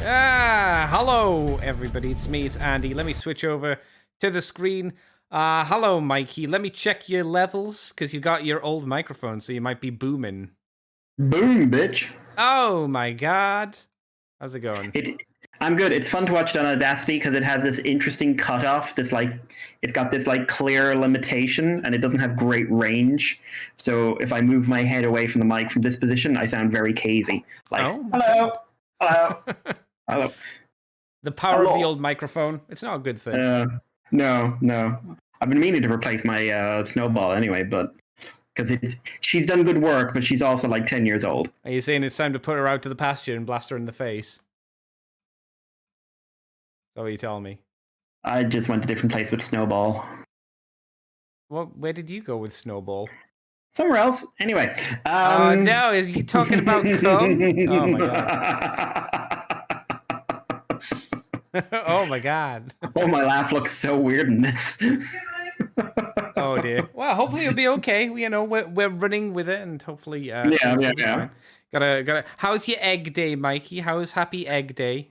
Hello everybody, it's me, it's Andy. Let me switch over to the screen. Hello Mikey, let me check your levels, because you got your old microphone, so you might be booming. Boom, bitch. Oh my god. How's it going? I'm good. It's fun to watch it on Audacity because it has this interesting cutoff. It's got this clear limitation, and it doesn't have great range. So if I move my head away from the mic from this position, I sound very cavey. Hello, hello, hello. The power of the old microphone. It's not a good thing. No. I've been meaning to replace my Snowball anyway, but because she's done good work, but she's also 10 years old. Are you saying it's time to put her out to the pasture and blast her in the face? What are you telling me? I just went to a different place with Snowball. Well, where did you go with Snowball? Somewhere else. Anyway. No, is you talking about cum? Oh my god. Oh my god. Oh, my laugh looks so weird in this. Oh dear. Well, hopefully it'll be okay. We're running with it, and hopefully yeah. Gotta. How's your egg day, Mikey? How's Happy Egg Day?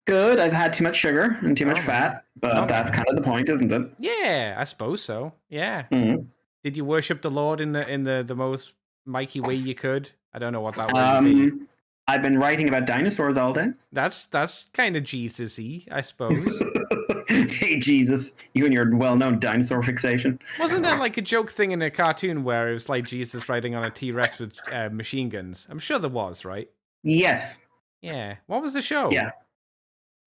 Good. I've had too much sugar and too much fat, but that's kind of the point, isn't it? Yeah, I suppose so. Yeah. Mm-hmm. Did you worship the Lord in the most Mikey way you could? I don't know what that would be. I've been writing about dinosaurs all day. That's kind of Jesus-y, I suppose. Hey, Jesus, you and your well-known dinosaur fixation. Wasn't there a joke thing in a cartoon where it was Jesus riding on a T-Rex with machine guns? I'm sure there was, right? Yes. Yeah. What was the show? Yeah.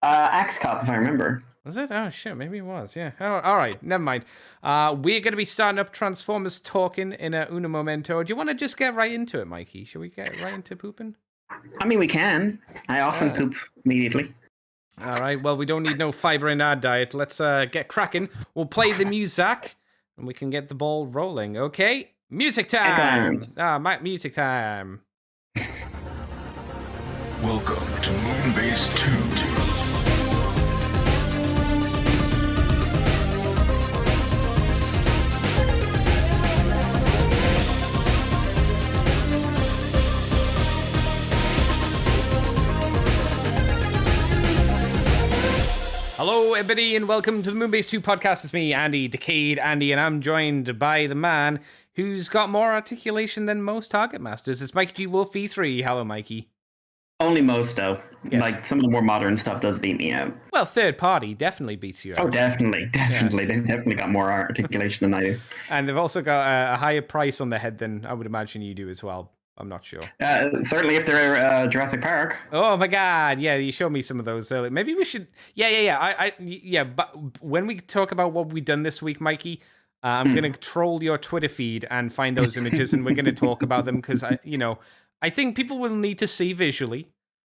Axe Cop, if I remember. Was it? Oh, shit, maybe it was, yeah. Oh, all right, never mind. We're going to be starting up Transformers Talking in Uno Momento. Do you want to just get right into it, Mikey? Should we get right into pooping? I mean, we can. I often poop immediately. All right, well, we don't need no fiber in our diet. Let's get cracking. We'll play the music, and we can get the ball rolling, okay? Music time! Music time. Welcome to Moonbase 2. Hello, everybody, and welcome to the Moonbase 2 podcast. It's me, Andy, Decade Andy, and I'm joined by the man who's got more articulation than most Target Masters. It's Mikey G. Wolf V3. Hello, Mikey. Only most, though. Yes. Some of the more modern stuff does beat me out. Well, third party definitely beats you out. Oh, definitely. Yes. They've definitely got more articulation than I do. And they've also got a higher price on their head than I would imagine you do as well. I'm not sure. Certainly if they're Jurassic Park. Oh my god, yeah, you showed me some of those earlier. Maybe we should... Yeah, but when we talk about what we've done this week, Mikey, I'm going to troll your Twitter feed and find those images, and we're going to talk about them, because, I think people will need to see visually,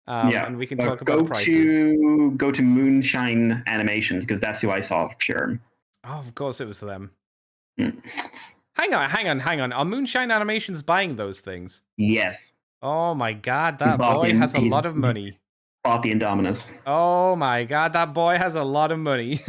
and we can talk about prices. Go to Moonshine Animations, because that's who I saw, sure. Oh, of course it was them. Hang on. Are Moonshine Animations buying those things? Yes. Oh my god, that boy has a lot of money. Bought the Indominus. Oh my god, that boy has a lot of money.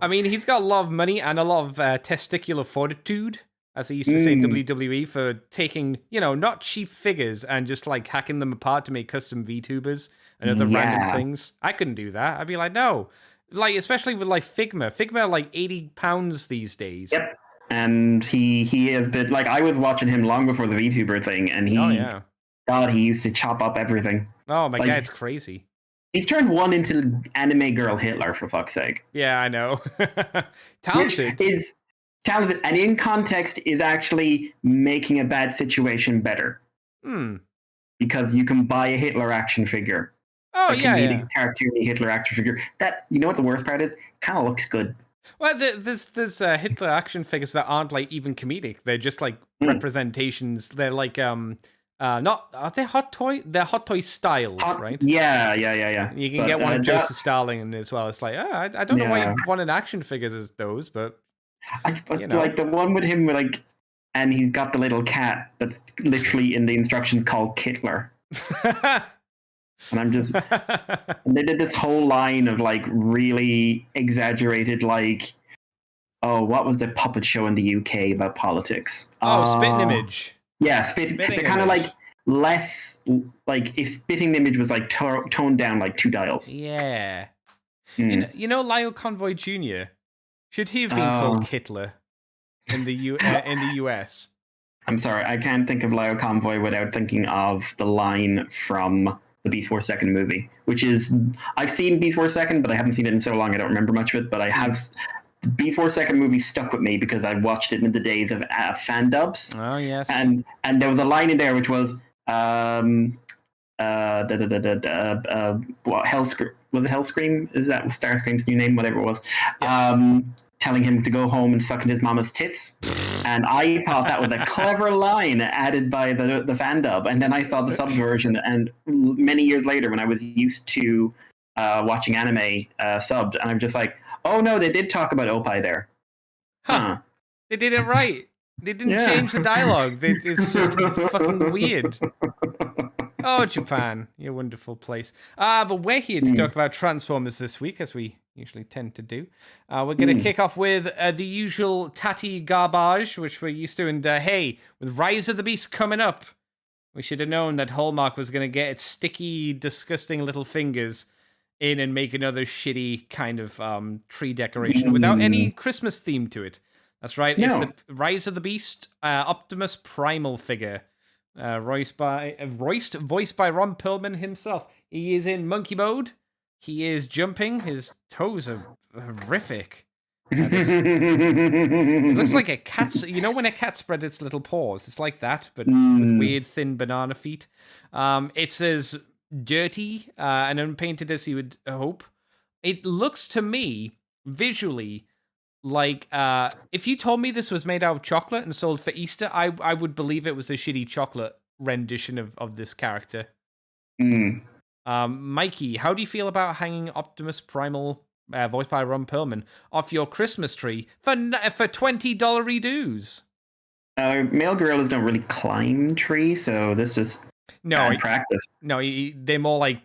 I mean, he's got a lot of money and a lot of testicular fortitude, as they used to say in WWE, for taking, not cheap figures and just hacking them apart to make custom VTubers and other random things. I couldn't do that. I'd be like, no. Especially with Figma. Figma 80 pounds these days. Yep. And he has been I was watching him long before the VTuber thing, and he used to chop up everything. Oh my god, it's crazy. He's turned one into anime girl Hitler, for fuck's sake. Yeah, I know. Talented. Which is talented, and in context is actually making a bad situation better. Because you can buy a Hitler action figure. Oh, cartoony Hitler action figure. That, you know what the worst part is? Kind of looks good. Well, there's Hitler action figures that aren't even comedic. They're just representations. They're not, are they hot toy? They're hot toy styles, right? Yeah. You can get one of Joseph Stalin as well. It's I don't know why you wanted action figures as those, but the one with him and he's got the little cat that's literally in the instructions called Kittler. And I'm just... and they did this whole line of really exaggerated what was the puppet show in the UK about politics? Spitting Image. Yeah, Spitting. They're kind of less like if splitting the image was like toned down like 2 dials. Yeah. You know Lyle Convoy Jr. Should he have been called Kittler in the US? I'm sorry, I can't think of Lyle Convoy without thinking of the line from the Beast Wars Second movie, which is I've seen Beast Wars Second, but I haven't seen it in so long I don't remember much of it. But I have. Beast Wars Second movie stuck with me because I watched it in the days of fan dubs. Oh yes. And there was a line in there which was what Hellscream, was it Hellscream? Is that Starscream's new name? Whatever it was. Yes. Telling him to go home and suck in his mama's tits. And I thought that was a clever line added by the fan dub. And then I saw the sub version, and many years later when I was used to watching anime subbed, and I'm just like, oh no, they did talk about Opie there. Huh. They did it right. They didn't change the dialogue. It's just fucking weird. Oh, Japan, you wonderful place. But we're here to talk about Transformers this week, as we usually tend to do. We're going to kick off with the usual tatty garbage, which we're used to. And hey, with Rise of the Beast coming up, we should have known that Hallmark was going to get its sticky, disgusting little fingers in and make another shitty kind of tree decoration without any Christmas theme to it. That's right. No. It's the Rise of the Beast Optimus Primal figure. Voiced by Ron Perlman himself. He is in monkey mode. He is jumping. His toes are horrific. It looks like a cat's. You know when a cat spreads its little paws? It's like that, but with weird thin banana feet. It's as dirty and unpainted as you would hope. It looks to me visually like if you told me this was made out of chocolate and sold for Easter, I would believe it was a shitty chocolate rendition of this character. Mikey, how do you feel about hanging Optimus Primal, voiced by Ron Perlman, off your Christmas tree for $20 dues? Male gorillas don't really climb trees, so this just bad practice. No, they more like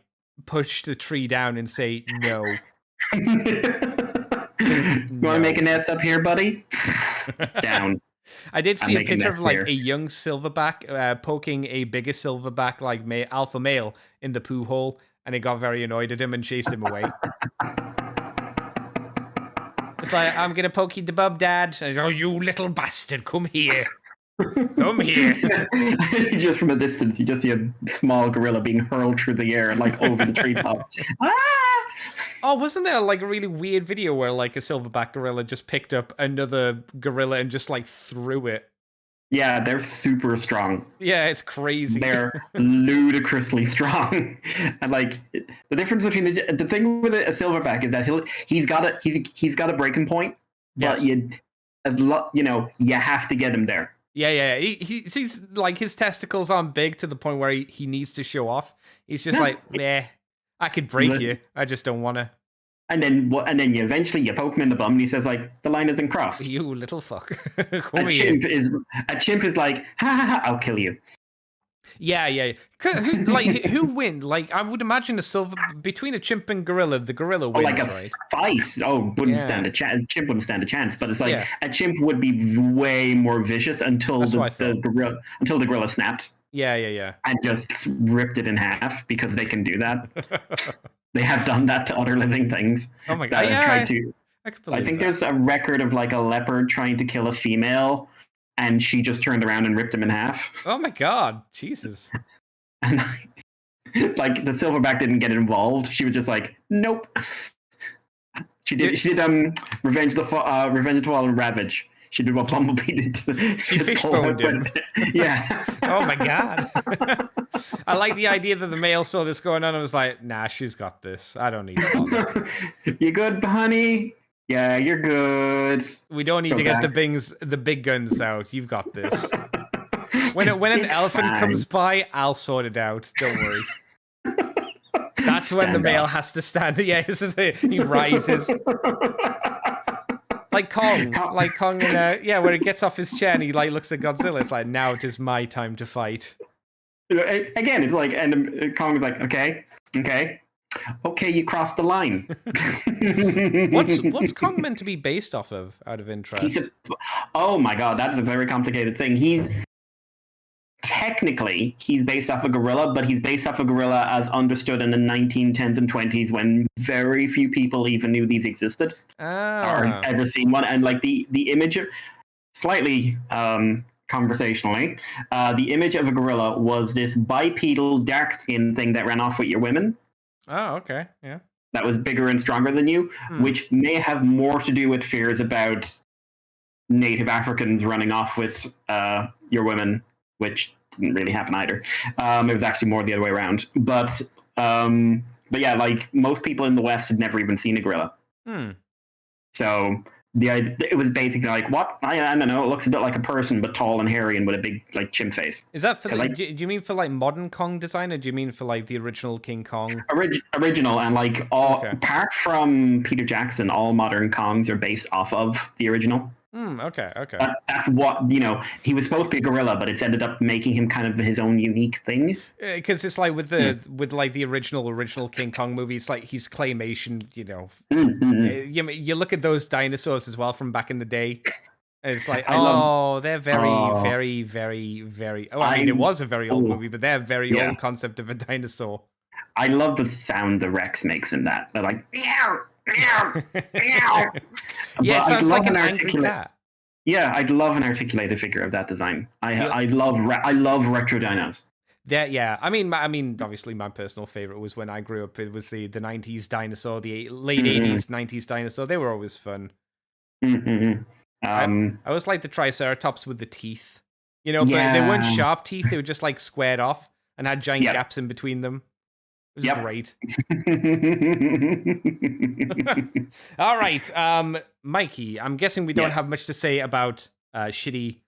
push the tree down and say no. You want to make a nest up here, buddy? Down. I did see a picture of like a young silverback poking a bigger silverback like alpha male in the poo hole, and it got very annoyed at him and chased him away. It's like, I'm gonna poke you the bub, Dad. And he's, oh, you little bastard, come here. Come here. Just from a distance, you just see a small gorilla being hurled through the air and like over the treetops. Oh, wasn't there like a really weird video where like a silverback gorilla just picked up another gorilla and just like threw it? Yeah, they're super strong. Yeah, it's crazy. They're ludicrously strong. And like the difference between the thing with a silverback is that he's got a breaking point, but you have to get him there. Yeah. He's like his testicles aren't big to the point where he needs to show off. He's just like, meh. I could break you. I just don't want to. And then you eventually poke him in the bum, and he says like, "The line has been crossed." You little fuck. A chimp is like, "Ha ha ha! I'll kill you." Yeah. Who wins? Like, I would imagine between a chimp and gorilla, the gorilla wins, like a right? Fight. Wouldn't stand a chance. Chimp wouldn't stand a chance. But it's like a chimp would be way more vicious until the gorilla snapped. Yeah. And just ripped it in half because they can do that. They have done that to other living things. Oh my god! I think there's a record of like a leopard trying to kill a female, and she just turned around and ripped him in half. Oh my god! Jesus! And like the silverback didn't get involved. She was just like, nope. She did Revenge of the Fallen Ravage. She did what Bumblebee did. She fishboned him. Yeah. Oh my god. I like the idea that the male saw this going on and was like, nah, she's got this. I don't need to. You good, honey? Yeah, you're good. We don't need to get the big guns out. You've got this. When an elephant comes by, I'll sort it out. Don't worry. That's when the male has to stand. Yeah, this is it. He rises. Like Kong, in where he gets off his chair and he like looks at Godzilla. It's like, now it is my time to fight. Again, it's like, and Kong is like, okay, you crossed the line. What's Kong meant to be based off of? Out of interest, oh my god, that is a very complicated thing. technically he's based off a gorilla, but he's based off a gorilla as understood in the 1910s and 20s when very few people even knew these existed or ever seen one. And like the image, slightly conversationally, the image of a gorilla was this bipedal dark skinned thing that ran off with your women. Oh, okay, yeah. That was bigger and stronger than you, which may have more to do with fears about Native Africans running off with your women, which didn't really happen either. It was actually more the other way around. But yeah, like most people in the West had never even seen a gorilla. So it was basically like, what? I don't know. It looks a bit like a person, but tall and hairy and with a big like chimp face. Is that for like? Do you mean for like modern Kong design, or do you mean for like the original King Kong? Original, and like apart from Peter Jackson, all modern Kongs are based off of the original. Okay. That's what, he was supposed to be a gorilla, but it's ended up making him kind of his own unique thing. Because it's like with the original King Kong movie, it's like he's claymation, You look at those dinosaurs as well from back in the day. And it's like, they're very, very, very... Oh, I mean, it was a very old movie, but they're a very old concept of a dinosaur. I love the sound the Rex makes in that. They're like, meow. Meow, meow. Yeah, it sounds like an angry cat. Yeah, I'd love an articulated figure of that design. I love retro dinos. Yeah. I mean, obviously, my personal favorite was when I grew up. It was the '90s dinosaur, the late '80s, '90s dinosaur. They were always fun. I always liked the Triceratops with the teeth. But they weren't sharp teeth. They were just like squared off and had giant gaps in between them. It was great. All right, Mikey, I'm guessing we don't have much to say about shitty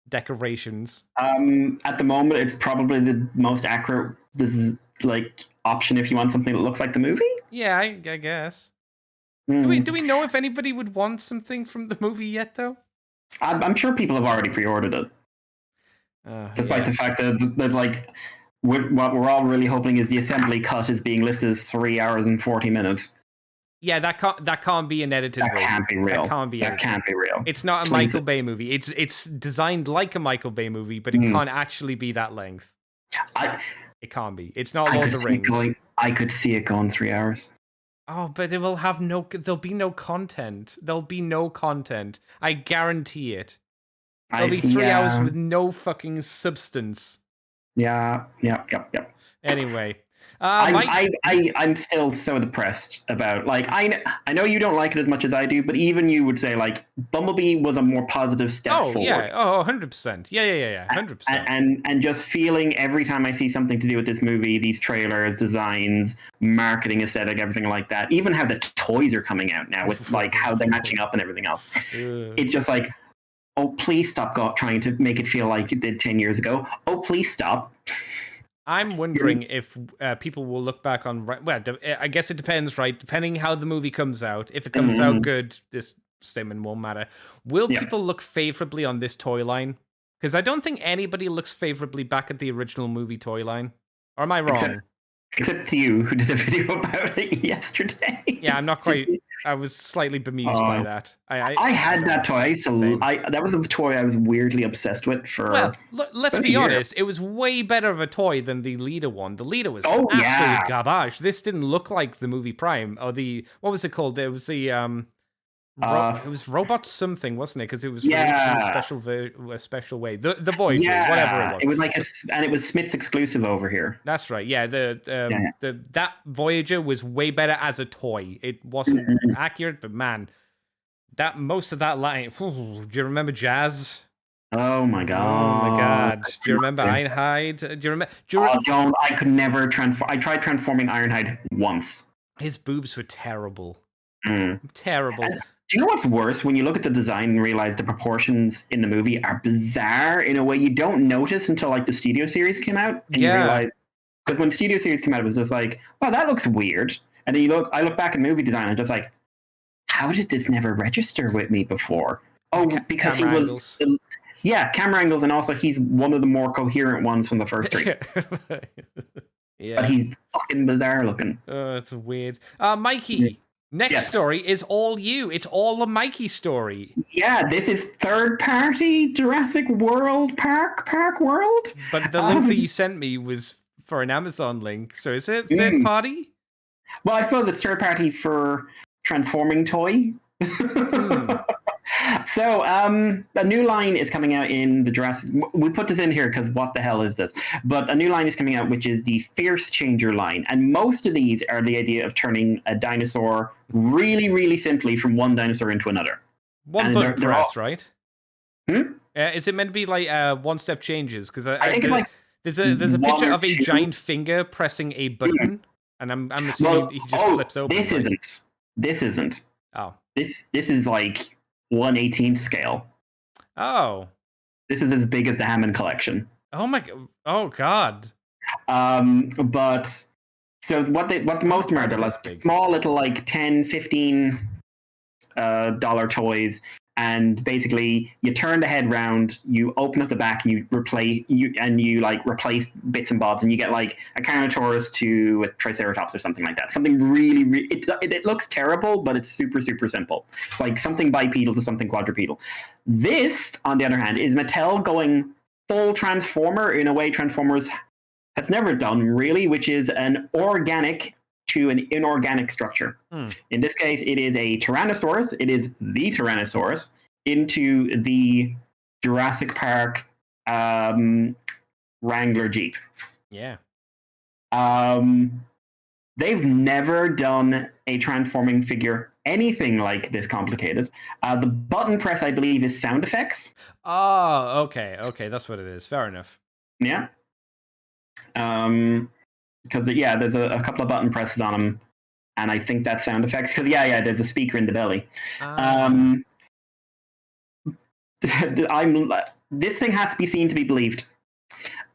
decorations. At the moment, it's probably the most accurate option if you want something that looks like the movie. Yeah, I guess. Do we know if anybody would want something from the movie yet, though? I'm sure people have already pre-ordered it. Despite the fact that like... What we're all really hoping is the assembly cut is being listed as 3 hours and 40 minutes. Yeah, that can't be an edited version. That can't be real. That can't be real. It's not a Michael Bay movie. It's designed like a Michael Bay movie, but it can't actually be that length. It can't be. It's not Lord of the Rings. I could see it going 3 hours. Oh, but it will have there'll be no content. There'll be no content. I guarantee it. There'll be 3 hours with no fucking substance. Yeah. Anyway, I'm still so depressed about I know you don't like it as much as I do, but even you would say like Bumblebee was a more positive step forward. Yeah, 100%. Yeah, 100%. And just feeling every time I see something to do with this movie, these trailers, designs, marketing aesthetic, everything like that, even how the toys are coming out now with like how they're matching up and everything else. It's just like, oh, please stop trying to make it feel like it did 10 years ago. Oh, please stop. I'm wondering if people will look back on... Well, I guess it depends, right? Depending how the movie comes out. If it comes out good, this statement won't matter. Will people look favorably on this toy line? Because I don't think anybody looks favorably back at the original movie toy line. Or am I wrong? Except you, who did a video about it yesterday. Yeah, I'm not quite... I was slightly bemused by that. I had that toy. That was a toy I was weirdly obsessed with for... Well, let's be honest. It was way better of a toy than the Leader one. The Leader was absolute garbage. This didn't look like the movie Prime. Or the... What was it called? It was the... it was Robot something, wasn't it? Because it was released in a special way. The Voyager, whatever it was. It was like and it was Smith's exclusive over here. That's right. Yeah, that Voyager was way better as a toy. It wasn't accurate, but man, most of that line. Do you remember Jazz? Oh my god! Do you remember Ironhide? Do you remember? Don't! I could never transform. I tried transforming Ironhide once. His boobs were terrible. Terrible. Do you know what's worse? When you look at the design and realize the proportions in the movie are bizarre in a way you don't notice until like the Studio Series came out, and you realize, because when the Studio Series came out, it was just like, wow, that looks weird. And then I look back at movie design, and I'm just like, how did this never register with me before? Oh, because he was, camera angles, and also he's one of the more coherent ones from the first three. Yeah, but he's fucking bizarre looking. It's weird. Mikey. Next story is all you. It's all the Mikey story. Yeah, this is third-party Jurassic World Park World. But the link that you sent me was for an Amazon link. So is it third party? Well, I suppose it's third-party for Transforming Toy. So, a new line is coming out in the Jurassic... We put this in here because what the hell is this? But a new line is coming out, which is the Fierce Changer line. And most of these are the idea of turning a dinosaur really, really simply from one dinosaur into another. One button press, right? Is it meant to be like one-step changes? Because I think there's a picture of a giant finger pressing a button, and I'm assuming he just flips open. This isn't. Oh. This is like 1/18 scale. Oh. This is as big as the Hammond collection. Oh my god. But so what the most of them are, they're like small little like $10-15 dollar toys, and basically you turn the head round, you open up the back, and you replace bits and bobs, and you get like a Carnotaurus to a Triceratops or something like that. Something really it looks terrible, but it's super, super simple. It's like something bipedal to something quadrupedal. This, on the other hand, is Mattel going full Transformer in a way Transformers has never done, really, which is an organic to an inorganic structure. In this case, it is a Tyrannosaurus. It is the Tyrannosaurus into the Jurassic Park Wrangler Jeep. Yeah. They've never done a transforming figure anything like this complicated. The button press, I believe, is sound effects. Oh, okay, that's what it is. Fair enough. Yeah. Because there's a couple of button presses on them, and I think that's sound effects. Because there's a speaker in the belly. This thing has to be seen to be believed.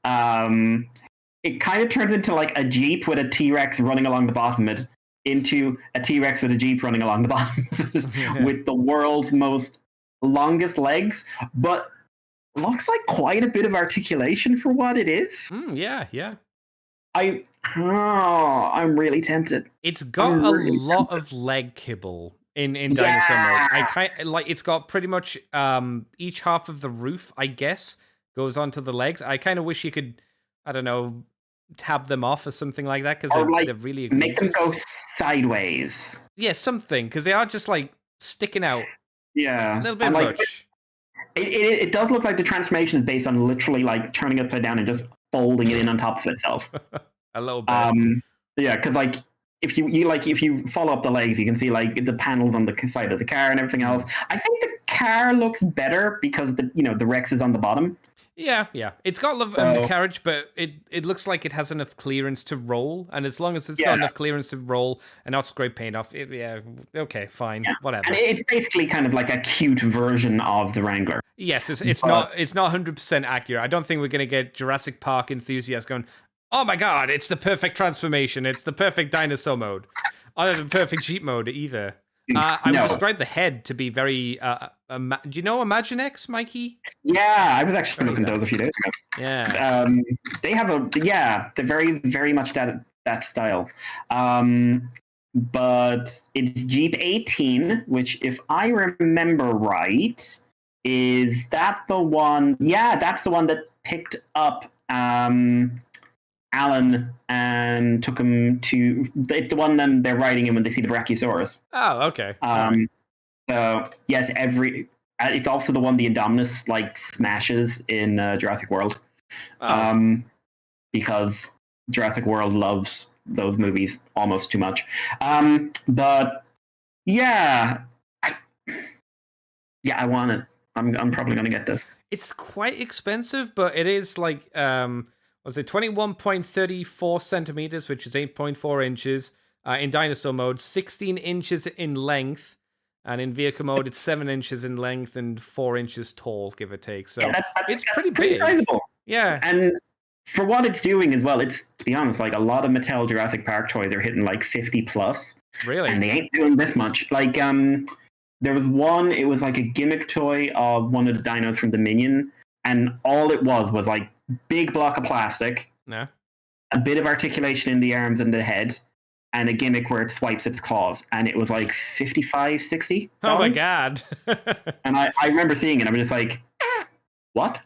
It kind of turns into like a Jeep with a T-Rex running along the bottom of it, into a T-Rex with a Jeep running along the bottom of it, with the world's longest legs, but looks like quite a bit of articulation for what it is. Yeah. I'm really tempted. It's got a lot of leg kibble in dinosaur mode. It's got pretty much each half of the roof, I guess, goes onto the legs. I kind of wish you could, I don't know, tab them off or something like that, because they're really egregious. Make them go sideways. Yeah, something, because they are just like sticking out. Yeah, a little bit much. It does look like the transformation is based on literally like turning it upside down and just folding it in on top of itself. A little bit. Yeah, because like if you follow up the legs, you can see like the panels on the side of the car and everything else. I think the car looks better because the Rex is on the bottom. Yeah. It's got the carriage, but it looks like it has enough clearance to roll. And as long as it's got enough clearance to roll and not scrape paint off, okay, fine, whatever. And it's basically kind of like a cute version of the Wrangler. Yes, it's not 100% accurate. I don't think we're going to get Jurassic Park enthusiasts going, oh my god, it's the perfect transformation. It's the perfect dinosaur mode. Or the perfect Jeep mode either. I would describe the head to be very... do you know Imaginext, Mikey? Yeah, I was actually looking at those a few days ago. Yeah. They have they're very, very much that style. But it's Jeep 18, which, if I remember right, is that the one... Yeah, that's the one that picked up Alan and took him to... It's the one then they're riding in when they see the Brachiosaurus. Oh, okay. So, yes, it's also the one the Indominus like smashes in Jurassic World. Because Jurassic World loves those movies almost too much. But yeah, I want it. I'm probably going to get this. It's quite expensive, but it is like... was it 21.34 centimeters, which is 8.4 inches in dinosaur mode, 16 inches in length, and in vehicle mode, it's 7 inches in length and 4 inches tall, give or take. So it's pretty big. Sizable. Yeah. And for what it's doing as well, it's, to be honest, like a lot of Mattel Jurassic Park toys are hitting like 50 plus. Really? And they ain't doing this much. Like, there was one, it was like a gimmick toy of one of the dinos from Dominion, and all it was like big block of plastic, a bit of articulation in the arms and the head, and a gimmick where it swipes its claws, and it was like 55, 60. Oh my god! And I remember seeing it. I was just like, what?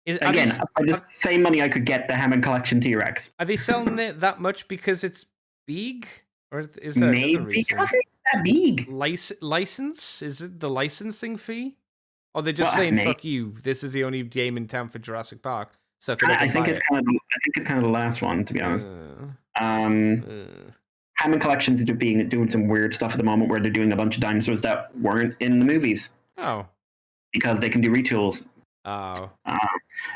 Again, for the same money I could get the Hammond Collection T-Rex. Are they selling it that much because it's big, or is that maybe because it's that big? License? Is it the licensing fee? Or they're just saying, "Fuck you! This is the only game in town for Jurassic Park." So I think it's kind of the last one, to be honest. Hammond Collection's doing some weird stuff at the moment where they're doing a bunch of dinosaurs that weren't in the movies. Oh, because they can do retools. Oh.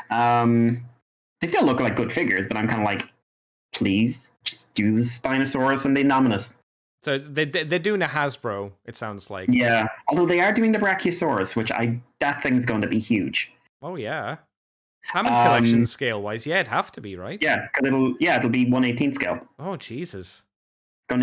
They still look like good figures, but I'm kind of like, please just do the Spinosaurus and the Indominus. So they're doing a Hasbro, it sounds like. Yeah, although they are doing the Brachiosaurus, which that thing's going to be huge. Oh yeah. Hammond Collection scale wise, yeah, it'd have to be, right? Yeah, because it'll be 1/18 scale. Oh Jesus. I'm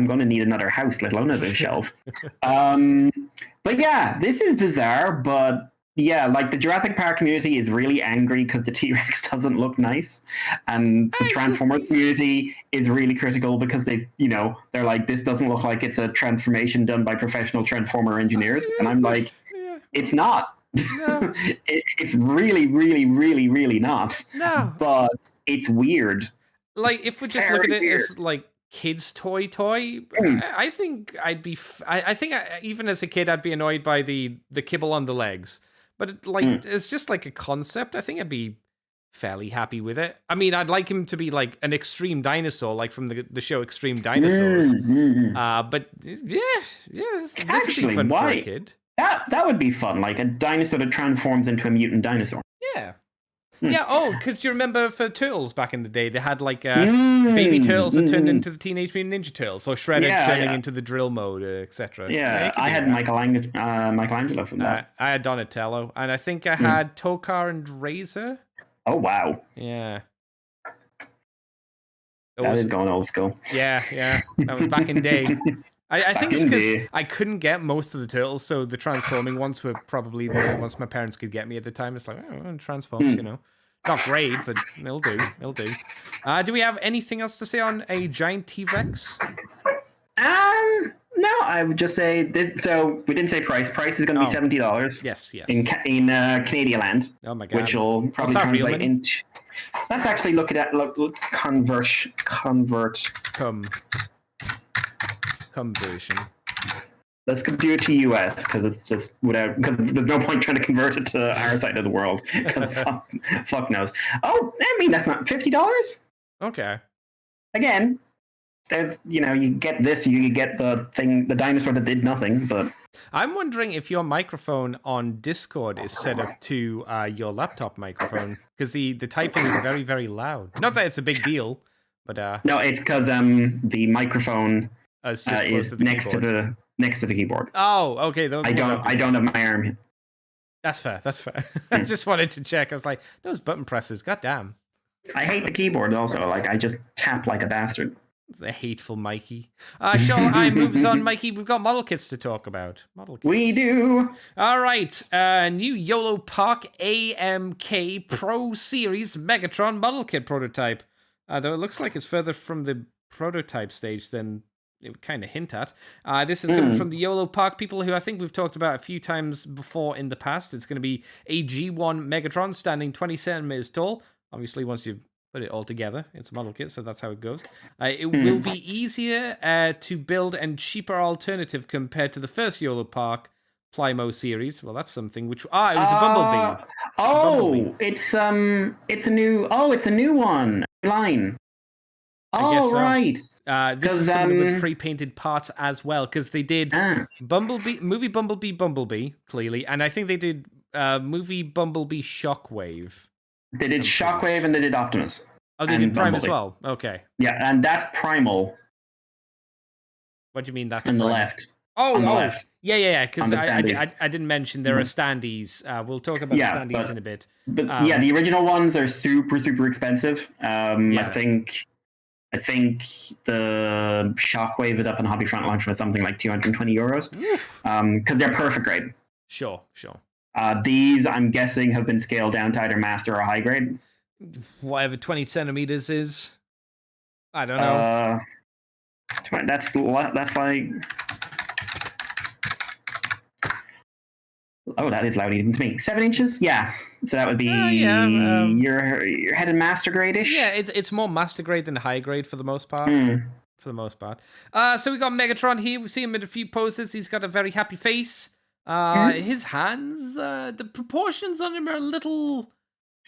gonna need another house, let alone another shelf. But yeah, this is bizarre, but yeah, like the Jurassic Park community is really angry because the T-Rex doesn't look nice, and the Transformers community is really critical because they're like, this doesn't look like it's a transformation done by professional Transformer engineers, and I'm like, it's not. No. It's really, really, really, really not. No. But it's weird. Like, if we just look at it as like kids' toy, I think I'd be. I think even as a kid, I'd be annoyed by the kibble on the legs. But it's just like a concept. I think I'd be fairly happy with it. I mean, I'd like him to be like an extreme dinosaur, like from the show Extreme Dinosaurs. But yeah, this would be fun for a kid. That would be fun, like a dinosaur that transforms into a mutant dinosaur. Yeah. Yeah, because do you remember for Turtles back in the day, they had like baby turtles that turned into the Teenage Mutant Ninja Turtles, so Shredder turning into the drill mode, etc. Yeah, I had Michelangelo from that. I had Donatello, and I think I had Tokar and Razor. Oh, wow. Yeah. That is going old school. Yeah, that was back in the day. I think it's because I couldn't get most of the turtles, so the transforming ones were probably the only ones my parents could get me at the time. It's like, transforms, Not great, but it'll do. Do we have anything else to say on a giant T-Rex? No, I would just say this. So we didn't say price. Price is going to be $70. Yes. In Canadian land. Oh my god. Which will probably translate into. Let's actually look at that. Conversion. Let's do it to US because it's just because there's no point trying to convert it to our side of the world because fuck knows. Oh, I mean that's not $50. Okay. Again, there's you get this, you get the dinosaur that did nothing. But I'm wondering if your microphone on Discord is set up to your laptop microphone because the typing is very, very loud. Not that it's a big deal, but no, it's because the microphone. It's just is next to the keyboard. Oh, okay. I don't have my arm. That's fair. I just wanted to check. I was like, those button presses, goddamn. I hate the keyboard also. Like I just tap like a bastard. The hateful Mikey. Shall I moves on, Mikey? We've got model kits to talk about. Model kits. We do. All right. New YOLO Park AMK Pro Series Megatron model kit prototype. Though it looks like it's further from the prototype stage than it would kind of hint at. This is coming from the YOLO Park people who I think we've talked about a few times before in the past. It's going to be a G1 Megatron standing 20 centimeters tall. Obviously, once you've put it all together, it's a model kit, so that's how it goes. It will be easier to build and cheaper alternative compared to the first YOLO Park Plymo series. Well, that's something which... it was a Bumblebee. Bumblebee. It's a new one. Line. Oh, right. This is coming with pre-painted parts as well, because they did movie Bumblebee, clearly, and I think they did movie Bumblebee Shockwave. They did Shockwave and they did Optimus. Oh, they did Prime as well? Okay. Yeah, and that's Primal. What do you mean that's on the left? On the left. Yeah, because I didn't mention there are standees. We'll talk about standees in a bit. But the original ones are super, super expensive. I think the Shockwave is up in Hobby Frontline for something like €220. Because they're perfect grade. Sure. These, I'm guessing, have been scaled down to either master or high grade. Whatever 20 centimeters is. I don't know. That's like. Oh, that is loud even to me. 7 inches, yeah. So that would be your headed master grade-ish. Yeah, it's more master grade than high grade for the most part. For the most part. So we got Megatron here. We see him in a few poses. He's got a very happy face. His hands, the proportions on him are a little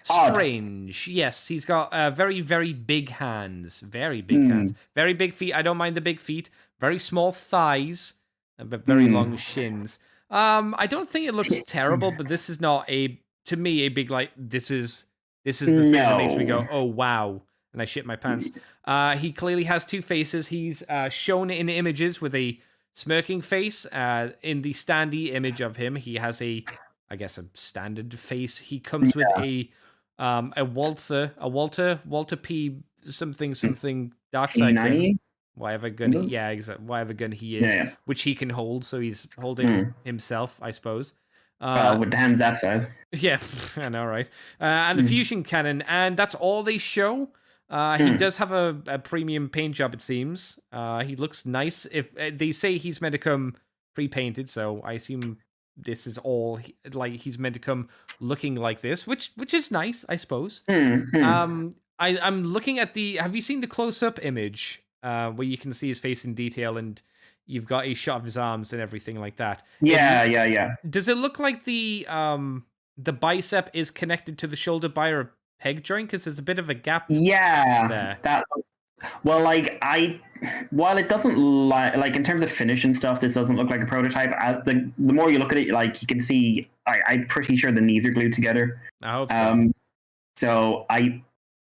strange. Yes, he's got very, very big hands. Very big hands. Very big feet. I don't mind the big feet. Very small thighs, but very long shins. I don't think it looks terrible, but this is not to me a big this is the thing that makes me go, oh wow, and I shit my pants. He clearly has two faces. He's shown in images with a smirking face. In the standee image of him, he has a standard face. He comes with a Walter P something dark side gun. Whatever gun he is, which he can hold, so he's holding himself, I suppose. With the hands that size. Yeah, I know, right? And a fusion cannon, and that's all they show. He does have a premium paint job, it seems. He looks nice. If they say he's meant to come pre-painted, so I assume this is all he's meant to come looking like this, which is nice, I suppose. I'm looking at have you seen the close-up image? Where you can see his face in detail, and you've got a shot of his arms and everything like that. Yeah. Does it look like the bicep is connected to the shoulder by a peg joint? Because there's a bit of a gap. Yeah, there. While it doesn't like in terms of finish and stuff, this doesn't look like a prototype. The more you look at it, you can see. I'm pretty sure the knees are glued together. I hope so. So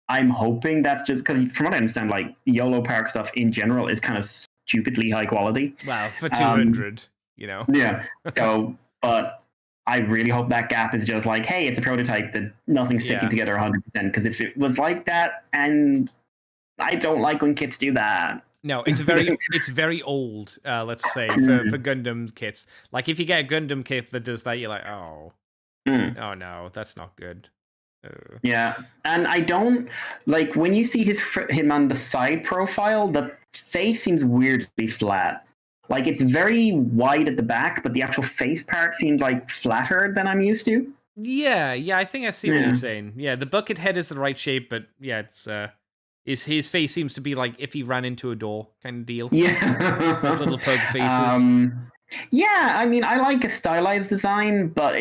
I'm hoping that's just because, from what I understand, YOLO Park stuff in general is kind of stupidly high quality. Wow, for 200, Yeah. So, but I really hope that gap is just hey, it's a prototype that nothing's sticking together 100%. Because if it was like that, and I don't like when kits do that. No, it's very old. Let's say for Gundam kits. If you get a Gundam kit that does that, you're like, oh no, that's not good. Yeah, and I don't when you see him on the side profile, the face seems weirdly flat. It's very wide at the back, but the actual face part seems flatter than I'm used to. Yeah, I think I see what you're saying. Yeah, the bucket head is the right shape, but yeah, it's his face seems to be if he ran into a door kind of deal. Yeah, those little poke faces. Yeah, I mean, I like a stylized design, but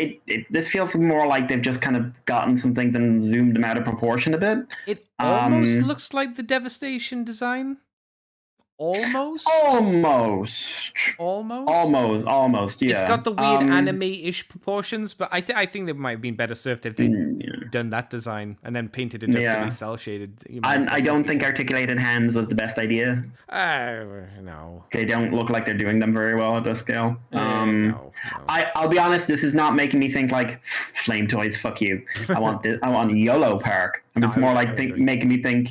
this feels more like they've just kind of gotten some things and zoomed them out of proportion a bit. It almost looks like the Devastation design. Almost, yeah. It's got the weird anime-ish proportions, but I think they might have been better served if they'd done that design and then painted it up to be cel-shaded. And I don't think articulated hands was the best idea. No. They don't look like they're doing them very well at this scale. No. I'll be honest, this is not making me think Flame Toys, fuck you. I want YOLO Park. It's more making me think,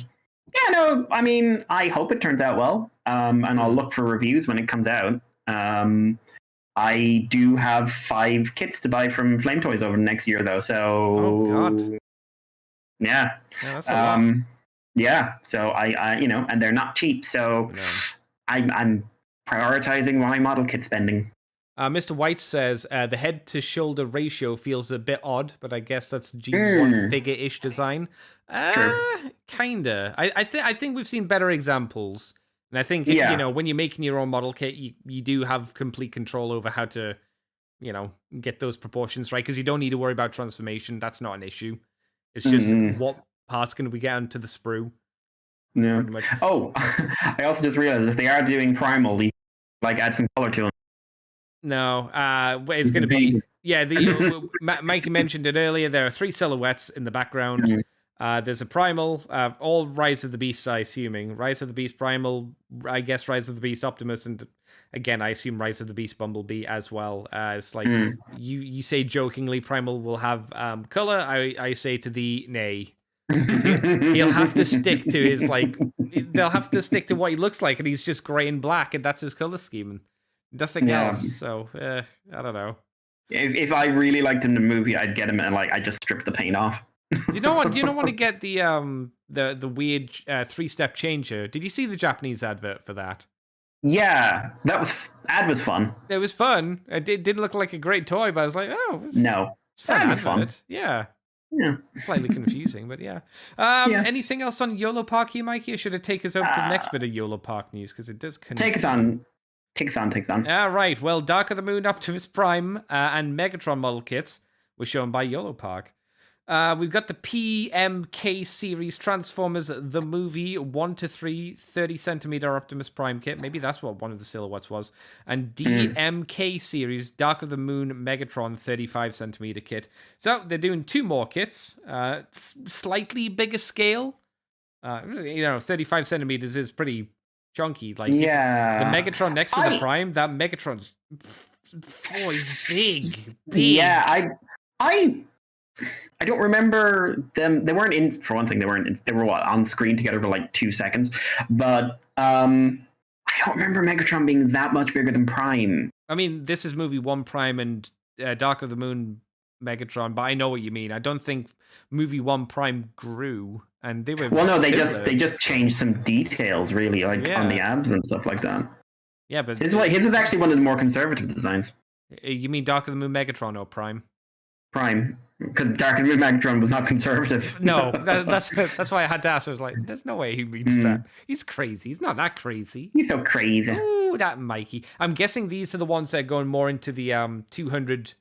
yeah, no, I mean, I hope it turns out well. And I'll look for reviews when it comes out. I do have 5 kits to buy from Flame Toys over the next year, though. So, oh god, yeah, that's a lot. Yeah. So I and they're not cheap. So I'm prioritizing my model kit spending. Mr. White says the head to shoulder ratio feels a bit odd, but I guess that's G1 figure-ish design. Kinda. I think we've seen better examples. And I think, when you're making your own model kit, you do have complete control over how to, get those proportions right. Because you don't need to worry about transformation. That's not an issue. It's just what parts can we get onto the sprue. Yeah. Oh, I also just realized if they are doing primal, add some color to them. No, it's going to be... Yeah, Mikey mentioned it earlier. There are 3 silhouettes in the background. There's a Primal, all Rise of the Beasts, I assuming. Rise of the Beast Primal, I guess Rise of the Beast Optimus, and again, I assume Rise of the Beast Bumblebee as well. It's you say jokingly Primal will have color. I say to the nay. He'll have to stick to his, they'll have to stick to what he looks like, and he's just grey and black, and that's his color scheme, and nothing else. So, I don't know. If I really liked him in the movie, I'd get him and I just strip the paint off. You don't want to get the the weird 3-step changer. Did you see the Japanese advert for that? Yeah, ad was fun. It was fun. It didn't look like a great toy, but I was like, oh, no, it's fun. Ad was fun. Yeah. Yeah. Slightly confusing, but yeah. Anything else on YOLO Park here, Mikey? Or should I take us over to the next bit of YOLO Park news? Because it does connect. Take us on. All right. Well, Dark of the Moon, Optimus Prime, and Megatron model kits were shown by YOLO Park. We've got the PMK series Transformers the movie 1-3 30cm Optimus Prime kit. Maybe that's what one of the silhouettes was. And DMK series Dark of the Moon Megatron 35cm kit. So they're doing 2 more kits. Slightly bigger scale. 35 centimeters is pretty chunky. Like the Megatron next to the Prime. That Megatron's is big. Yeah, I don't remember them. They weren't in, for one thing, they were on screen together for like 2 seconds. But I don't remember Megatron being that much bigger than Prime. I mean, this is movie 1 Prime and Dark of the Moon Megatron, but I know what you mean. I don't think movie 1 Prime grew, and they were they just changed some details, really, like on the abs and stuff like that. Yeah, but his is actually one of the more conservative designs. You mean Dark of the Moon Megatron or Prime? Prime, because Dark of the Moon Megatron was not conservative. No, that's why I had to ask. I was like, "There's no way he means that. He's crazy. He's not that crazy. He's so crazy." Ooh, that Mikey. I'm guessing these are the ones that are going more into the $200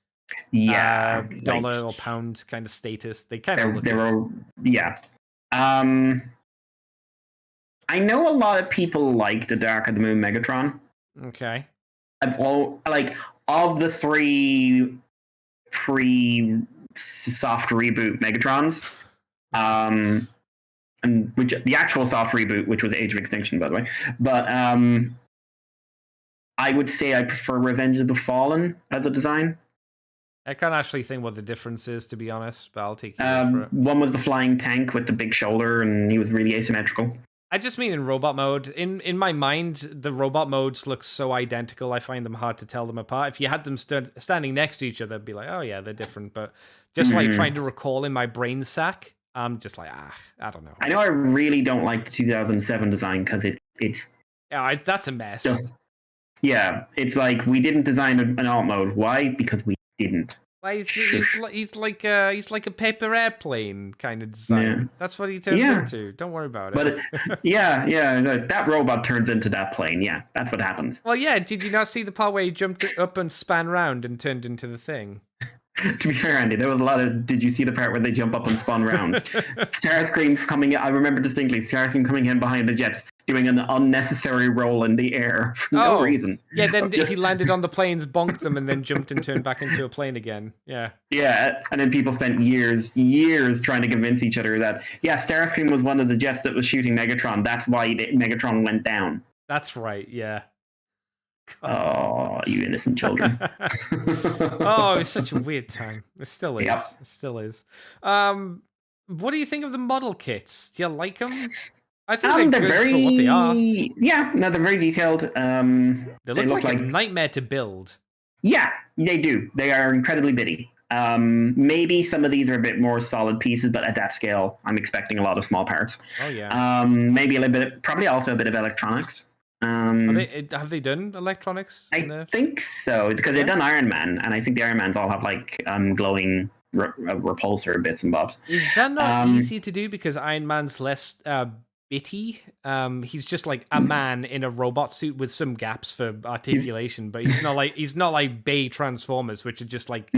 dollar or pound kind of status. They kind of I know a lot of people like the Dark of the Moon Megatron. Okay. Of the 3 pre-soft reboot Megatrons, and which the actual soft reboot, which was Age of Extinction, by the way, but I would say I prefer Revenge of the Fallen as a design. I can't actually think what the difference is, to be honest, but I'll take you for it. One was the flying tank with the big shoulder, and he was really asymmetrical. I just mean in robot mode. In my mind, the robot modes look so identical, I find them hard to tell them apart. If you had them standing next to each other, I'd be like, oh yeah, they're different. But just like trying to recall in my brain sack, I'm just like, I don't know. I know I really don't like the 2007 design because it's that's a mess. It's like we didn't design an alt mode. Why? Because we didn't. He's like a paper airplane kind of design. Yeah. That's what he turns into. Don't worry about it. But that robot turns into that plane. Yeah, that's what happens. Well, yeah. Did you not see the part where he jumped up and span round and turned into the thing? To be fair, Andy, there was a lot of. Did you see the part where they jump up and spun round? Starscream's coming in. I remember distinctly. Starscream coming in behind the jets, doing an unnecessary roll in the air for no reason. Yeah, then he landed on the planes, bonked them, and then jumped and turned back into a plane again. Yeah. Yeah, and then people spent years trying to convince each other that Starscream was one of the jets that was shooting Megatron. That's why Megatron went down. That's right. Yeah. God. Oh, you innocent children. Oh, it's such a weird time. It still is. Yep. It still is. What do you think of the model kits? Do you like them? I think they're good for what they are. Yeah, no, they're very detailed. They look like a nightmare to build. Yeah, they do. They are incredibly bitty. Maybe some of these are a bit more solid pieces, but at that scale, I'm expecting a lot of small parts. Oh, yeah. Maybe a little bit, probably also a bit of electronics. Have they done electronics? I think so, because they've done Iron Man, and I think the Iron Mans all have like glowing repulsor bits and bobs. Is that not easy to do because Iron Man's less bitty? He's just like a man in a robot suit with some gaps for articulation, but he's not like Bay Transformers, which are just like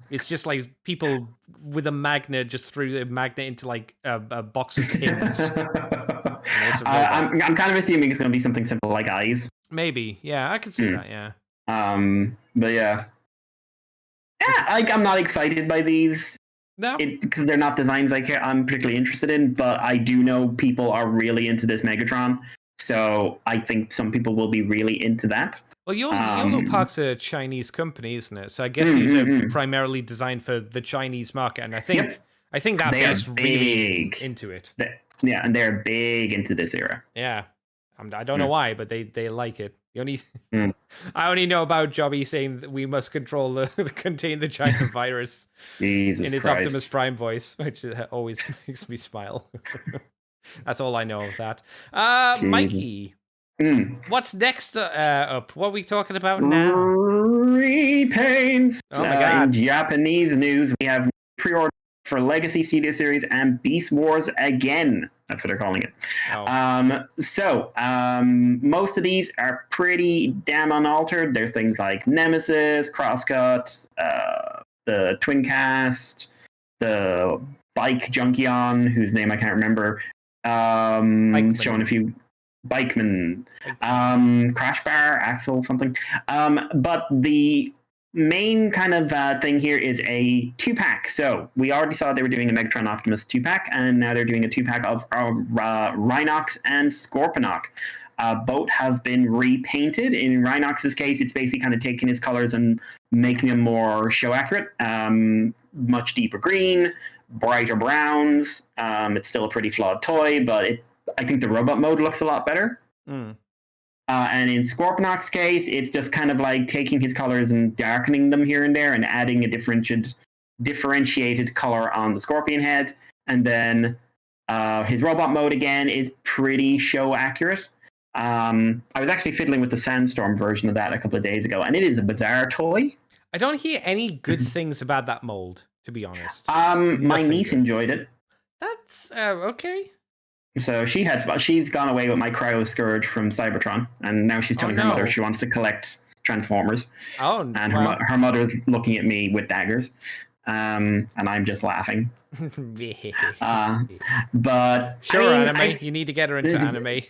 it's just like people with a magnet just threw a magnet into like a box of pins. I'm kind of assuming it's going to be something simple like eyes. Maybe, yeah, I could see that, yeah. But I'm not excited by these. No, because they're not designs I'm particularly interested in. But I do know people are really into this Megatron, so I think some people will be really into that. Well, YOLO Park's a Chinese company, isn't it? So I guess these are primarily designed for the Chinese market, and I think that base really into it. And they're big into this era. Yeah. I don't know why, but they like it. I only know about Jobby saying that we must contain the China virus Jesus in his Christ. Optimus Prime voice, which always makes me smile. That's all I know of that. Jesus. Mikey, what's next up? What are we talking about now? Repaints. Oh my God. In Japanese news, we have pre-order for Legacy Studio Series and Beast Wars again. That's what they're calling it. Oh. Most of these are pretty damn unaltered. They're things like Nemesis, Crosscut, the Twincast, the Bike Junkion, whose name I can't remember. Showing a few Bikeman, Crash Bar, Axel, something. But the main kind of thing here is a 2-pack. So we already saw they were doing a Megatron Optimus 2-pack, and now they're doing a 2-pack of Rhinox and Scorponok. Both have been repainted. In Rhinox's case, it's basically kind of taking his colors and making them more show accurate. Much deeper green, brighter browns. It's still a pretty flawed toy, but I think the robot mode looks a lot better. And in Scorponok's case, it's just kind of like taking his colors and darkening them here and there and adding a differentiated color on the Scorpion head. And then his robot mode, again, is pretty show accurate. I was actually fiddling with the Sandstorm version of that a couple of days ago, and it is a bizarre toy. I don't hear any good things about that mold, to be honest. My niece enjoyed it. That's okay. So she's gone away with my Cryo Scourge from Cybertron, and now she's telling her mother she wants to collect Transformers. Oh, and her mother's looking at me with daggers, and I'm just laughing. But sure, anime. You need to get her into anime.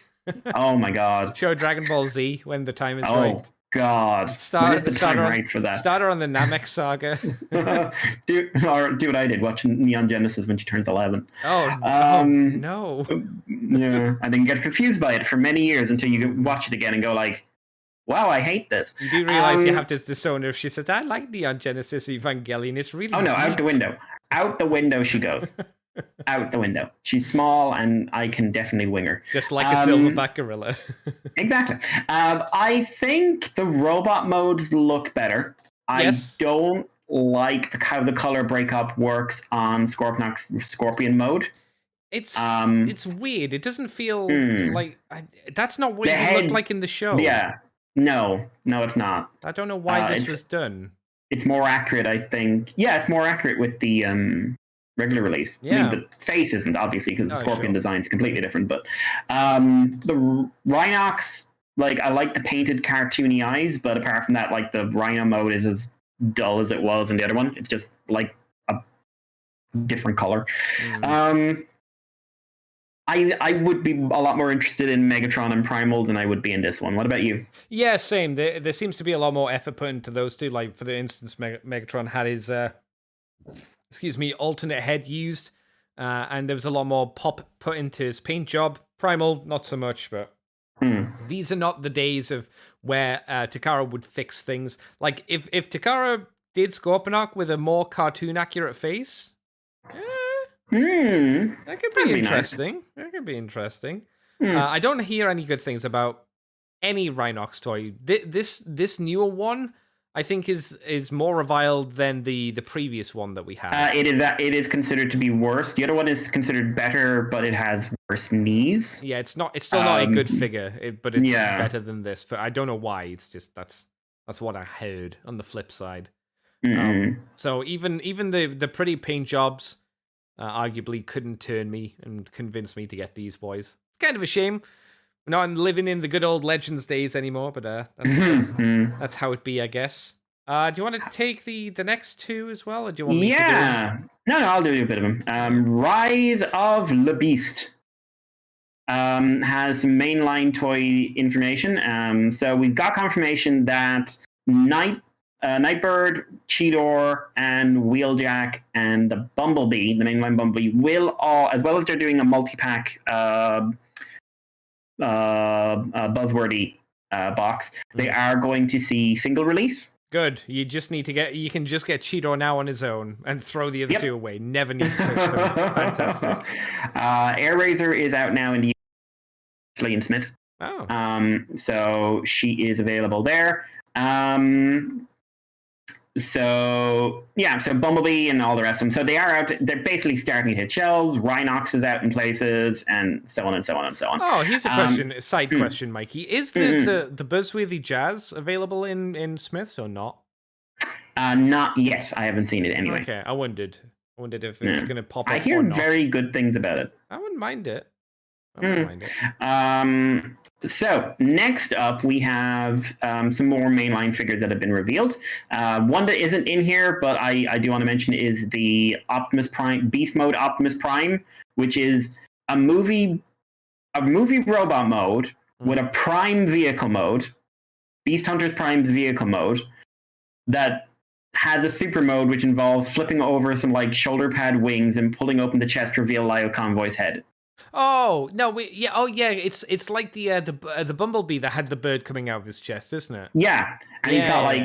Oh my God! Show Dragon Ball Z when the time is right. Oh God! Start the time right for that. Start her on the Namek saga. do what I did. Watch Neon Genesis when she turns 11. Oh no! Yeah, and then get confused by it for many years until you watch it again and go like, "Wow, I hate this." You do realize you have to disown her if she says, "I like Neon Genesis Evangelion. It's really." Oh no! Out the window! Out the window she goes. Out the window. She's small, and I can definitely wing her. Just like a silverback gorilla. Exactly. I think the robot modes look better. Yes. I don't like how the color breakup works on Scorponok's Scorpion mode. It's weird. It doesn't feel like that's not what it looked like in the show. Yeah. No, it's not. I don't know why this was done. It's more accurate, I think. Yeah, it's more accurate with the regular release. Yeah. I mean, the face isn't, obviously, because the Scorpion design is completely different. But the Rhinox, like, I like the painted cartoony eyes, but apart from that, like, the Rhino mode is as dull as it was in the other one. It's just, like, a different color. I would be a lot more interested in Megatron and Primal than I would be in this one. What about you? Yeah, same. There seems to be a lot more effort put into those two. Like, for the instance, Megatron had his... alternate head used, and there was a lot more pop put into his paint job. Primal, not so much, but these are not the days of where Takara would fix things. Like, if Takara did Scorponok with a more cartoon-accurate face, that could be interesting. Nice. That could be interesting. I don't hear any good things about any Rhinox toy. This newer one, I think is more reviled than the previous one that we had. It is considered to be worse. The other one is considered better, but it has worse knees. Yeah, it's still not a good figure, but it's better than this. I don't know why. It's just that's what I heard on the flip side. So even the pretty paint jobs arguably couldn't turn me and convince me to get these boys. Kind of a shame. We're not living in the good old Legends days anymore, but that's how it be, I guess. Do you want to take the next two as well, or do you want me to do them? No, I'll do a bit of them. Rise of the Beast has some mainline toy information. So we've got confirmation that Nightbird, Cheetor, and Wheeljack, and the Bumblebee, the mainline Bumblebee, will all, as well as they're doing a multi-pack buzzwordy box, they are going to see single release. Good. You can just get Cheetor now on his own and throw the other two away. Never need to touch them. Fantastic. Air Razor is out now in the in Smiths. Oh. So she is available there. So Bumblebee and all the rest of them. So they are out. They're basically starting to hit shelves. Rhinox is out in places, and so on and so on and so on. Oh, here's a question, a side question, Mikey. Is the Buzzworthy Jazz available in Smiths or not? Not yet. I haven't seen it anyway. Okay, I wondered if it was going to pop up. I hear very good things about it. I wouldn't mind it. So next up, we have some more mainline figures that have been revealed. One that isn't in here, but I do want to mention is the Optimus Prime Beast Mode Optimus Prime, which is a movie robot mode with a Prime vehicle mode, Beast Hunters Prime's vehicle mode, that has a super mode which involves flipping over some like shoulder pad wings and pulling open the chest to reveal Lio Convoy's head. Oh no! It's like the Bumblebee that had the bird coming out of his chest, isn't it? Yeah, and he's got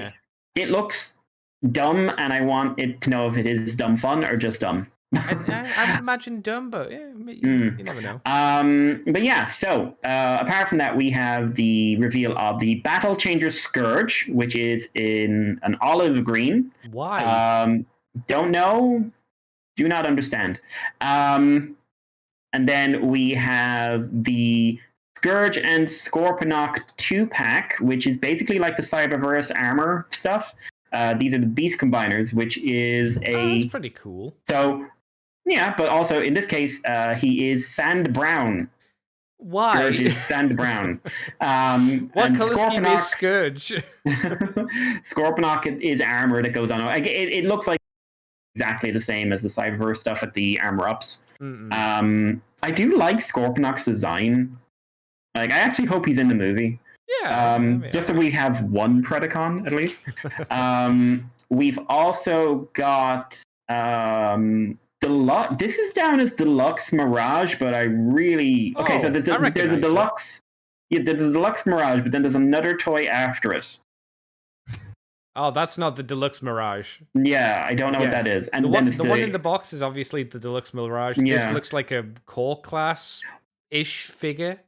it looks dumb, and I want it to know if it is dumb fun or just dumb. I would imagine dumb, but you never know. But yeah, so apart from that, we have the reveal of the Battle Changer Scourge, which is in an olive green. Why? Don't know. Do not understand. And then we have the Scourge and Scorponok 2-pack, which is basically like the Cyberverse armor stuff. These are the Beast Combiners, which is that's pretty cool. So, yeah, but also in this case, he is sand brown. Why? Scourge is sand brown. What color scheme is Scourge? Scorponok is armor that goes on. It looks like exactly the same as the Cyberverse stuff at the armor ups. I do like Scorponok's design. Like, I actually hope he's in the movie. Yeah. Just so we have one Predacon at least. We've also got Deluxe. This is down as Deluxe Mirage, but I really so there's a Deluxe. Yeah, there's a Deluxe Mirage, but then there's another toy after it. Oh, that's not the Deluxe Mirage. Yeah, I don't know what that is. And the one in the box is obviously the Deluxe Mirage. Yeah. This looks like a core class-ish figure.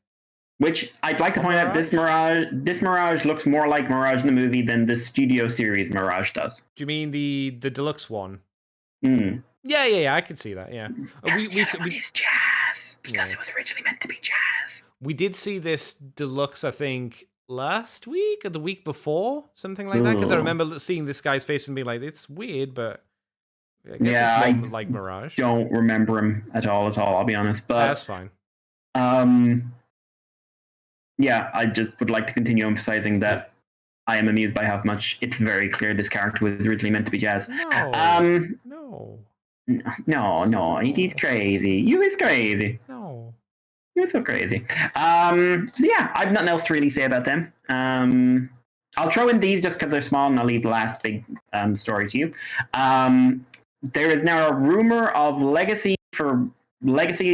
Which I'd like to point out, this Mirage looks more like Mirage in the movie than the Studio Series Mirage does. Do you mean the Deluxe one? Yeah, I can see that, yeah. We is jazz, because it was originally meant to be jazz. We did see this Deluxe, I think, last week or the week before, something like that, because I remember seeing this guy's face and being like, it's weird, but I guess it's more like Mirage. Don't remember him at all, I'll be honest. But that's fine. Yeah, I just would like to continue emphasizing that I am amused by how much it's very clear this character was originally meant to be jazz. No, he's crazy. You is crazy. No. You're so crazy. So yeah, I've nothing else to really say about them. I'll throw in these just because they're small, and I'll leave the last big story to you. There is now a rumor of Legacy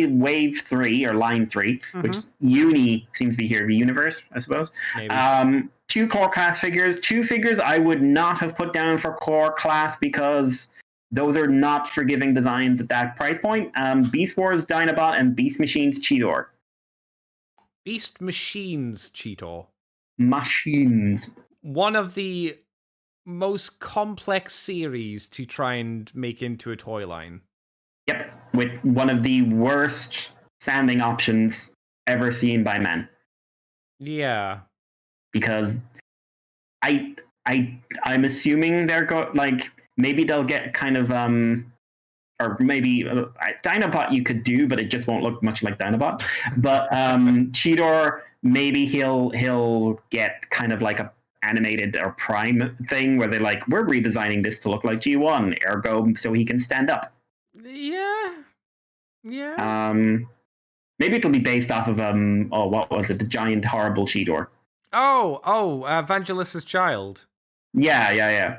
Wave 3 or Line 3, which Uni seems to be here, the universe, I suppose. Maybe. 2 core class figures. 2 figures I would not have put down for core class because those are not forgiving designs at that price point. Beast Wars Dinobot and Beast Machines Cheetor. Beast Machines Cheetor. Machines. One of the most complex series to try and make into a toy line. Yep, with one of the worst sounding options ever seen by man. Yeah. Because I'm assuming they're maybe they'll get kind of or maybe Dinobot you could do, but it just won't look much like Dinobot. But Cheetor, maybe he'll get kind of like a animated or Prime thing where they're like, we're redesigning this to look like G1, ergo so he can stand up. Yeah. Maybe it'll be based off of what was it? The giant horrible Cheetor. Evangelis's child. Yeah.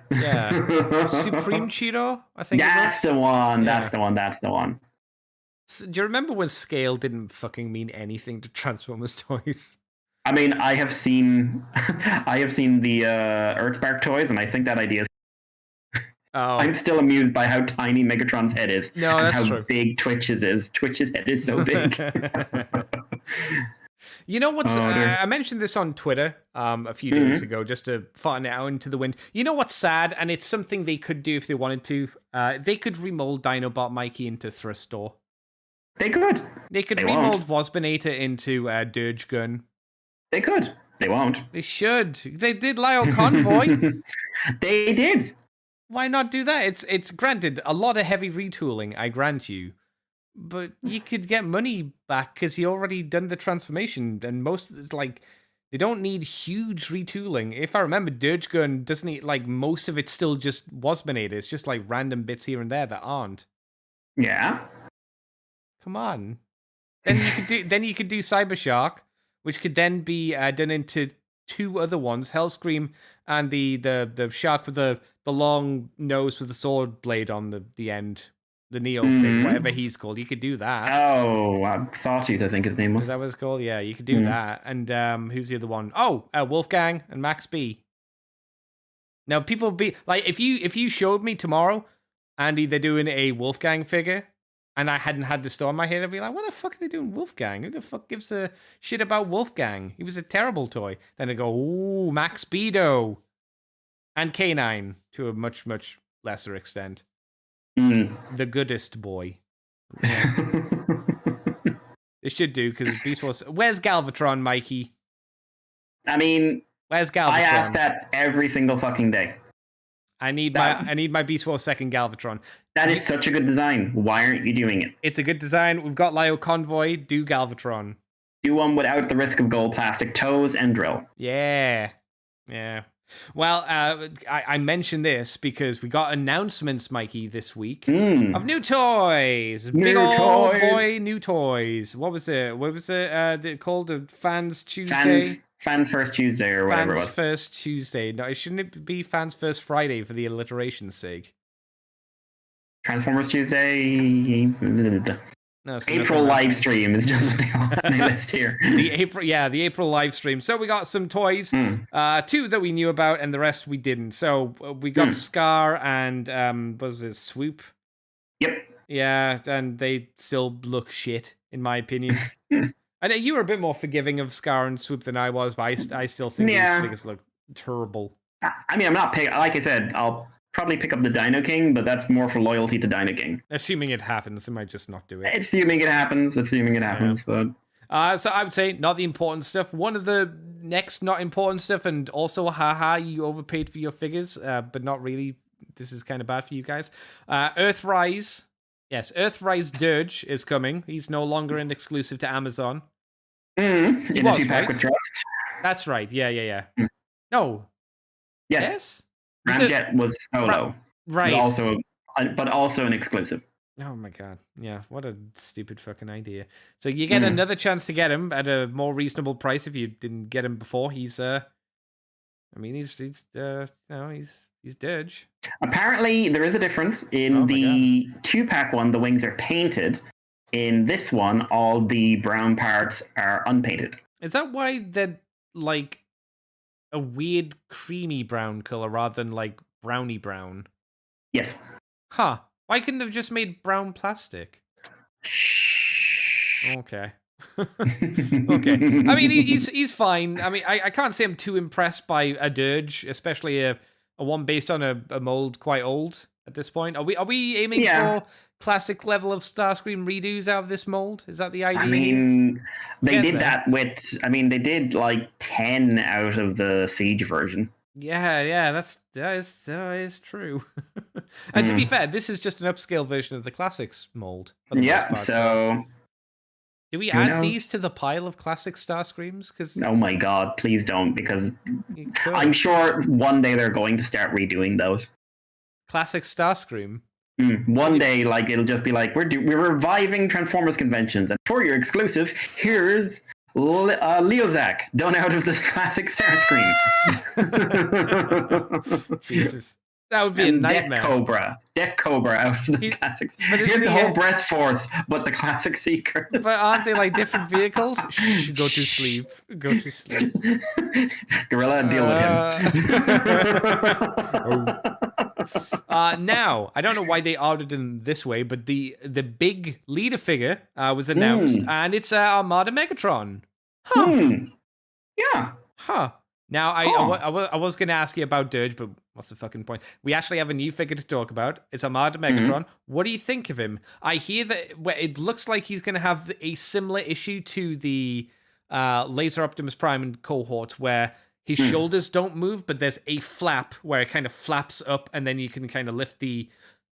Supreme Cheetor, I think. That's the one. That's the one. So, do you remember when scale didn't fucking mean anything to Transformers toys? I mean, I have seen the Earthspark toys, and I think that idea is. I'm still amused by how tiny Megatron's head is. No, that's how true. Big Twitch's is. Twitch's head is so big. You know what's... dear. I mentioned this on Twitter a few days ago, just to fart it out into the wind. You know what's sad? And it's something they could do if they wanted to. They could remold Dinobot Mikey into Thrustor. They could. They could They remold Waspinator into Dirge Gun. They could. They won't. They should. They did Lyle Convoy. They did. Why not do that? It's granted a lot of heavy retooling, I grant you. But you could get money back because you already done the transformation, and most it's like they don't need huge retooling. If I remember, Dirge Gun doesn't need like most of it still just Waspinator. It's just like random bits here and there that aren't. Yeah. Come on. Then you could do Cyber Shark, which could then be done into two other ones: Hellscream and the shark with the long nose with the sword blade on the end. The Neo thing, whatever he's called, you could do that. Oh, Sawtooth, I think his name was. Is that what it's called? Yeah, you could do that. And who's the other one? Oh, Wolfgang and Max B. Now, people be like, if you showed me tomorrow, Andy, they're doing a Wolfgang figure, and I hadn't had the store in my head, I'd be like, what the fuck are they doing Wolfgang? Who the fuck gives a shit about Wolfgang? He was a terrible toy. Then I go, ooh, Max Speedo. And K9 to a much, much lesser extent. The goodest boy. Yeah. They should do, because Beast Wars. Where's Galvatron, Mikey? I mean, where's Galvatron? I ask that every single fucking day. I need my Beast Wars second Galvatron. That is such a good design. Why aren't you doing it? It's a good design. We've got Lyo Convoy. Do Galvatron. Do one without the risk of gold plastic toes and drill. Yeah. Well, I mentioned this because we got announcements, Mikey, this week of new toys. Big old boy new toys. What was it? Called? Fans Tuesday? Fans First Tuesday or whatever it was. Fans First Tuesday. No, shouldn't it be Fans First Friday for the alliteration's sake? Transformers Tuesday. No, so April live stream is just what on my list here. The April live stream. So we got some toys, two that we knew about, and the rest we didn't. So we got Scar and what was it, Swoop? Yep. Yeah, and they still look shit, in my opinion. I know you were a bit more forgiving of Scar and Swoop than I was, but I still think these figures look terrible. I mean, I'm not like I said, I'll probably pick up the Dino King, but that's more for loyalty to Dino King. Assuming it happens, I might just not do it. Assuming it happens, but... So I would say not the important stuff. One of the next not important stuff, and also, haha, you overpaid for your figures, but not really. This is kind of bad for you guys. Earthrise. Yes, Earthrise Dirge is coming. He's no longer an exclusive to Amazon. In a 2-pack with Thrust. That's right. Yeah. No. Yes? Ramjet was solo. Right. But also an exclusive. Oh my god. Yeah, what a stupid fucking idea. So you get another chance to get him at a more reasonable price if you didn't get him before. He's he's Dirge. Apparently there is a difference in the 2-pack one. The wings are painted. In this one, all the brown parts are unpainted. Is that why they're like a weird creamy brown color rather than like brownie brown? Yes. Huh. Why couldn't they have just made brown plastic? Okay. Okay. I mean, he's fine. I mean, I can't say I'm too impressed by a Dirge, especially a one based on a mold quite old at this point. Are we aiming for classic level of Starscream redos out of this mold? Is that the idea? I mean, they did that with... I mean, they did like 10 out of the Siege version. Yeah, that is true. And to be fair, this is just an upscale version of the classics mold. Yeah, so... Do we add these to the pile of classic Starscreams? Oh my god, please don't, because I'm sure one day they're going to start redoing those. Classic Starscream? One day, like, it'll just be like, we're reviving Transformers conventions, and for your exclusive, here's Leozak, done out of this classic Starscream. Jesus. That would be a nightmare. Deck Cobra out of the classics. Here's the whole Breath Force, but the classic Seeker. But aren't they like different vehicles? Shh, go to sleep. Gorilla, deal with him. Now, I don't know why they ordered them this way, but the big leader figure was announced, and it's Armada Megatron. Huh. Yeah. Huh. Now, I was going to ask you about Dirge, but what's the fucking point? We actually have a new figure to talk about. It's Armada Megatron. What do you think of him? I hear that it looks like he's going to have a similar issue to the Laser Optimus Prime and cohort, where his shoulders don't move, but there's a flap where it kind of flaps up, and then you can kind of lift the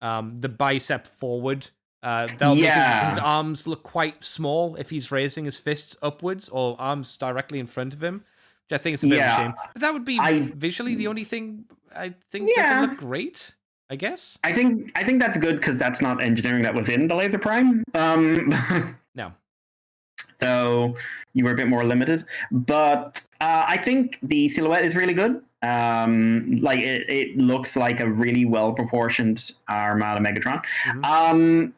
bicep forward. That'll make his arms look quite small if he's raising his fists upwards or arms directly in front of him. I think it's a bit of a shame. But that would be visually the only thing I think doesn't look great, I guess. I think that's good because that's not engineering that was in the Laser Prime. No. So you were a bit more limited. But I think the silhouette is really good. Like it looks like a really well-proportioned Armada Megatron.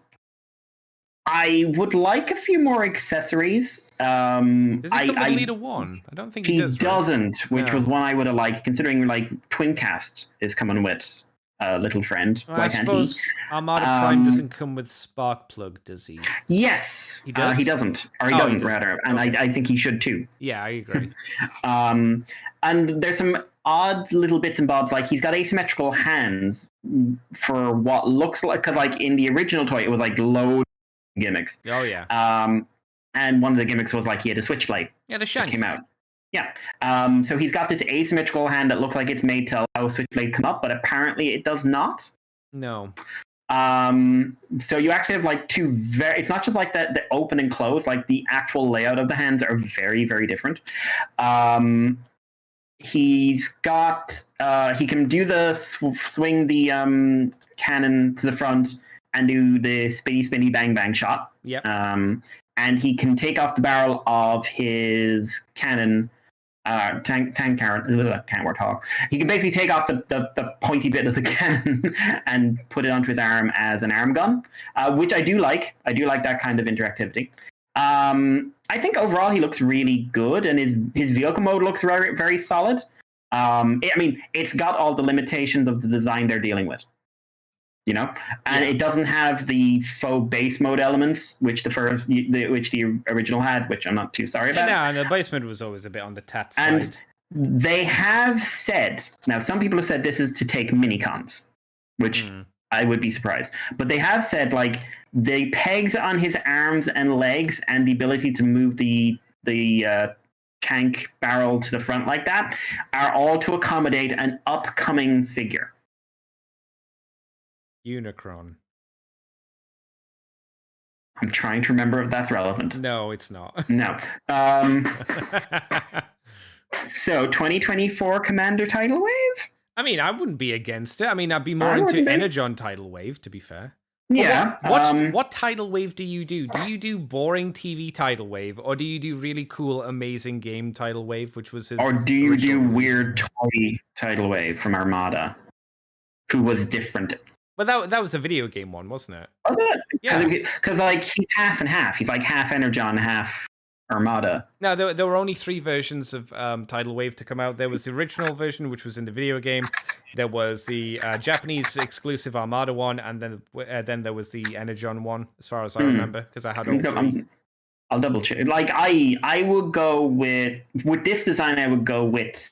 I would like a few more accessories. Does he come with Leader 1? I don't think he does. He doesn't, which was one I would have liked, considering like Twincast is coming with a little friend. Well, I suppose Armada Prime doesn't come with Sparkplug, does he? Yes, he does. He doesn't, or he doesn't rather, and I think he should too. Yeah, I agree. And there's some odd little bits and bobs, like he's got asymmetrical hands for what looks like, because like in the original toy, it was like low gimmicks. Oh yeah. And one of the gimmicks was like he had a switchblade. Yeah, the shiny came out. Yeah. So he's got this asymmetrical hand that looks like it's made to allow a switchblade come up, but apparently it does not. No. So you actually have like two it's not just like the open and close, like the actual layout of the hands are very, very different. He's got he can do the swing the cannon to the front and do the spinny bang bang shot. Yep. And he can take off the barrel of his cannon, tank cannon. Can't word talk. He can basically take off the pointy bit of the cannon and put it onto his arm as an arm gun, which I do like. I do like that kind of interactivity. I think overall he looks really good, and his vehicle mode looks very, very solid. I mean, it's got all the limitations of the design they're dealing with. You know, and it doesn't have the faux base mode elements, which the original had, which I'm not too sorry about. No, and the base mode was always a bit on the tat and side. They have said, now some people have said this is to take minicons, which I would be surprised. But they have said like the pegs on his arms and legs and the ability to move the tank barrel to the front like that are all to accommodate an upcoming figure. Unicron. I'm trying to remember if that's relevant. No, it's not. No. So 2024 Commander Tidal Wave? I mean, I wouldn't be against it. I mean, I'd be more into Energon Tidal Wave, to be fair. Yeah. What Tidal Wave do you do? Do you do boring TV Tidal Wave, or do you do really cool, amazing game Tidal Wave, which was his? Or do you do weird toy Tidal Wave from Armada, who was different? But that was the video game one, wasn't it? Was it? Yeah. Because like he's half and half. He's like half Energon, half Armada. No, there were only 3 versions of Tidal Wave to come out. There was the original version, which was in the video game. There was the Japanese exclusive Armada one, and then there was the Energon one, as far as I remember, because I had all 3. I'll double check. Like I would go with this design. I would go with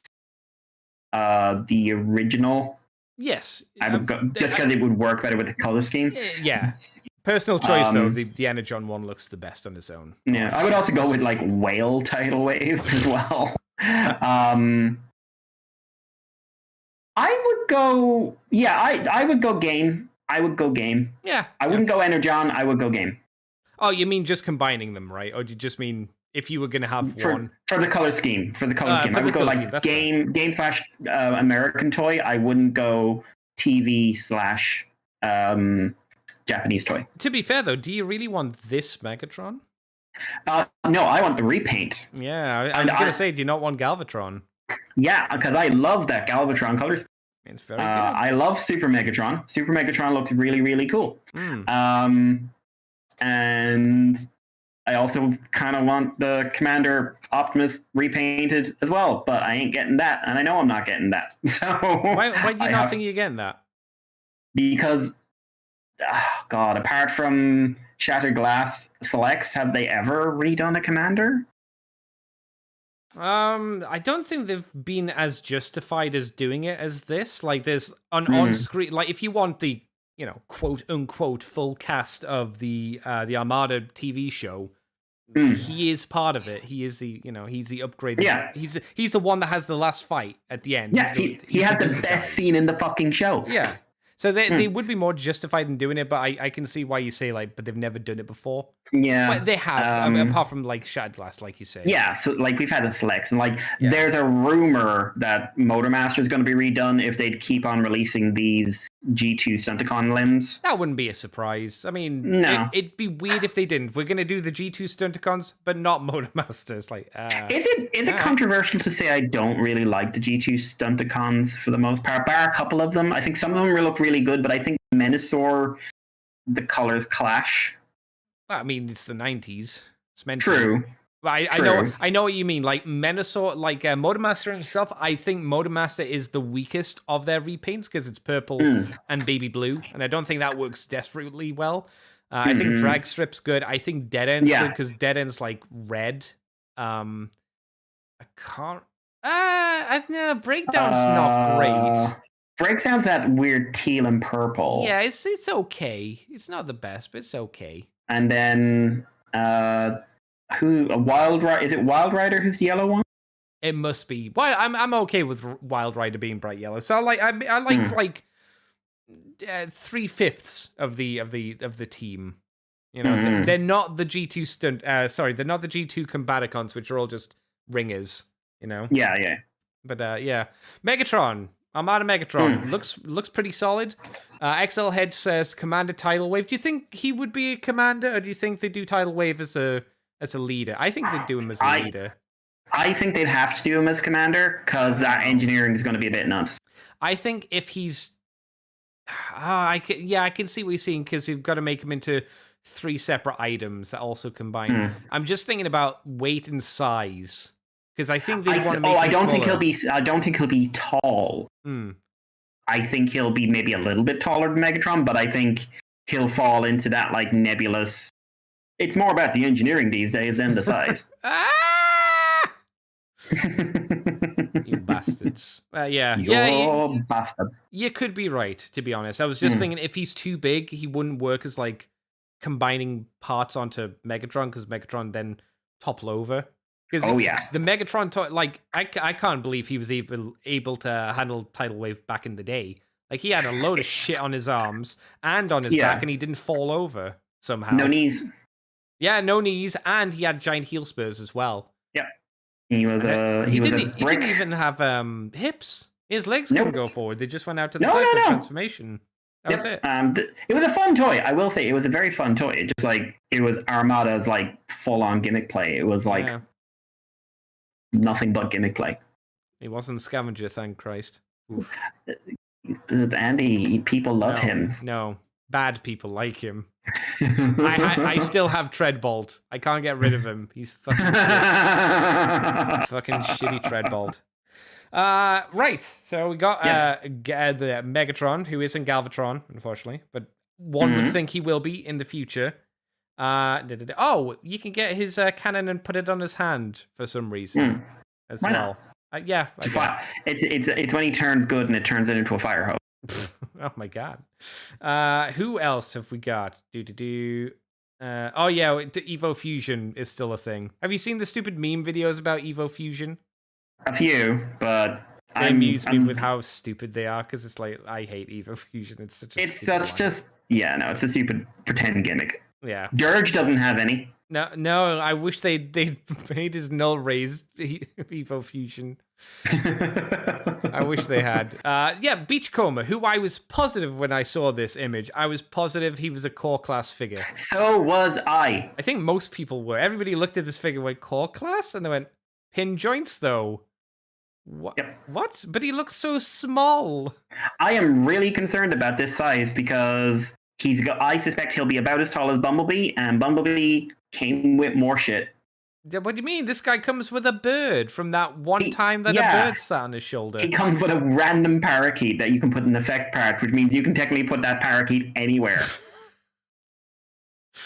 the original. Yes, I would go just because it would work better with the color scheme. Yeah. Personal choice, though, the Energon one looks the best on its own. Yeah, I would also go with like Whale Tidal Wave as well. I would go. Yeah, I would go game. I would go game. Yeah, I wouldn't go Energon. I would go game. Oh, you mean just combining them, right? Or do you just mean if you were going to have one for the color scheme? For the color scheme, I would go like game / American toy. I wouldn't go TV / Japanese toy. To be fair, though, do you really want this Megatron? No, I want the repaint. Yeah, I was going to say, do you not want Galvatron? Yeah, because I love that Galvatron color scheme. It's very good. I love Super Megatron. Super Megatron looks really, really cool. And I also kind of want the Commander Optimus repainted as well, but I ain't getting that, and I know I'm not getting that. So why do you not think you're getting that? Because, oh God, apart from Shattered Glass Selects, have they ever redone a Commander? I don't think they've been as justified as doing it as this. Like, there's on screen, like if you want the quote unquote full cast of the Armada TV show, he is part of it. He is the he's the upgraded. Yeah, he's the one that has the last fight at the end. Yeah, he had the best scene in the fucking show. Yeah. So they would be more justified in doing it, but I can see why you say but they've never done it before. Yeah, but they have, apart from Shattered Glass, like you say. Yeah, so we've had a select, and there's a rumor that Motormaster is going to be redone if they'd keep on releasing these G2 Stunticon limbs. That wouldn't be a surprise. I mean, no. It'd be weird if they didn't. We're going to do the G2 Stunticons, but not Motormasters. Is it controversial to say I don't really like the G2 Stunticons for the most part? Bar a couple of them. I think some of them look really good, but I think Menasor, the colors clash. Well, I mean, it's the 90s. It's meant True. To. I know what you mean. Like Menasor, Motormaster himself, I think Motormaster is the weakest of their repaints because it's purple and baby blue, and I don't think that works desperately well. I think Drag Strip's good. I think Dead End's good because Dead End's red. I can't. No, Breakdown's not great. Breakdown's that weird teal and purple. Yeah, it's okay. It's not the best, but it's okay. And then Wild Rider? Is it Wild Rider who's the yellow one? It must be. Well, I'm okay with Wild Rider being bright yellow. So I like 3/5 of the team. They're not the G2 stunt. They're not the G2 Combaticons, which are all just ringers. Yeah. But Megatron. Armada Megatron looks pretty solid. XL Head says Commander Tidal Wave. Do you think he would be a commander, or do you think they do Tidal Wave as a leader? I think they'd do him as a leader. I think they'd have to do him as commander because that engineering is going to be a bit nuts. I think if he's, I can see what you're saying because you've got to make him into 3 separate items that also combine. I'm just thinking about weight and size. Because I think they want to make. I don't think he'll be tall. I think he'll be maybe a little bit taller than Megatron, but I think he'll fall into that nebulous. It's more about the engineering these days than the size. You bastards! You're bastards. You could be right, to be honest. I was just thinking if he's too big, he wouldn't work as combining parts onto Megatron because Megatron then topple over. The Megatron, I can't believe he was able to handle Tidal Wave back in the day. He had a load of shit on his arms and on his back, and he didn't fall over somehow. No knees. Yeah, no knees, and he had giant heel spurs as well. Yeah, he didn't even have hips. His legs couldn't go forward. They just went out to the side for transformation. That was it. It was a fun toy. I will say it was a very fun toy. Just it was Armada's full-on gimmick play. It was nothing but gimmick play. He wasn't Scavenger, thank Christ. Oof. Andy, people love him. No, bad people like him. I still have Treadbolt. I can't get rid of him. He's fucking shit. Fucking shitty Treadbolt. Right, so we got the Megatron, who isn't Galvatron, unfortunately, but one would think he will be in the future. You can get his cannon and put it on his hand for some reason as well. It's when he turns good and it turns it into a fire hose. Oh my god. Who else have we got? The Evo Fusion is still a thing. Have you seen the stupid meme videos about Evo Fusion? A few, but they amuse me with how stupid they are because it's I hate Evo Fusion. It's a stupid pretend gimmick. Yeah. Dirge doesn't have any. No, I wish they made his null raised Evo Fusion. I wish they had. Beachcomber, who I was positive when I saw this image. I was positive he was a core class figure. So was I. I think most people were. Everybody looked at this figure and went, core class? And they went, pin joints though. What? Yep. What? But he looks so small. I am really concerned about this size because I suspect he'll be about as tall as Bumblebee, and Bumblebee came with more shit. What do you mean? This guy comes with a bird from that one time that a bird sat on his shoulder. He comes with a random parakeet that you can put in the effect part, which means you can technically put that parakeet anywhere.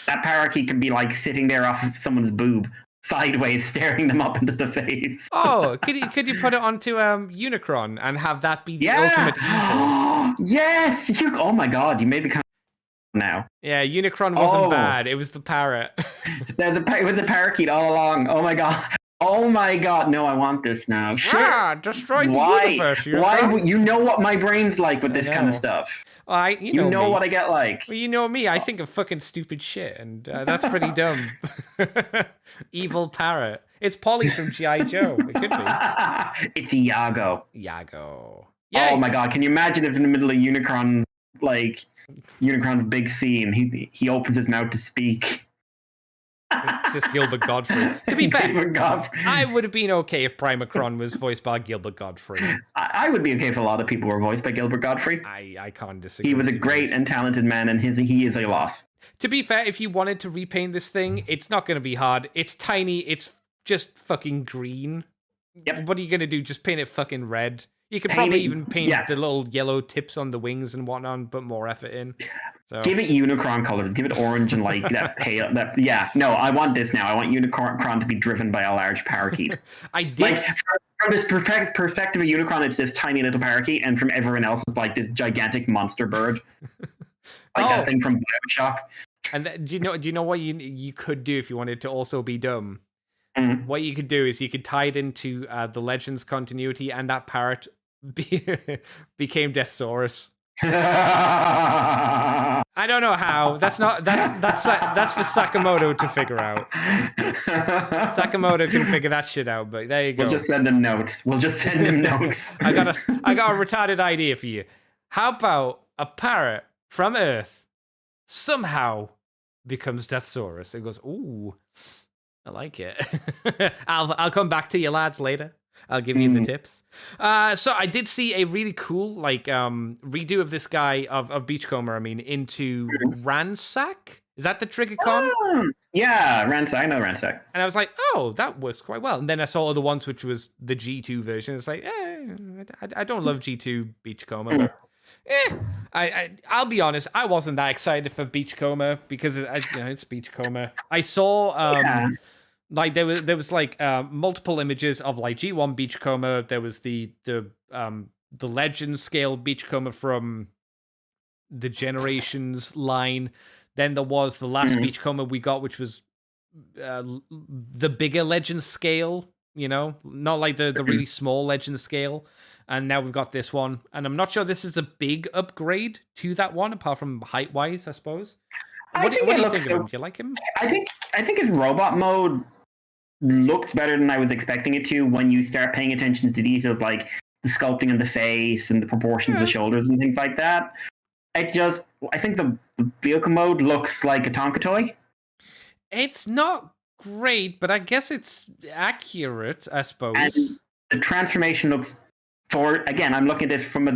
That parakeet can be sitting there off of someone's boob. sideways, staring them up into the face. Oh, could you put it onto Unicron and have that be the ultimate evil? Yes! Oh my god, you made me kind of now. Yeah, Unicron wasn't bad. It was the parrot. It was the parakeet all along. Oh my god. Oh my god. No, I want this now. Shit. Destroy the universe. Unicron. Why? You know what my brain's like with this kind of stuff. You know what I get like. Well, you know me. I think of fucking stupid shit, and that's pretty dumb. Evil parrot. It's Polly from G.I. Joe. It could be. It's Iago. Iago. Yeah. Oh my god. Can you imagine if in the middle of Unicron's big scene, he opens his mouth to speak. Just Gilbert Godfrey. To be fair, I would have been okay if Primacron was voiced by Gilbert Godfrey. I would be okay if a lot of people were voiced by Gilbert Godfrey. I can't disagree. He was a great and talented man, and he is a loss. To be fair, if you wanted to repaint this thing, it's not going to be hard. It's tiny. It's just fucking green. Yep. What are you going to do? Just paint it fucking red? You could probably even paint the little yellow tips on the wings and whatnot, and put more effort in. So. Give it Unicron colors. Give it orange and like that pale. No, I want this now. I want Unicron to be driven by a large parakeet. I did. Like, from this perspective of Unicron, it's this tiny little parakeet, and from everyone else, it's like this gigantic monster bird, like that thing from BioShock. And do you know what you could do if you wanted to also be dumb? Mm-hmm. What you could do is you could tie it into the Legends continuity, and that parrot became Deathsaurus. I don't know how. That's for Sakamoto to figure out. Sakamoto can figure that shit out. But there you go. We'll just send him notes. I got a retarded idea for you. How about a parrot from Earth somehow becomes Deathsaurus? It goes, ooh, I like it. I'll come back to you lads later. I'll give you the tips. So I did see a really cool redo of this guy of Beachcomber. I mean, into Ransack. Is that the Triggercon? Yeah, Ransack. I know Ransack. And I was like, oh, that works quite well. And then I saw other ones, which was the G2 version. It's like, I don't love G2 Beachcomber, but I'll be honest, I wasn't that excited for Beachcomber because it's Beachcomber. I saw like there was like multiple images of like G1 Beachcomber. There was the legend scale Beachcomber from the Generations line. Then there was the last Beachcomber we got, which was the bigger legend scale, not like the really small legend scale. And now we've got this one. And I'm not sure this is a big upgrade to that one, apart from height-wise, I suppose. What do you think of him? Do you like him? I think his robot mode looks better than I was expecting it to when you start paying attention to details like the sculpting of the face and the proportions of the shoulders and things like that. I think the vehicle mode looks like a Tonka toy. It's not great, but I guess it's accurate, I suppose. And the transformation looks I'm looking at this from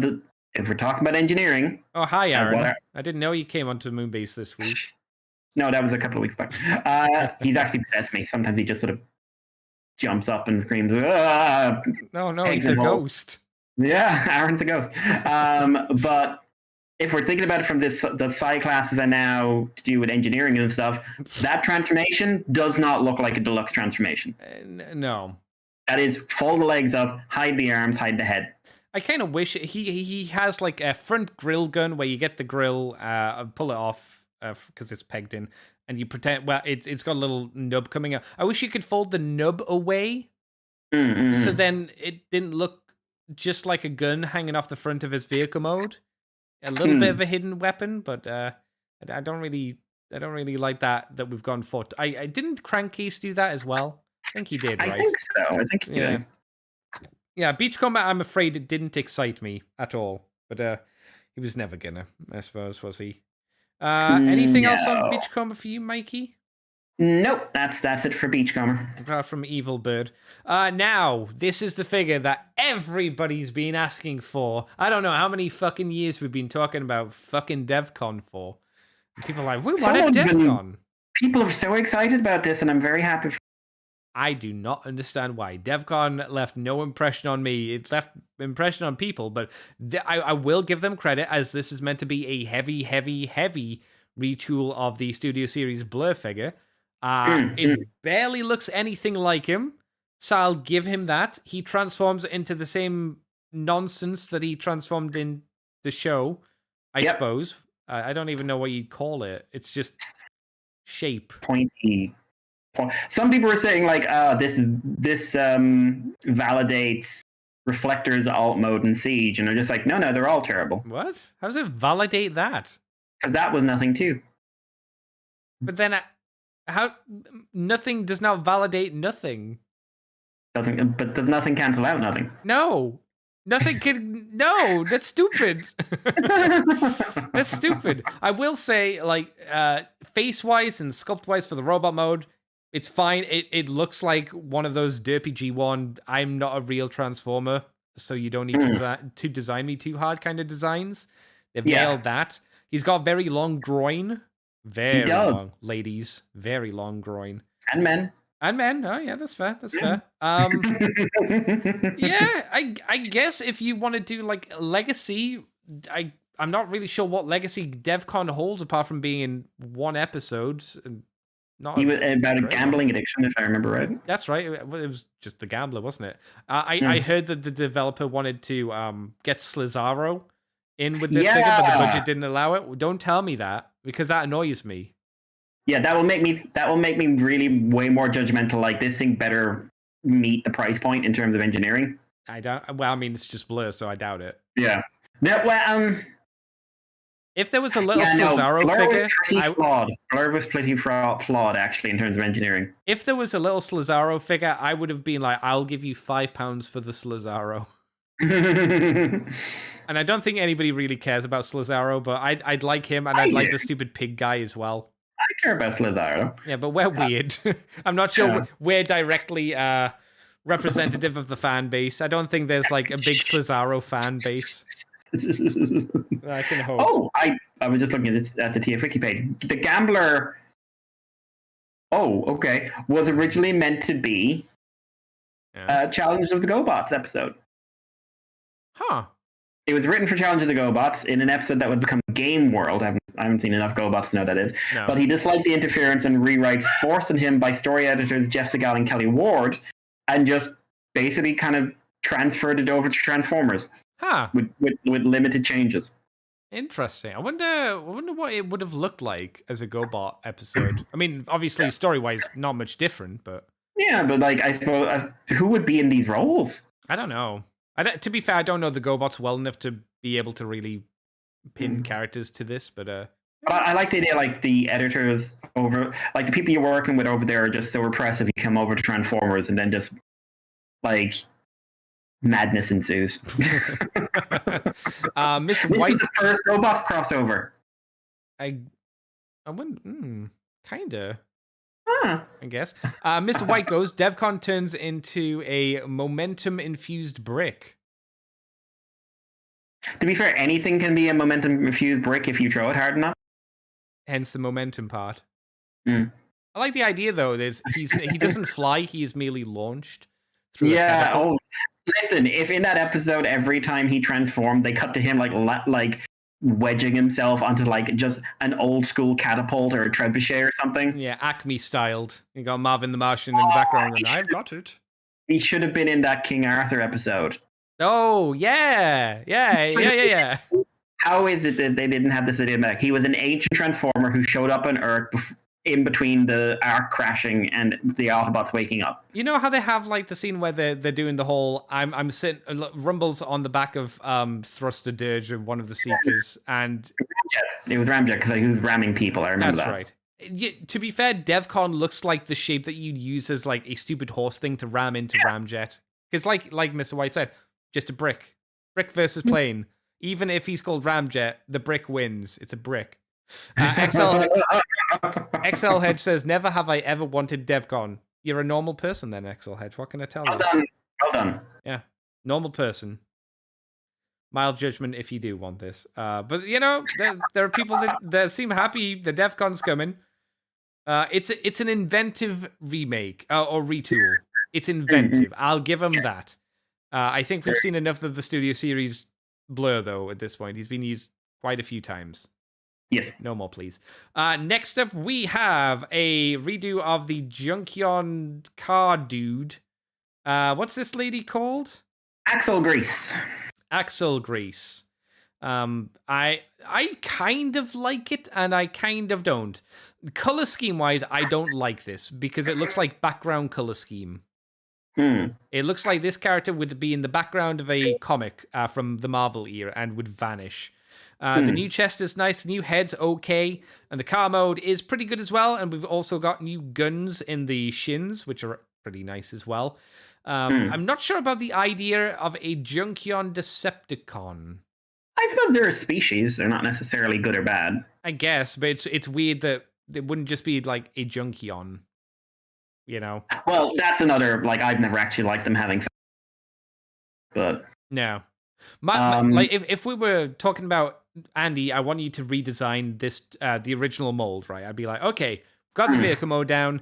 if we're talking about engineering. Oh, hi, Aaron. I didn't know you came onto Moonbase this week. No, that was a couple of weeks back. He's actually possessed me. Sometimes he just sort of jumps up and screams. No, he's a ghost. Yeah, Aaron's a ghost. But if we're thinking about it from the psi classes are now to do with engineering and stuff, that transformation does not look like a deluxe transformation. No. That is, fold the legs up, hide the arms, hide the head. I kind of wish he has like a front grill gun where you get the grill, pull it off because it's pegged in, and you pretend. Well, it's got a little nub coming out. I wish you could fold the nub away, so then it didn't look just like a gun hanging off the front of his vehicle mode. A little bit of a hidden weapon, but I don't really like that we've gone for. I didn't Crankcase do that as well? I think he did, right? I think so. I think he did. Yeah, Beachcomber, I'm afraid it didn't excite me at all. But he was never gonna, I suppose, was he? Anything else on Beachcomber for you, Mikey? Nope, that's it for Beachcomber. Apart from Evil Bird. Now, this is the figure that everybody's been asking for. I don't know how many fucking years we've been talking about fucking DevCon for. And people are like, we want a DevCon. People are so excited about this, and I'm very happy for I do not understand why. DevCon left no impression on me. It left impression on people, but I will give them credit, as this is meant to be a heavy, heavy, heavy retool of the Studio Series Blur figure. It barely looks anything like him, so I'll give him that. He transforms into the same nonsense that he transformed in the show, I suppose. I don't even know what you'd call it. It's just shape. Pointy. Some people are saying like, this validates Reflector's alt mode in Siege, and they're just like, no, they're all terrible. What? How does it validate that? Because that was nothing too. But then, how nothing does not validate nothing? But does nothing cancel out nothing? No. Nothing can. No, that's stupid. That's stupid. I will say, like, face-wise and sculpt-wise for the robot mode, it's fine. It looks like one of those derpy G1, I'm not a real Transformer, so you don't need to design me too hard kind of designs. They've nailed that. He's got very long groin. Very long. Ladies, very long groin. And men. And men. Oh, yeah, that's fair. That's fair. Yeah, I guess if you want to do, like, Legacy, I'm not really sure what Legacy DevCon holds apart from being in one episode. He was about a gambling addiction, if I remember right. That's right. It was just the gambler, wasn't it? I heard that the developer wanted to get Slizaro in with this figure, but the budget didn't allow it. Don't tell me that, because that annoys me. Yeah, that will make me really way more judgmental. Like, this thing better meet the price point in terms of engineering. Well, I mean, it's just Blur, so I doubt it. Yeah. If there was a little Slizaro figure, Blur was pretty flawed actually in terms of engineering. If there was a little Slizaro figure, I would have been like, I'll give you £5 for the Slizaro. And I don't think anybody really cares about Slizaro, but I'd like him, and I'd like the stupid pig guy as well. I care about Slizaro. Yeah, but we're weird. I'm not sure we're directly representative of the fan base. I don't think there's like a big Slizaro fan base. I can hope. Oh, I was just looking at the TF Wiki page. The Gambler, was originally meant to be a Challenge of the GoBots episode. Huh. It was written for Challenge of the GoBots in an episode that would become Game World. I haven't seen enough GoBots to know what that is. No. But he disliked the interference and rewrites forced on him by story editors Jeff Segal and Kelly Ward, and just basically kind of transferred it over to Transformers. Huh. With limited changes. Interesting. I wonder what it would have looked like as a GoBot episode. I mean, obviously, story-wise, not much different, but... Yeah, but, like, I suppose, who would be in these roles? I don't know. To be fair, I don't know the GoBots well enough to be able to really pin characters to this, but... I like the idea, like, the editors over... Like, the people you're working with over there are just so repressive, you come over to Transformers and then just, like... Madness ensues. Mr. This White was the first GoBots crossover. I wouldn't. Kinda. I guess. Mr. White goes. DevCon turns into a momentum-infused brick. To be fair, anything can be a momentum-infused brick if you throw it hard enough. Hence the momentum part. I like the idea though. He doesn't fly. He is merely launched through. Yeah. Listen, if in that episode every time he transformed, they cut to him like wedging himself onto like just an old school catapult or a trebuchet or something. Yeah, Acme styled. You got Marvin the Martian in the background, and I've got it. He should have been in that King Arthur episode. Oh yeah. How is it that they didn't have this idea back? He was an ancient transformer who showed up on Earth in between the Ark crashing and the Autobots waking up. You know how they have like the scene where they're doing the whole I'm sitting rumbles on the back of Thruster Dirge, one of the Seekers, and it was Ramjet because he was ramming people. I remember that's that. Right. Yeah, to be fair, DevCon looks like the shape that you'd use as like a stupid horse thing to ram into Ramjet. Because like Mr. White said, just a brick versus plane. Even if he's called Ramjet, the brick wins. It's a brick. XL Hedge says, never have I ever wanted DevCon. You're a normal person then, XL Hedge. What can I tell you? Well done. Yeah, normal person. Mild judgment if you do want this. But, you know, there are people that seem happy the DevCon's coming. It's an inventive remake or retool. It's inventive. I'll give him that. I think we've seen enough of the Studio Series Blur, though, at this point. He's been used quite a few times. Yes. No more, please. Next up, we have a redo of the Junkion car dude. What's this lady called? Axel Grease. Axel Grease. I kind of like it, and I kind of don't. Color scheme wise, I don't like this because it looks like background color scheme. It looks like this character would be in the background of a comic from the Marvel era and would vanish. The new chest is nice, the new head's okay, and the car mode is pretty good as well. And we've also got new guns in the shins, which are pretty nice as well. I'm not sure about the idea of a Junkion Decepticon. I suppose they're a species. They're not necessarily good or bad. I guess, but it's weird that it wouldn't just be like a Junkion. You know? Well, that's another, like, I've never actually liked them having, but... No. Like, if we were talking about, Andy, I want you to redesign this, the original mold, right? I'd be like, okay, got the vehicle mode down.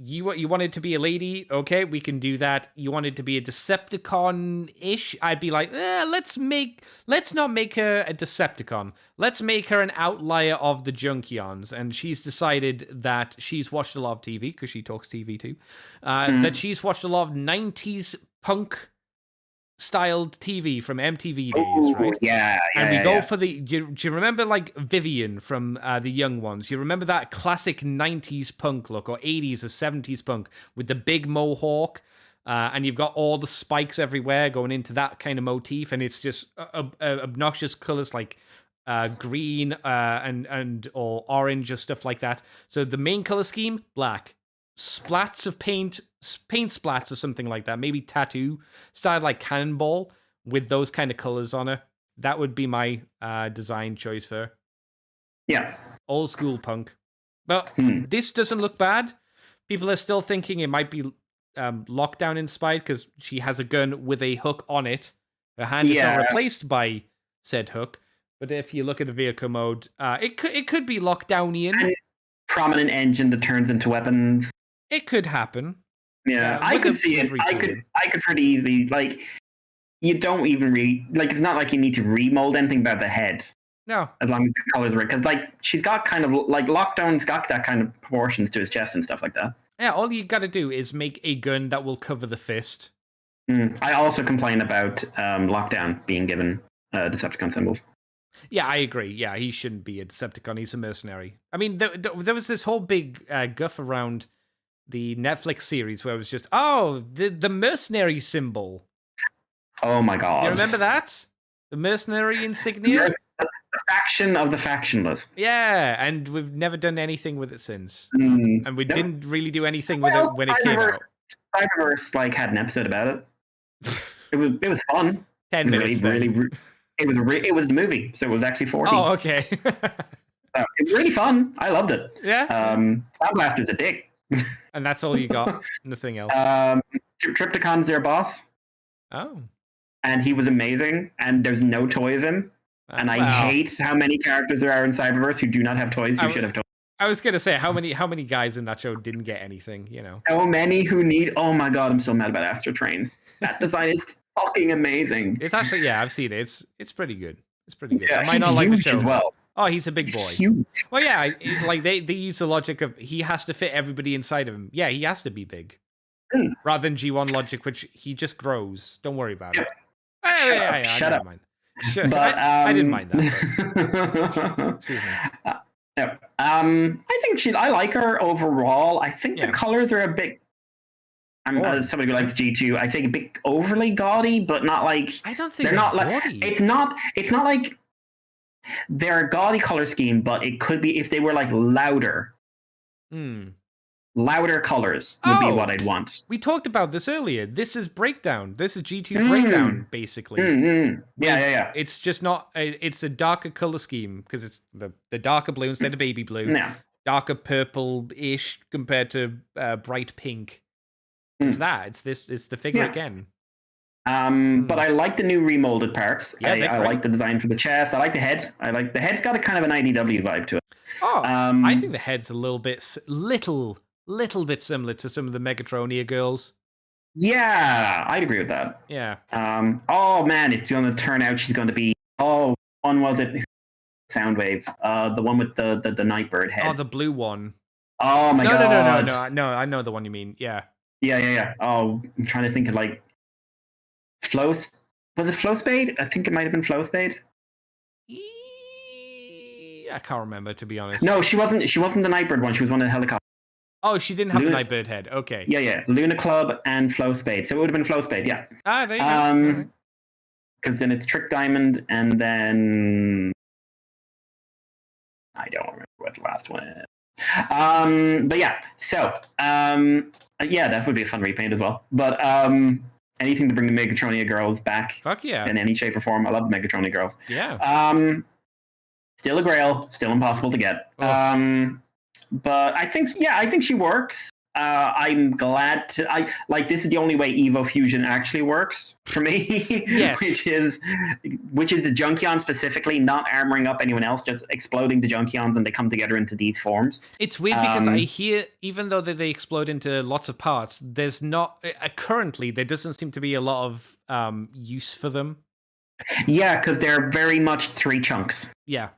You want it to be a lady? Okay, we can do that. You want it to be a Decepticon-ish? I'd be like, let's not make her a Decepticon. Let's make her an outlier of the Junkions. And she's decided that she's watched a lot of TV, because she talks TV too, that she's watched a lot of 90s punk styled TV from MTV days, right? Yeah, and we go for the. Do you remember like Vivian from the Young Ones? You remember that classic 90s punk look or 80s or 70s punk with the big mohawk, and you've got all the spikes everywhere going into that kind of motif, and it's just obnoxious colors like green and or orange or stuff like that. So the main color scheme, black. Splats of paint splats or something like that. Maybe tattoo style like Cannonball with those kind of colors on her. That would be my design choice for her. Yeah. Old school punk. But this doesn't look bad. People are still thinking it might be Lockdown inspired because she has a gun with a hook on it. Her hand is not replaced by said hook. But if you look at the vehicle mode, it could be Lockdownian. And prominent engine that turns into weapons. It could happen. Yeah, I could see it. I could pretty easily, like, you don't even like, it's not like you need to remold anything about the head. No. As long as the colors are, because, like, she's got kind of, like, Lockdown's got that kind of proportions to his chest and stuff like that. Yeah, all you gotta do is make a gun that will cover the fist. I also complain about Lockdown being given Decepticon symbols. Yeah, I agree. Yeah, he shouldn't be a Decepticon. He's a mercenary. I mean, there was this whole big guff around the Netflix series where it was just, the mercenary symbol. Oh my god. You remember that? The mercenary insignia? The faction of the factionless. Yeah, and we've never done anything with it since. And we didn't really do anything with it when it came out. Cyberverse, like, had an episode about it. It was fun. 10 minutes. It was the movie, so it was actually 40. Oh, okay. It was really fun. I loved it. Yeah. Sound Blaster's a dick. And that's all you got? Nothing else? Triptychon's their boss. Oh. And he was amazing, and there's no toy of him. And I hate how many characters there are in Cyberverse who do not have toys who should have toys. I was going to say, how many guys in that show didn't get anything, you know? So many who need... Oh my god, I'm so mad about Astro Train. That design is fucking amazing. It's actually, yeah, I've seen it. It's pretty good. It's pretty good. Yeah, I might not like the show as well. Oh, he's a big boy. He's huge. Well, yeah, like they use the logic of he has to fit everybody inside of him. Yeah, he has to be big. Rather than G1 logic, which he just grows. Don't worry about it. Shut up. Mind. But, I didn't mind that. Excuse me. No. I like her overall. I think the colors are a bit... I'm somebody who likes G2. I think a bit overly gaudy, but not like... I don't think they're not gaudy. Like... It's not like they're a gaudy color scheme, but it could be if they were like louder. Louder colors would be what I'd want. We talked about this earlier. This is Breakdown. This is G2 Breakdown, basically. Yeah. It's just not... It's a darker color scheme, because it's the darker blue instead of baby blue. Yeah. Darker purple-ish compared to bright pink. It's that. It's the figure again. But I like the new remolded parts. Yeah, I like the design for the chest. I like the head. The head's got a kind of an IDW vibe to it. I think the head's a little bit similar to some of the Megatronia girls. Yeah, I'd agree with that. Yeah. Oh man, it's going to turn out she's going to be. Oh, one was it? Soundwave, the one with the Nightbird head. Oh, the blue one. Oh my god! No, I know the one you mean. Yeah. Yeah. Oh, I'm trying to think of like Flow. Was it Flow Spade? I think it might have been Flow Spade. I can't remember, to be honest. No, she wasn't. She wasn't the Nightbird one. She was one of the helicopters. Oh, she didn't have the Nightbird head. Okay. Yeah. Luna Club and Flow Spade. So it would have been Flow Spade. Yeah. Ah, there you go. Because then it's Trick Diamond, and then I don't remember what the last one is. But yeah. So yeah, that would be a fun repaint as well. But anything to bring the Megatronia girls back. Fuck yeah. In any shape or form. I love the Megatronia girls. Yeah. Still a grail, still impossible to get. Oh. But I think she works. I'm glad to. This is the only way Evo Fusion actually works for me. Yes. which is the Junkion specifically, not armoring up anyone else, just exploding the Junkions and they come together into these forms. It's weird because I hear, even though they explode into lots of parts, there's not currently there doesn't seem to be a lot of use for them. Yeah, because they're very much 3 chunks. Yeah.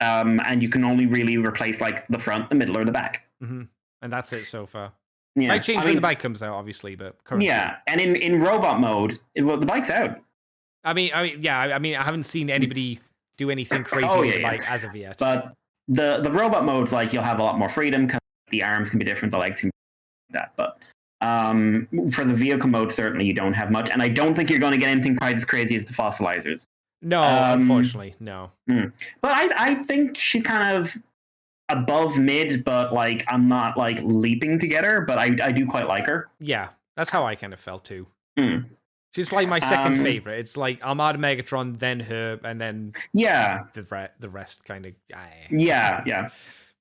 And you can only really replace like the front, the middle, or the back. Mm-hmm. And that's it so far. Yeah. Might change when the bike comes out, obviously, but currently. Yeah, and in robot mode, the bike's out. I mean, I haven't seen anybody do anything crazy with the bike as of yet. But the robot mode's like you'll have a lot more freedom because the arms can be different, the legs can be that. But for the vehicle mode, certainly you don't have much, and I don't think you're going to get anything quite as crazy as the fossilizers. No, unfortunately, no. But I think she's kind of above mid, but like I'm not like leaping to get her, but I do quite like her. Yeah, that's how I kind of felt too. She's like my second favorite. It's like Armada Megatron, then her, and then the rest kind of. Yeah.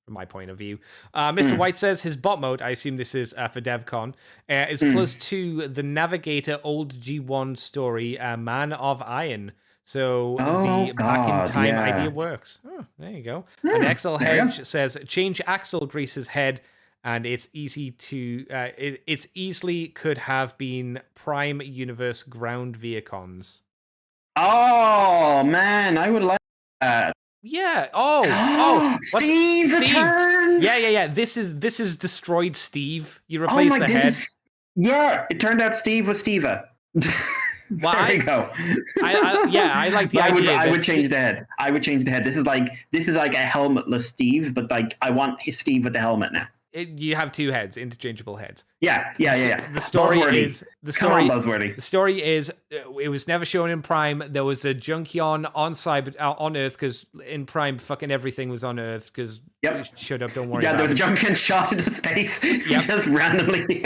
From my point of view, Mr. White says his bot mode, I assume this is for DevCon, is close to the Navigator old G1 story, Man of Iron. So the back in time idea works. Oh, there you go. And XL Hedge says change Axel Grease's head, and it's easy to it's easily could have been Prime Universe ground Vehicons. Oh man, I would like that. Yeah. Oh. Steve returns. Yeah. This is destroyed Steve. You replace the head. It turned out Steve was Steva. Well, there you go. I like the idea. I would change the head. This is like a helmetless Steve, but like I want his Steve with the helmet now. You have 2 heads, interchangeable heads. Yeah. The story is Buzzworthy. The story is it was never shown in Prime. There was a Junkion on Earth because in Prime, fucking everything was on Earth because. Shut up! Don't worry. Yeah, there was a Junkion shot into space. Just randomly.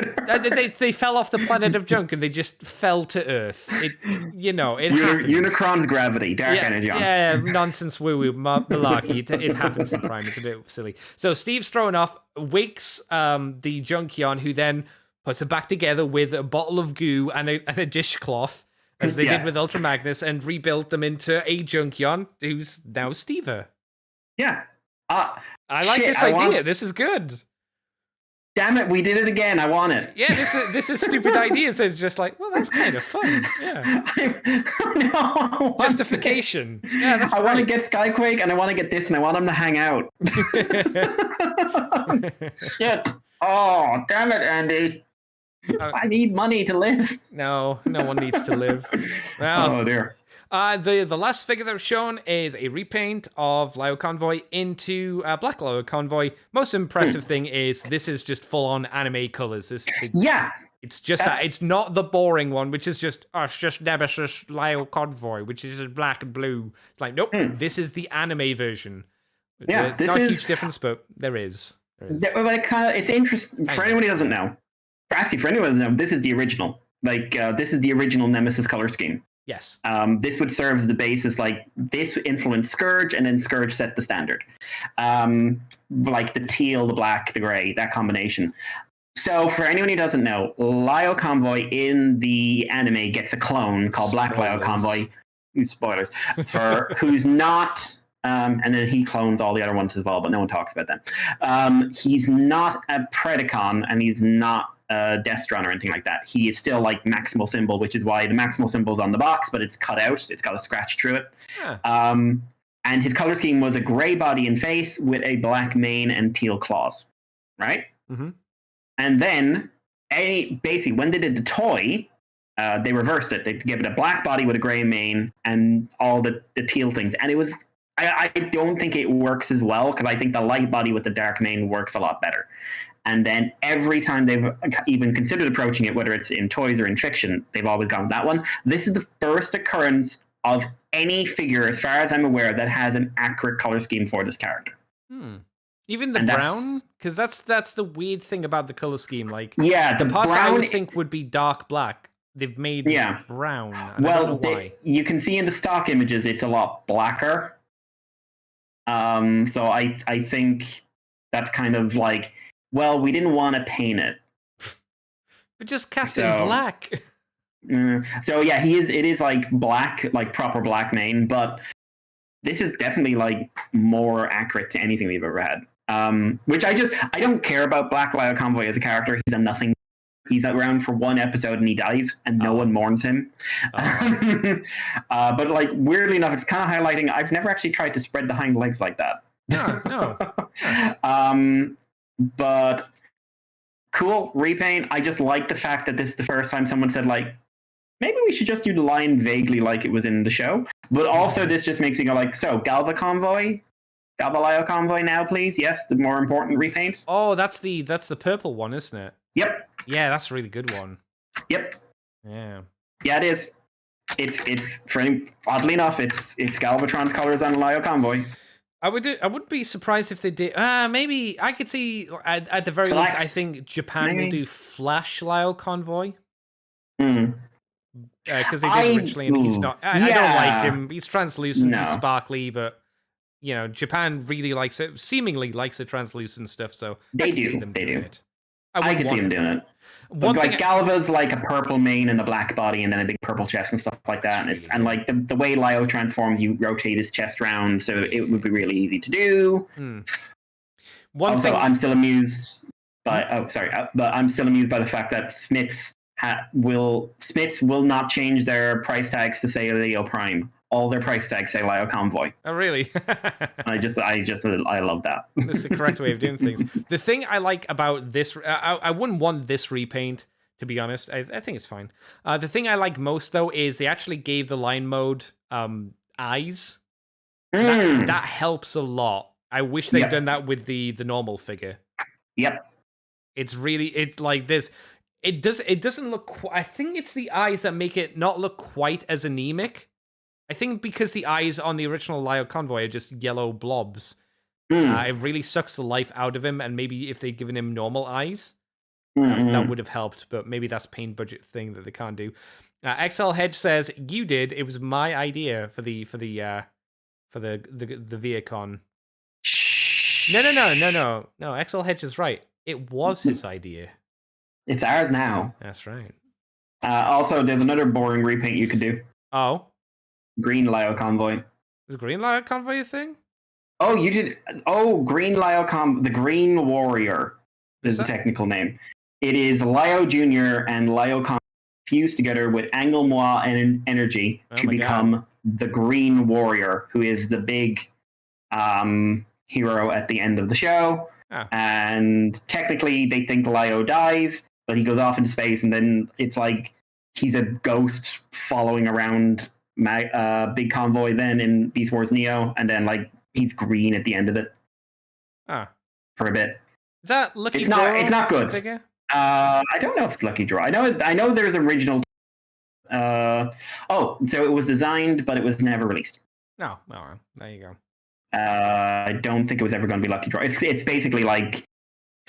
They fell off the planet of Junk and they just fell to Earth. It happens. Unicron's gravity, dark energy. Yeah, nonsense, woo malarkey. It happens in Prime. It's a bit silly. So Steve's thrown off, wakes the Junkion, who then puts it back together with a bottle of goo and a dishcloth, as they did with Ultra Magnus, and rebuilt them into a Junkion who's now Stever. Yeah. I like this idea. This is good. Damn it, we did it again. I want it. Yeah, this is stupid ideas. It's just like, well, that's kind of fun. Yeah. No, justification. Yeah, that's I want to get Skyquake, and I want to get this, and I want them to hang out. Shit. Oh, damn it, Andy. I need money to live. No one needs to live. Well, oh, dear. The last figure that was shown is a repaint of Lyo Convoy into Black Lyo Convoy. Most impressive thing is this is just full on anime colors. It's just that. It's not the boring one, which is just Nemesis Lyo Convoy, which is just black and blue. It's like, nope, this is the anime version. Yeah, not a huge difference, but there is. It's interesting for anyone who doesn't know. Actually, for anyone who doesn't know, this is the original. This is the original Nemesis color scheme. Yes. This would serve as the basis, like this influenced Scourge, and then Scourge set the standard. Like the teal, the black, the gray, that combination. So for anyone who doesn't know, Lyo Convoy in the anime gets a clone called Black Lyo Convoy. Spoilers. For who's not, and then he clones all the other ones as well, but no one talks about them. He's not a Predacon, and he's not Destron or anything like that. He is still like Maximal Symbol, which is why the Maximal Symbol is on the box, but it's cut out. It's got a scratch through it. And his color scheme was a gray body and face with a black mane and teal claws, right? Mm-hmm. And then, basically, when they did the toy, they reversed it. They gave it a black body with a gray mane and all the teal things. And it was, I don't think it works as well, because I think the light body with the dark mane works a lot better. And then every time they've even considered approaching it, whether it's in toys or in fiction, they've always gone with that one. This is the first occurrence of any figure, as far as I'm aware, that has an accurate color scheme for this character. Even the brown, because that's the weird thing about the color scheme. Like, yeah, the parts I would think would be dark black, they've made brown. And I don't know why. You can see in the stock images it's a lot blacker. So I think that's kind of like, well, we didn't want to paint it, but just cast it in black. So yeah, it is like black, like proper black mane, but this is definitely like more accurate to anything we've ever had. Which I don't care about Black Lio Convoy as a character. He's a nothing. He's around for one episode and he dies, and no one mourns him. But like, weirdly enough, it's kind of highlighting. I've never actually tried to spread the hind legs like that. No. But cool repaint. I just like the fact that this is the first time someone said, like, maybe we should just do the line vaguely like it was in the show. But also, this just makes me go like, so Galva Lio Convoy now, please. Yes, the more important repaint. Oh, that's the purple one, isn't it? Yep. Yeah, that's a really good one. Yep. Yeah. Yeah, it is. It's oddly enough, it's Galvatron's colors on Lio Convoy. I wouldn't be surprised if they did. Maybe I could see at the very least. I think Japan will do Flash Lio Convoy. Because they did originally, and he's not. I don't like him. He's translucent and sparkly, but you know, Japan really likes it. Seemingly likes the translucent stuff. So I could see them doing it. I could see them doing it. But like Galva's like a purple mane and a black body, and then a big purple chest and stuff like that. And like the way Lio transforms, you rotate his chest round, so it would be really easy to do. I'm still amused by. But I'm still amused by the fact that Smiths will not change their price tags to say Leo Prime. All their price tags say Lio Convoy. Oh, really? I love that. That's the correct way of doing things. The thing I like about this, I wouldn't want this repaint, to be honest. I think it's fine. The thing I like most, though, is they actually gave the line mode eyes. That helps a lot. I wish they'd done that with the normal figure. Yep. It's like this. It doesn't look. I think it's the eyes that make it not look quite as anemic. I think because the eyes on the original Lio Convoy are just yellow blobs, it really sucks the life out of him. And maybe if they'd given him normal eyes, that would have helped. But maybe that's a paint budget thing that they can't do. XL Hedge says, "You did. It was my idea for the Viacon." No. XL Hedge is right. It was his idea. It's ours now. That's right. Also, there's another boring repaint you could do. Oh. Green Lio Convoy. Is Green Lio Convoy a thing? Oh, you did. Oh, Green Lio the Green Warrior is the technical name. It is Lio Jr. and Lio Convoy fused together with Angle Moi and Energy to become the Green Warrior, who is the big hero at the end of the show. And technically, they think Lio dies, but he goes off into space, and then it's like he's a ghost following around Big Convoy then in Beast Wars Neo, and then like he's green at the end of it for a bit. Is that Lucky Draw? It's not good. Figure? I don't know if it's Lucky Draw. I know there's original. So it was designed, but it was never released. No, well, there you go. I don't think it was ever going to be Lucky Draw. It's basically like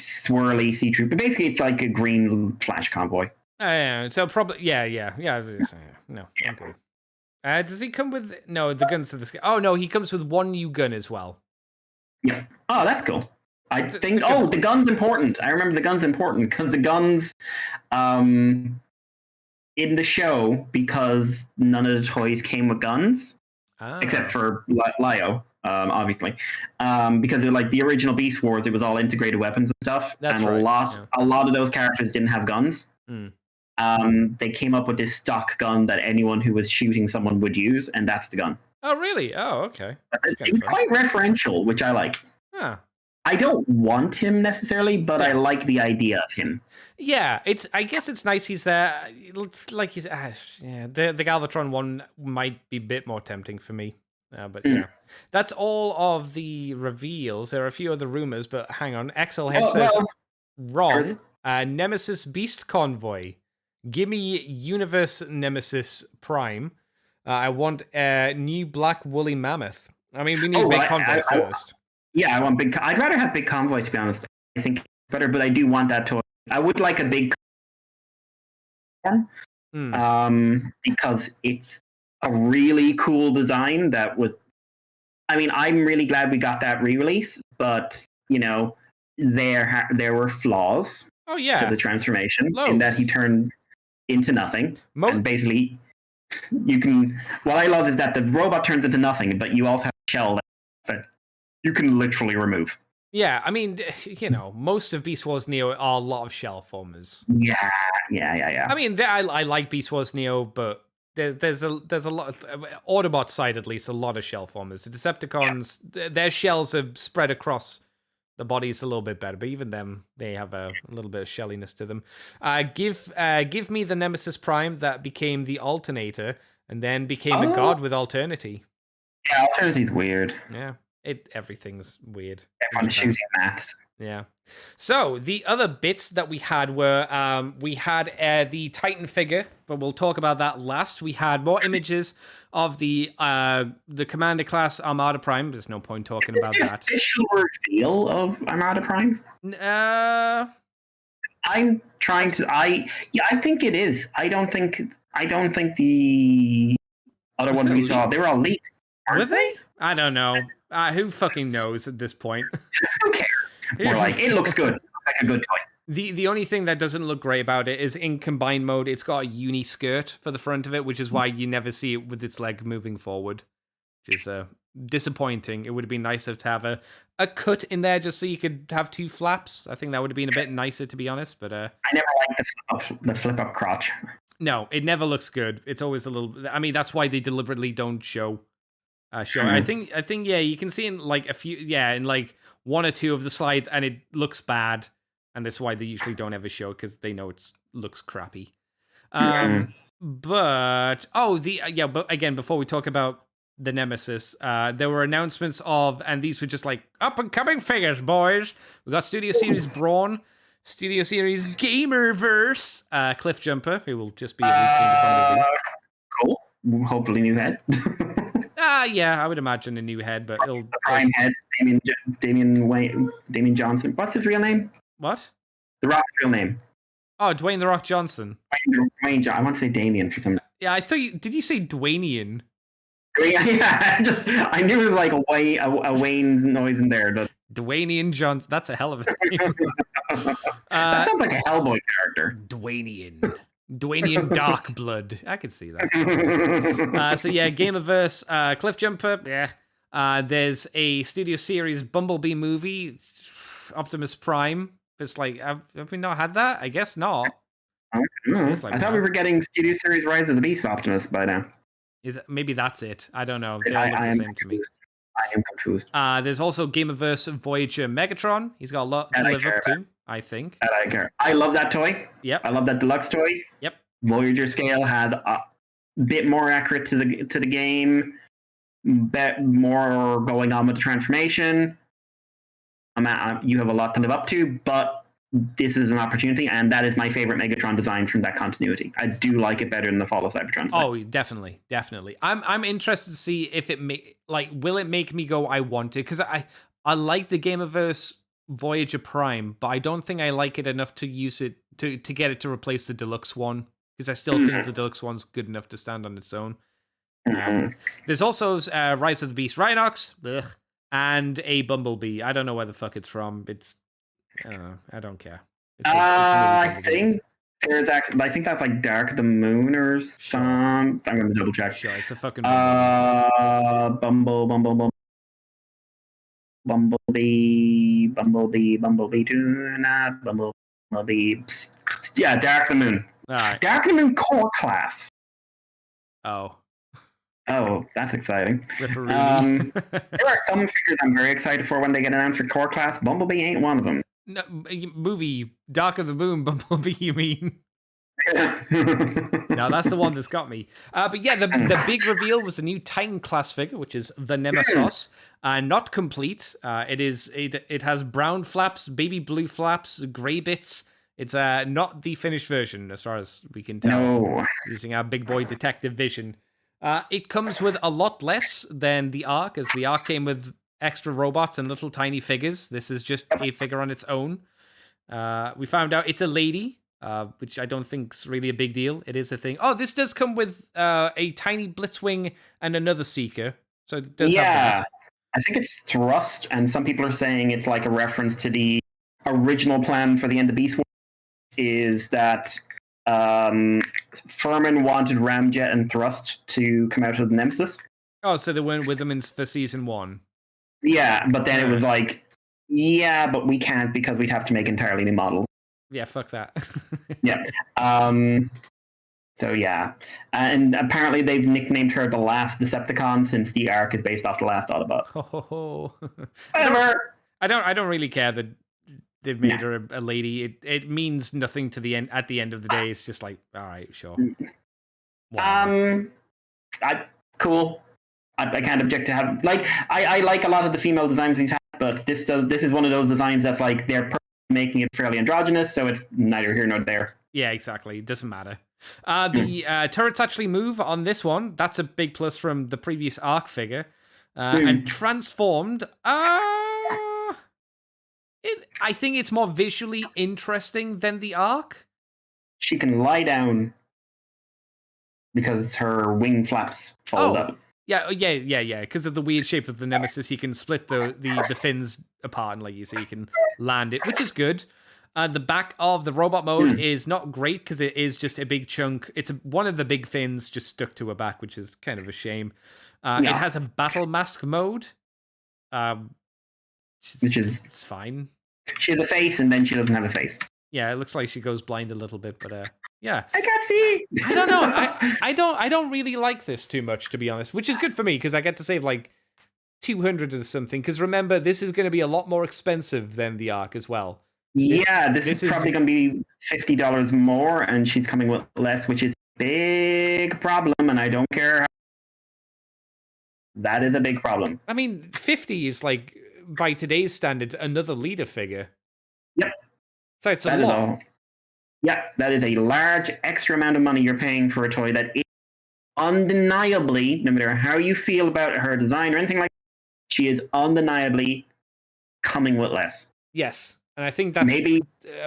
swirly see-through, but basically it's like a green Flash Convoy. Yeah. So probably no. Okay. Does he come with the guns to the? Oh no, he comes with one new gun as well. Yeah. Oh, that's cool. I think. The gun's important. I remember the gun's important because the guns, in the show, because none of the toys came with guns, except for Lio. Obviously, because like the original Beast Wars, it was all integrated weapons and stuff, a lot of those characters didn't have guns. They came up with this stock gun that anyone who was shooting someone would use, and that's the gun. Oh, really? Oh, okay. It's quite referential, which I like. Huh. I don't want him necessarily, but I like the idea of him. Yeah, I guess it's nice he's there. Like he's the Galvatron one might be a bit more tempting for me. But yeah, that's all of the reveals. There are a few other rumors, but hang on. Axelhead says wrong. Nemesis Beast Convoy. Gimme Universe Nemesis Prime. I want a new Black Woolly Mammoth. I mean, we need Big Convoy first. I want Big. I'd rather have Big Convoy, to be honest. I think it's better, but I do want that toy. I would like a big because it's a really cool design that would. I mean, I'm really glad we got that re-release, but there were flaws. Oh yeah, to the transformation in that he turns into nothing, and basically you can. What I love is that the robot turns into nothing, but you also have a shell that you can literally remove. Yeah, I mean, most of Beast Wars Neo are a lot of shell formers. Yeah. I mean, I like Beast Wars Neo, but there's a lot of Autobot side, at least, a lot of shell formers. The Decepticons, their shells are spread across the body's a little bit better, but even them, they have a little bit of shelliness to them. Give me the Nemesis Prime that became the Alternator and then became a god with Alternity. Yeah, Alternity's weird. Yeah, everything's weird. Everyone's shooting mats. Yeah. So the other bits that we had were we had the Titan figure, but we'll talk about that last. We had more images of the Commander class Armada Prime. There's no point talking about that. Official reveal of Armada Prime? I'm trying to. I think it is. I don't think the other one we saw. They were all leaks. Were they? I don't know. Who fucking knows at this point? Who cares? More like, it looks good. Like a good toy. The only thing that doesn't look great about it is in combined mode, it's got a uni skirt for the front of it, which is why you never see it with its leg moving forward, which is disappointing. It would have been nicer to have a cut in there just so you could have two flaps. I think that would have been a bit nicer, to be honest. But I never liked the flip up crotch. No, it never looks good. It's always a little. I mean, that's why they deliberately don't show. I think yeah, you can see in like a few in like one or two of the slides, and it looks bad, and that's why they usually don't ever show because they know it looks crappy. But but again, before we talk about the Nemesis, there were announcements of, and these were just like up and coming figures, boys. We got Studio Series Brawn, Studio Series Gamerverse, Cliff Jumper, who will just be a cool. Hopefully new head. Yeah, I would imagine a new head, but it'll the prime head, Damian Johnson. What's his real name? What? The Rock's real name. Oh, Dwayne The Rock Johnson. Dwayne I want to say Damian for some. Yeah, I thought did you say Dwaynian? Yeah, I knew it was like a Wayne noise in there, but Dwaynian Johnson. That's a hell of a name. That sounds like a Hellboy character. Dwaynian Dark Blood. I could see that. So yeah, Gamerverse, Cliff Jumper. Yeah. There's a Studio Series Bumblebee movie, Optimus Prime. It's like, have we not had that? I guess not. I thought we were getting Studio Series Rise of the Beast Optimus by now. Maybe that's it. I don't know. I am confused. There's also Gamerverse Voyager Megatron. He's got a lot to live up to, I think. I love that toy. Yep. I love that deluxe toy. Yep. Voyager scale had a bit more accurate to the game. Bit more going on with the transformation. You have a lot to live up to, but this is an opportunity, and that is my favorite Megatron design from that continuity. I do like it better than the Fall of Cybertron design. Oh, definitely. I'm interested to see if it will it make me go I want it, because I like the Gamerverse Voyager Prime, but I don't think I like it enough to use it to get it to replace the deluxe one, because I still think the deluxe one's good enough to stand on its own. There's also Rise of the Beast Rhinox, and a Bumblebee. I don't know where the fuck it's from. I don't care. I think that's like Dark of the Moon or something. I'm gonna double check. Sure, it's a fucking Bumblebee tuna, Bumblebee. Yeah, Dark of the Moon. All right. Dark of the Moon core class. Oh. Oh, that's exciting. Ripperoonie. There are some figures I'm very excited for when they get announced for core class. Bumblebee ain't one of them. No, movie Dark of the Moon Bumblebee, you mean? No, that's the one that's got me. But yeah, the big reveal was the new Titan class figure, which is the Nemesis. Not complete. It has brown flaps, baby blue flaps, grey bits. It's not the finished version, as far as we can tell. No. Using our big boy detective vision. It comes with a lot less than the Ark, as the Ark came with extra robots and little tiny figures. This is just a figure on its own. We found out it's a lady. Which I don't think's really a big deal. It is a thing. Oh, this does come with a tiny Blitzwing and another Seeker. So it does have that. I think it's Thrust, and some people are saying it's like a reference to the original plan for the End of Beast War, is that Furman wanted Ramjet and Thrust to come out of the Nemesis. Oh, so they weren't with them for season 1. Yeah, but then it was like, yeah, but we can't because we'd have to make entirely new models. Yeah, fuck that. Yeah. So yeah, and apparently they've nicknamed her the last Decepticon since the Ark is based off the last Autobot. Whatever. I don't really care that they've made her a lady. It means nothing to the end. At the end of the day, it's just like, all right, sure. Cool. I can't object to have I like a lot of the female designs we've had, but this is one of those designs that's like they're making it fairly androgynous, so it's neither here nor there. Yeah, exactly. It doesn't matter. The turrets actually move on this one. That's a big plus from the previous Ark figure. And transformed. I think it's more visually interesting than the Ark. She can lie down because her wing flaps fold up. Yeah. Because of the weird shape of the Nemesis, you can split the fins apart, and like you say, you can land it, which is good. The back of the robot mode is not great because it is just a big chunk. It's one of the big fins just stuck to her back, which is kind of a shame. It has a battle mask mode, which is it's fine. She has a face, and then she doesn't have a face. Yeah, it looks like she goes blind a little bit, but yeah. I can't see. I don't know. I don't really like this too much, to be honest, which is good for me because I get to save like 200 or something. Because remember, this is going to be a lot more expensive than the Ark as well. Yeah, this is probably going to be $50 more, and she's coming with less, which is a big problem, and I don't care. That is a big problem. I mean, 50 is like, by today's standards, another leader figure. Yep. So it's a lot. Yeah, that is a large extra amount of money you're paying for a toy that is undeniably, no matter how you feel about her design or anything like that, she is undeniably coming with less. Yes. And I think that's maybe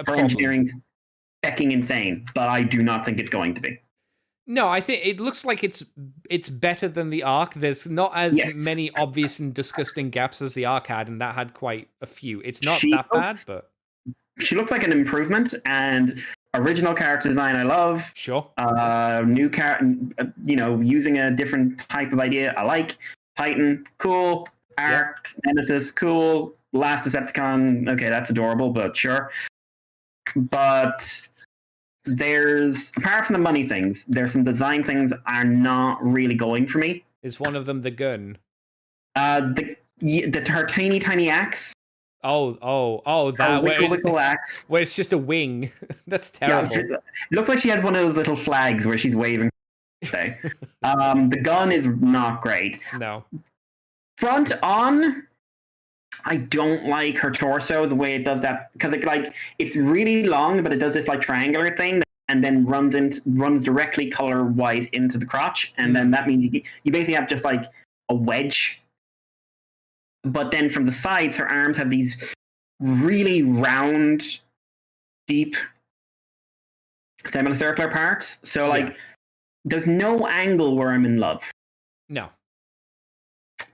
her engineering's fucking insane, but I do not think it's going to be. No, I think it looks like it's better than the Ark. There's not as many obvious and disgusting gaps as the Ark had, and that had quite a few. It's not bad, but she looks like an improvement. And original character design, I love. Sure. New character, using a different type of idea, I like. Titan, cool. Ark, Nemesis, cool. Last Decepticon, okay, that's adorable, but sure. But there's, apart from the money things, there's some design things are not really going for me. Is one of them the gun? Her tiny axe. Oh, that wickle axe. Where it's just a wing. That's terrible. Yeah, it looks like she has one of those little flags where she's waving. The gun is not great. No. Front on, I don't like her torso, the way it does that, because it's really long, but it does this like triangular thing and then runs directly color wise into the crotch, and then that means you basically have just like a wedge. But then from the sides, her arms have these really round, deep, semicircular parts. So there's no angle where I'm in love. No.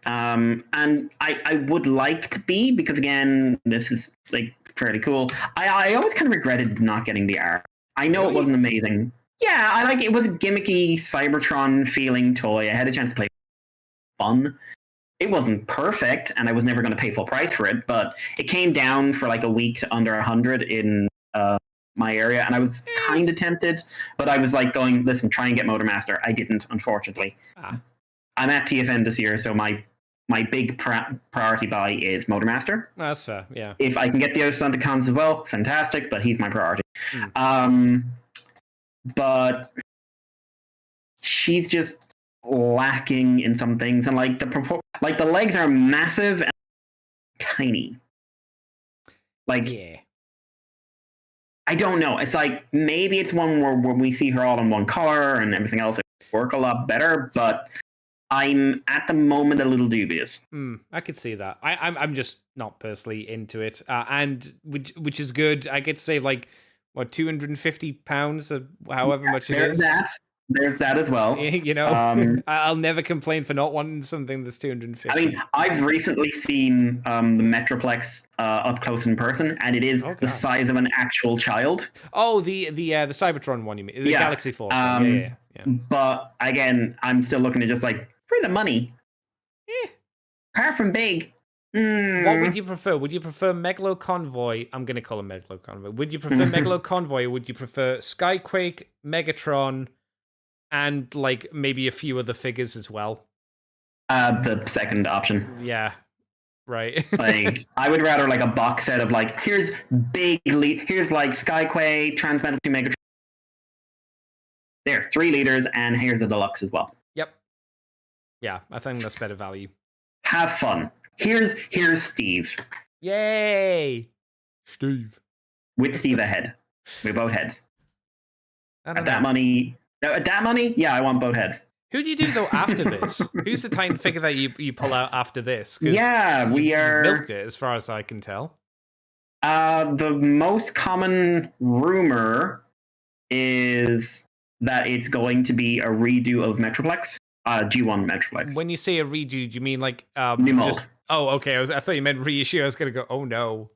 And I would like to be, because again, this is like fairly cool. I always kind of regretted not getting the Ark. I know it wasn't amazing. Yeah, I like it. It was a gimmicky Cybertron feeling toy. I had a chance to play fun. It wasn't perfect, and I was never going to pay full price for it, but it came down for like a week to under 100 in my area, and I was kind of tempted, but I was like going, listen, try and get Motormaster. I didn't, unfortunately. I'm at TFN this year, so my big priority buy is Motormaster. That's fair, yeah. If I can get the others onto cons as well, fantastic, but he's my priority. But she's just lacking in some things, and like the legs are massive and tiny. Like, yeah. I don't know. It's like maybe it's one where we see her all in one color and everything else work a lot better, but I'm at the moment a little dubious. I could see that. I'm just not personally into it, and which is good. I get to save like what £250 or however much it is. There's that as well. You know, I'll never complain for not wanting something that's $250. I mean, I've recently seen the Metroplex up close in person, and it is the size of an actual child. Oh, the Cybertron one, you mean? The Galaxy Force one. Yeah. But again, I'm still looking at just like, for the money. Apart from big. What would you prefer? Would you prefer Megalo Convoy? I'm going to call him Megalo Convoy. Would you prefer Megalo Convoy, or would you prefer Skyquake, Megatron, and like maybe a few other figures as well? The second option. Yeah. Right. Like, I would rather like a box set of like, here's here's like Skyquake, Transmetal 2 Megatron. There, 3 liters, and here's the deluxe as well. Yep. Yeah, I think that's better value. Have fun. Here's Steve. Yay! Steve. With Steve ahead. With both heads. At that money, yeah, I want both heads. Who do you do though after this? Who's the Titan figure that you pull out after this? Yeah, we are milked it as far as I can tell. The most common rumor is that it's going to be a redo of Metroplex, G1 Metroplex. When you say a redo, do you mean like new mold? Oh, okay. I thought you meant reissue. I was gonna go, oh no.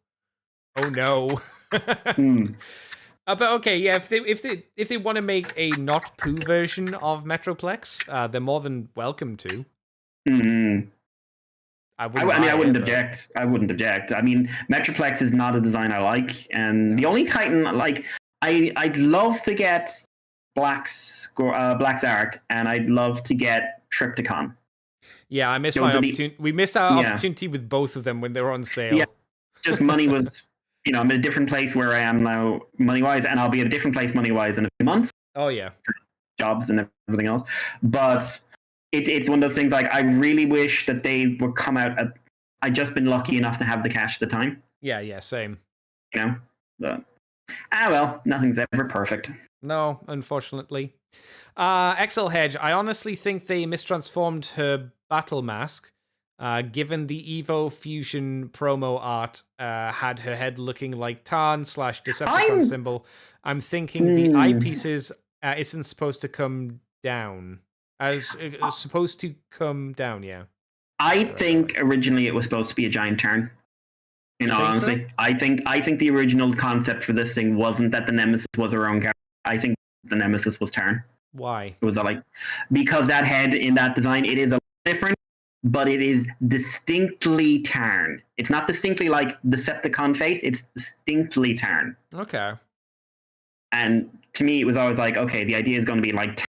But okay, yeah. If they want to make a not poo version of Metroplex, they're more than welcome to. I wouldn't object. I wouldn't object. I mean, Metroplex is not a design I like, and the only Titan like I'd love to get Black's Ark, and I'd love to get Trypticon. Yeah, I missed my opportunity. We missed our opportunity with both of them when they were on sale. Yeah, just money was. I'm in a different place where I am now money-wise, and I'll be at a different place money-wise in a few months. Oh, yeah. Jobs and everything else. But it's one of those things, like, I really wish that they would come out. I'd just been lucky enough to have the cash at the time. Yeah, same. But, well, nothing's ever perfect. No, unfortunately. XL Hedge, I honestly think they mistransformed her battle mask. Given the Evo Fusion promo art had her head looking like Tarn / Decepticon symbol, I'm thinking the eyepieces isn't supposed to come down. It's supposed to come down, yeah. I think originally it was supposed to be a giant Tarn. In all honesty, so? I think the original concept for this thing wasn't that the Nemesis was her own character. I think the Nemesis was Tarn. Why? It was because that head in that design, it is a little different. But it is distinctly Tarn. It's not distinctly like Decepticon face, it's distinctly Tarn. Okay. And to me, it was always like, okay, the idea is going to be like Tarn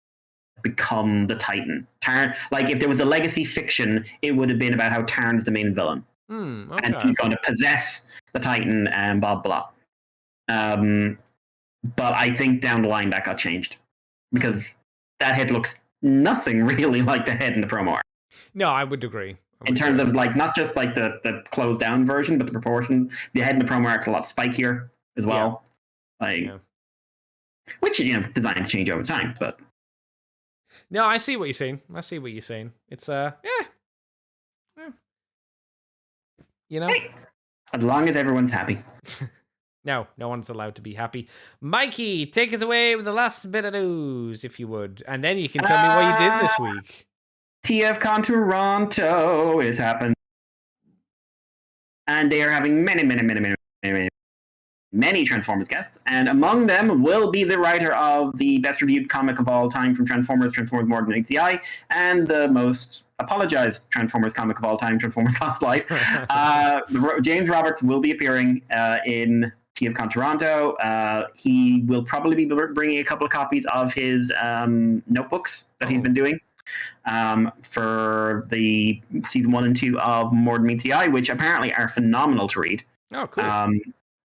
become the Titan. Tarn, like if there was a legacy fiction, it would have been about how Tarn's the main villain. Okay. And he's going to possess the Titan and blah, blah. But I think down the line that got changed. Because that head looks nothing really like the head in the promo art. No, I would agree. In terms of like not just like the closed down version, but the proportion. The head in the promo arc's a lot spikier as well. Which designs change over time, but no, I see what you're saying. It's Hey, as long as everyone's happy. No one's allowed to be happy. Mikey, take us away with the last bit of news, if you would, and then you can tell me what you did this week. TFCon Toronto is happening. And they are having many Transformers guests. And among them will be the writer of the best reviewed comic of all time from Transformers More Than Meets the Eye, and the most apologized Transformers comic of all time, Transformers Lost Light. James Roberts will be appearing in TFCon Toronto. He will probably be bringing a couple of copies of his notebooks that he's been doing. for the season 1 and 2 of More Than Meets the Eye, which apparently are phenomenal to read. Oh, cool.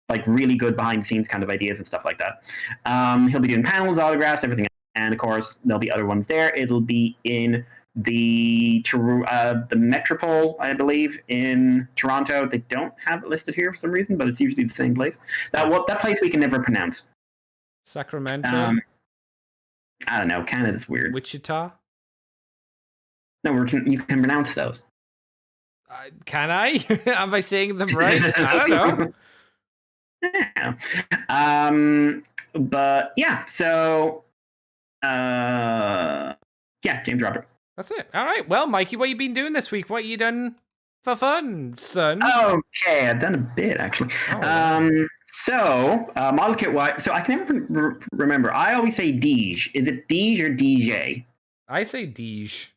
Like really good behind the scenes kind of ideas and stuff like that. He'll be doing panels, autographs, everything. And of course, there'll be other ones there. It'll be in the Metropole, I believe, in Toronto. They don't have it listed here for some reason, but it's usually the same place. That place we can never pronounce. Sacramento? I don't know. Canada's weird. Wichita? No, you can pronounce those. Can I? Am I saying them right? I don't know. Yeah. But yeah, so yeah, James Robert. That's it. All right. Well, Mikey, what you been doing this week? What you done for fun, son? Okay, I've done a bit actually. So model kit wise, so I can never remember. I always say Deej. Is it Deej or DJ? I say Deej.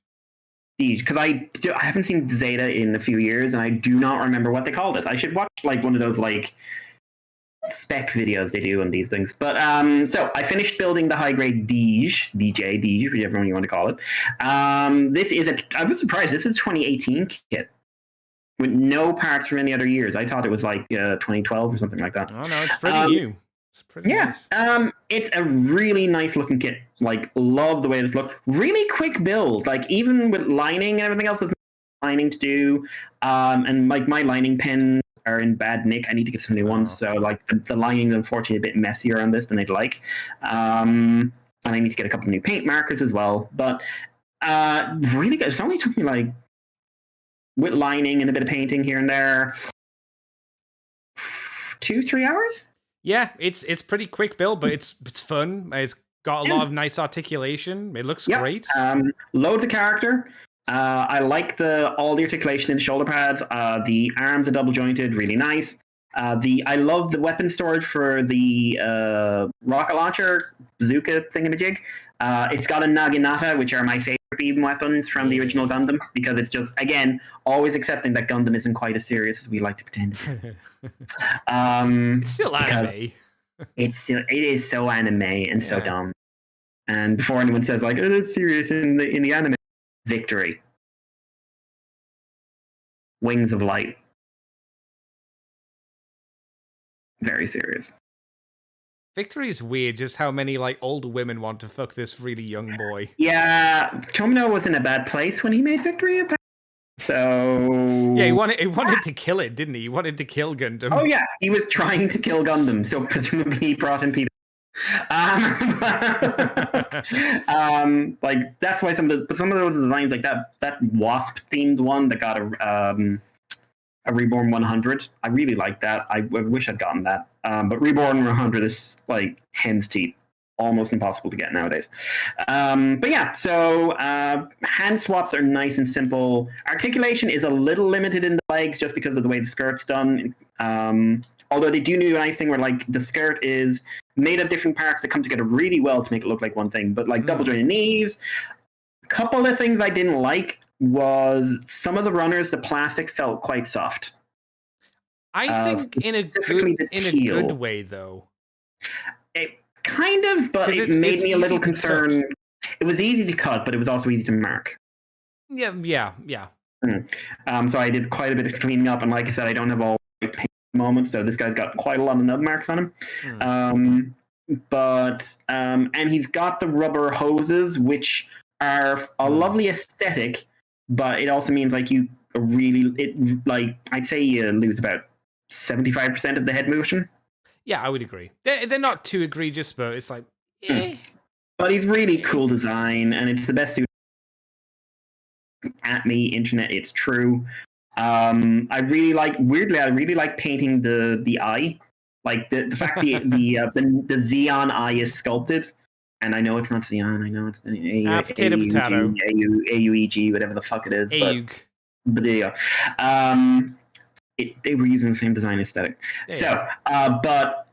Deej, because I haven't seen Zeta in a few years, and I do not remember what they called it. I should watch like one of those like spec videos they do on these things. But so I finished building the high grade Deej, whichever one you want to call it. This is I was surprised. This is 2018 kit with no parts from any other years. I thought it was like 2012 or something like that. Oh no, it's pretty new. It's pretty nice. It's a really nice looking kit. Like, love the way it looks. Really quick build. Like, even with lining and everything else, there's lining to do. And like my lining pens are in bad nick. I need to get some new ones. So like the lining is unfortunately a bit messier on this than I'd like. And I need to get a couple of new paint markers as well. But really good. It only took me like, with lining and a bit of painting here and there, 2-3 hours. Yeah, it's pretty quick build, but it's fun. It's got a lot of nice articulation. It looks great. Loads of character. I like all the articulation in the shoulder pads. The arms are double jointed, really nice. I love the weapon storage for the rocket launcher bazooka thingamajig. It's got a Naginata, which are my favorite beam weapons from the original Gundam, because it's just, again, always accepting that Gundam isn't quite as serious as we like to pretend. It's still anime. It is so anime and so dumb. And before anyone says like, it is serious in the anime, Victory, Wings of Light, very serious. Victory is weird, just how many like older women want to fuck this really young boy. Yeah, Tomino was in a bad place when he made Victory. So yeah, he wanted to kill it, didn't he? He wanted to kill Gundam. Oh yeah, he was trying to kill Gundam, so presumably he brought in Peter. Like that's why some of those designs, like that Wasp themed one that got a Reborn 100. I really like that. I wish I'd gotten that. But Reborn 100 is like hen's teeth. Almost impossible to get nowadays. But yeah, so hand swaps are nice and simple. Articulation is a little limited in the legs just because of the way the skirt's done. Although they do do a nice thing where like the skirt is made of different parts that come together really well to make it look like one thing. But like double jointed knees. A couple of things I didn't like was some of the runners, the plastic felt quite soft. I think in a good way though. It kind of, but it made me a little concerned. It was easy to cut, but it was also easy to mark. Yeah. So I did quite a bit of cleaning up, and like I said, I don't have all the paint moments, so this guy's got quite a lot of nub marks on him. And he's got the rubber hoses, which are a lovely aesthetic, but it also means like I'd say you lose about 75% of the head motion. Yeah, I would agree. They're not too egregious, but it's like, But he's really cool design, and it's the best suit. At me, internet, it's true. I really like painting the eye, like the fact the Xeon eye is sculpted. And I know it's not Xeon. I know it's potato. AUEG, whatever the fuck it is. But yeah. They were using the same design aesthetic. But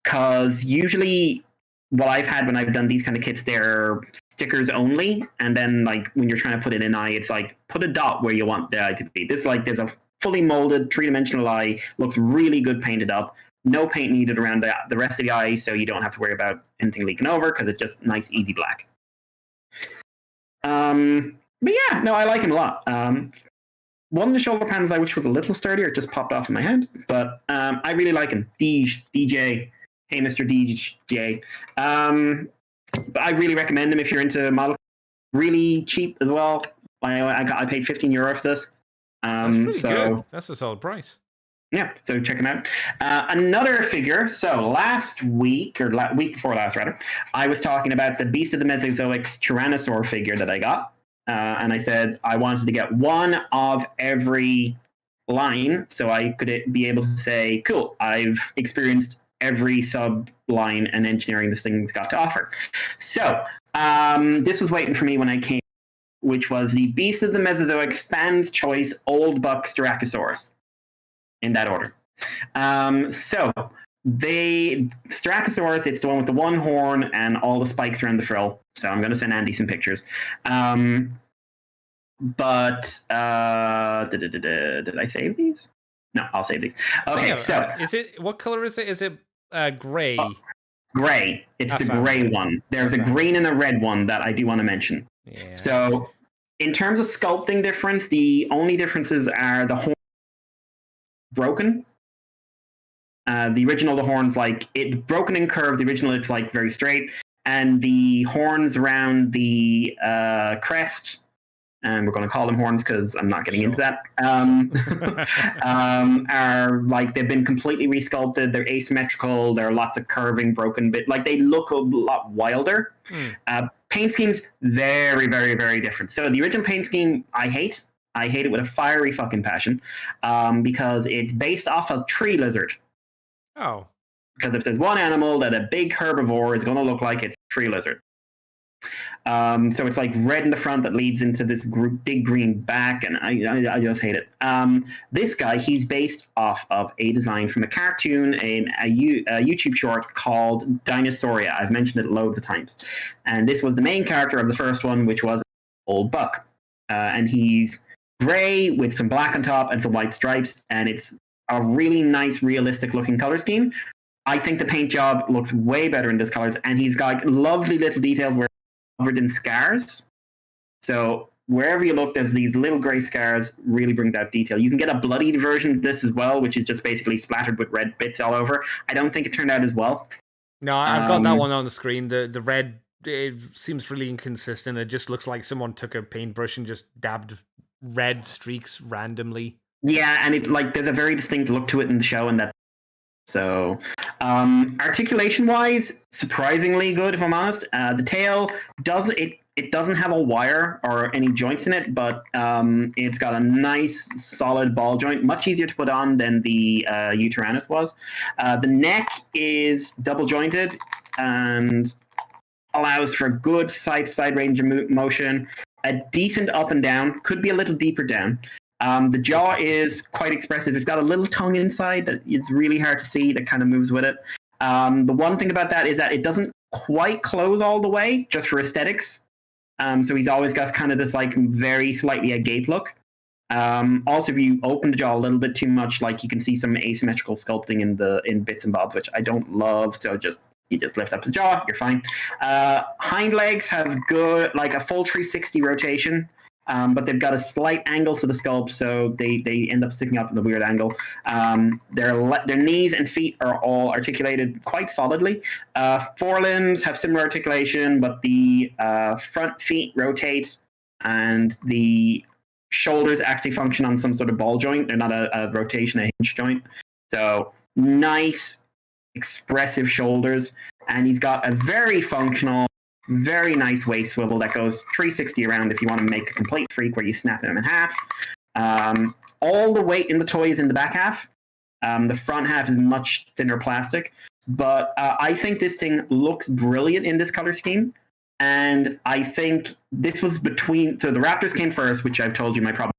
because usually what I've had when I've done these kind of kits, they're stickers only, and then like when you're trying to put it in eye, it's like put a dot where you want the eye to be. This like there's a fully molded 3-dimensional eye, looks really good painted up. No paint needed around the rest of the eye, so you don't have to worry about anything leaking over because it's just nice, easy black. But yeah, no, I like him a lot. One of the shoulder panels I wish was a little sturdier. It just popped off in my hand. But I really like him. DJ. Hey, Mr. DJ. But I really recommend him if you're into model. Really cheap as well. I paid €15 for this. That's pretty good. That's a solid price. Yeah, so check him out. Another figure. So last week, or week before last, rather, I was talking about the Beast of the Mesozoics Tyrannosaur figure that I got. And I said I wanted to get one of every line so I could be able to say, cool, I've experienced every sub-line and engineering this thing's got to offer. So this was waiting for me when I came, which was the Beast of the Mesozoic Fans' Choice Old Buck Styracosaurus. In that order. So Styracosaurus, it's the one with the one horn and all the spikes around the frill. So I'm going to send Andy some pictures. Did I save these? No, I'll save these. Okay, so is it? What color is it? Is it gray? Gray. It's the gray one. There's a green and a red one that I do want to mention. Yeah. So in terms of sculpting difference, the only differences are the horn broken. The original, the horns broken and curved. The original, it's like very straight, and the horns around the crest, and we're going to call them horns because I'm not getting into that. Are like they've been completely resculpted. They're asymmetrical. There are lots of curving, broken bit. Like they look a lot wilder. Paint schemes very, very, very different. So the original paint scheme, I hate it with a fiery fucking passion, because it's based off a tree lizard. Oh. Because if there's one animal that a big herbivore is going to look like, it's a tree lizard. So it's like red in the front that leads into this big green back, and I just hate it. This guy, he's based off of a design from a cartoon in a YouTube short called Dinosauria. I've mentioned it loads of times. And this was the main character of the first one, which was Old Buck. And he's gray with some black on top and some white stripes, and it's a really nice, realistic looking color scheme. I think the paint job looks way better in this colors, and he's got lovely little details where it's covered in scars. So wherever you look, there's these little gray scars, really brings out detail. You can get a bloodied version of this as well, which is just basically splattered with red bits all over. I don't think it turned out as well. No, I've got that one on the screen. The red, it seems really inconsistent. It just looks like someone took a paintbrush and just dabbed red streaks randomly. Yeah, and there's a very distinct look to it in the show, and that. So, articulation wise, surprisingly good, if I'm honest. The tail doesn't have a wire or any joints in it, but it's got a nice solid ball joint, much easier to put on than the Utyrannus was. The neck is double jointed and allows for good side range of motion. A decent up and down, could be a little deeper down. The jaw is quite expressive. It's got a little tongue inside that it's really hard to see, that kind of moves with it. The one thing about that is that it doesn't quite close all the way, just for aesthetics. So he's always got kind of this very slightly agape look. Also, if you open the jaw a little bit too much, you can see some asymmetrical sculpting in bits and bobs, which I don't love. So you just lift up the jaw, you're fine. Hind legs have good, a full 360 rotation, but they've got a slight angle to the sculpt, so they end up sticking up in a weird angle. Their knees and feet are all articulated quite solidly. Forelimbs have similar articulation, but the front feet rotate, and the shoulders actually function on some sort of ball joint. They're not a rotation, a hinge joint. So nice, expressive shoulders, and he's got a very functional, very nice waist swivel that goes 360 around if you want to make a complete freak where you snap him in half. All the weight in the toy is in the back half. The front half is much thinner plastic, but I think this thing looks brilliant in this color scheme. And I think this was between, so the Raptors came first, which I've told you my problem.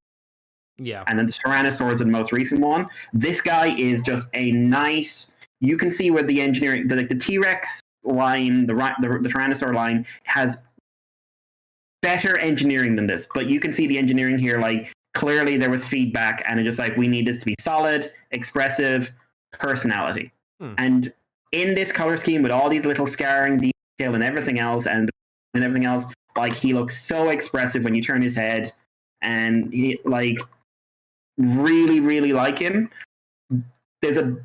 Yeah. And then the Tyrannosaur is the most recent one. This guy is just a nice, you can see where the engineering, the T-Rex line, the Tyrannosaur line has better engineering than this, but you can see the engineering here, clearly there was feedback, and it's just we need this to be solid, expressive, personality. And in this color scheme with all these little scarring detail and everything else, Like, he looks so expressive when you turn his head, and he, like, really, really like him.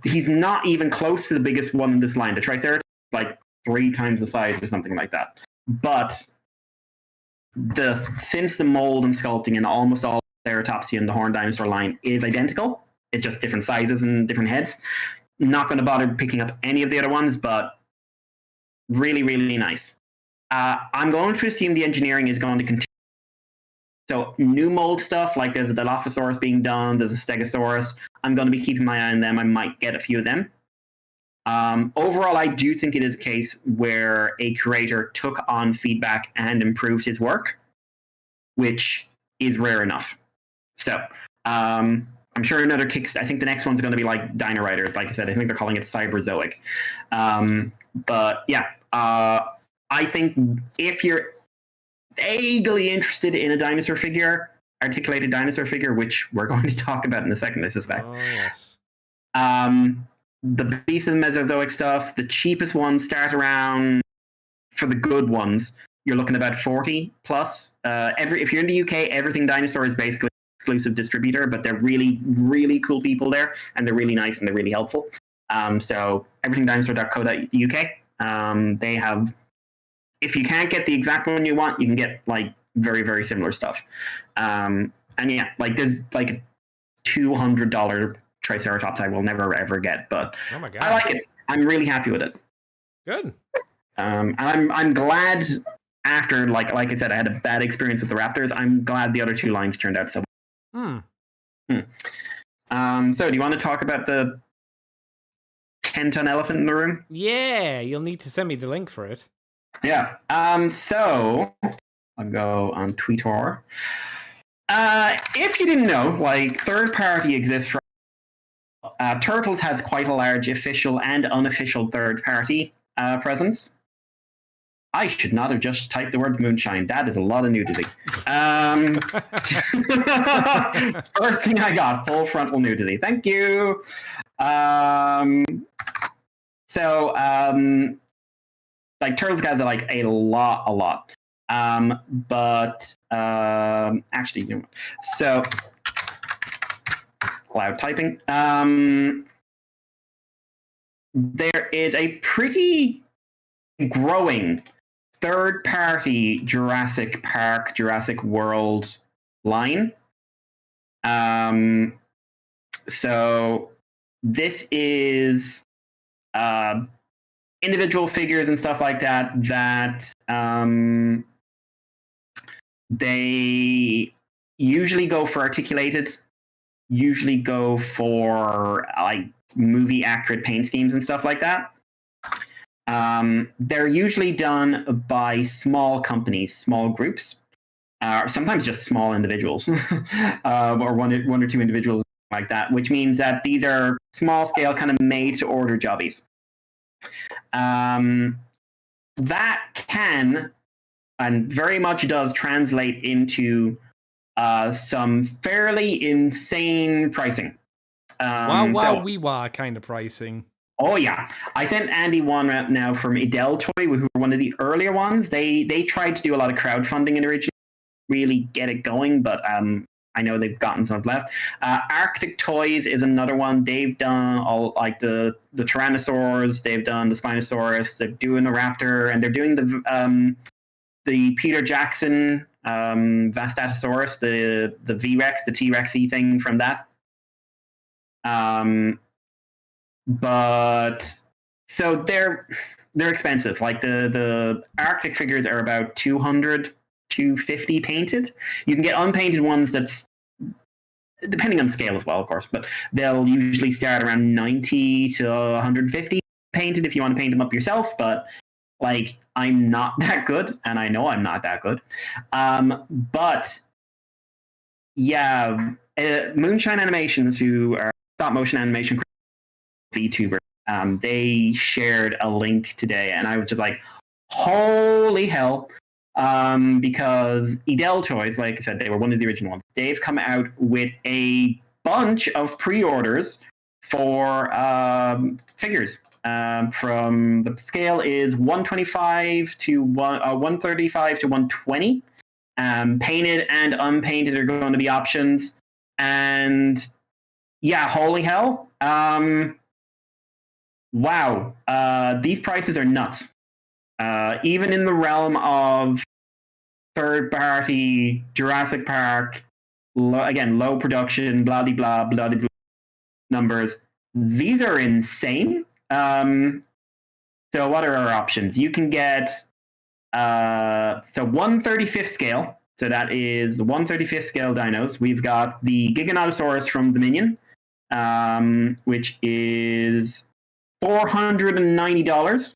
He's not even close to the biggest one in this line. The Triceratops is like 3 times the size or something like that. But since the mold and sculpting in almost all Ceratopsia and the Horned Dinosaur line is identical, it's just different sizes and different heads. Not going to bother picking up any of the other ones, but really, really nice. I'm going to assume the engineering is going to continue. So new mold stuff, like there's a Dilophosaurus being done, there's a Stegosaurus. I'm going to be keeping my eye on them. I might get a few of them. Overall, I do think it is a case where a creator took on feedback and improved his work, which is rare enough. So I'm sure another I think the next one's going to be like Dino Riders. Like I said, I think they're calling it Cyberzoic. But yeah, I think if you're vaguely interested in a dinosaur figure, articulated dinosaur figure, which we're going to talk about in a second, I suspect. Oh, yes. The Beast of the Mesozoic stuff, the cheapest ones start around, for the good ones, you're looking about 40 plus. If you're in the UK, Everything Dinosaur is basically exclusive distributor, but they're really, really cool people there, and they're really nice and they're really helpful. So everythingdinosaur.co.uk, they have, if you can't get the exact one you want, you can get like very, very similar stuff. And yeah, like there's like a $200 Triceratops I will never ever get, but oh my God. I like it. I'm really happy with it. Good. I'm glad after, like I said, I had a bad experience with the Raptors. I'm glad the other 2 lines turned out so well. So do you want to talk about the 10-ton elephant in the room? Yeah, you'll need to send me the link for it. Yeah. So I'll go on Twitter. If you didn't know, like, third party exists for Turtles has quite a large official and unofficial third party presence. I should not have just typed the word moonshine. That is a lot of nudity. First thing I got, full frontal nudity. Thank you. Like, Turtles got like a lot. But actually, you know, so loud typing. There is a pretty growing third-party Jurassic Park, Jurassic World line. So this is individual figures and stuff like that they usually go for articulated, usually go for like movie accurate paint schemes and stuff like that. They're usually done by small companies, small groups, sometimes just small individuals, or one or 2 individuals like that, which means that these are small scale, kind of made to order jobbies. That can and very much does translate into some fairly insane pricing. Wee-wah kind of pricing. Oh yeah, I sent Andy one out now from Idel Toy, who were one of the earlier ones. They tried to do a lot of crowdfunding and originally really get it going, but I know they've gotten some left. Arctic Toys is another one. They've done all like the Tyrannosaurs, they've done the Spinosaurus, they're doing the Raptor, and they're doing the Peter Jackson Vastatosaurus, the V-Rex, the T-Rexy thing from that. But so they're expensive. Like the Arctic figures are about 200, 250 painted. You can get unpainted ones that's depending on scale as well, of course, but they'll usually start around 90 to 150 painted if you want to paint them up yourself. But like, I'm not that good, and I know I'm not that good. But yeah, Moonshine Animations, who are stop motion animation VTuber, they shared a link today, and I was just like, holy hell. Because Idel Toys, like I said, they were one of the original ones. They've come out with a bunch of pre-orders for figures. From the scale is 125 to 135 to 120. Painted and unpainted are going to be options. And yeah, holy hell. Wow. These prices are nuts. Even in the realm of third-party Jurassic Park, low production, blah blah blah blah numbers. These are insane. So what are our options? You can get 1/35th scale. So that is 1/35th scale dinos. We've got the Giganotosaurus from Dominion, which is $490.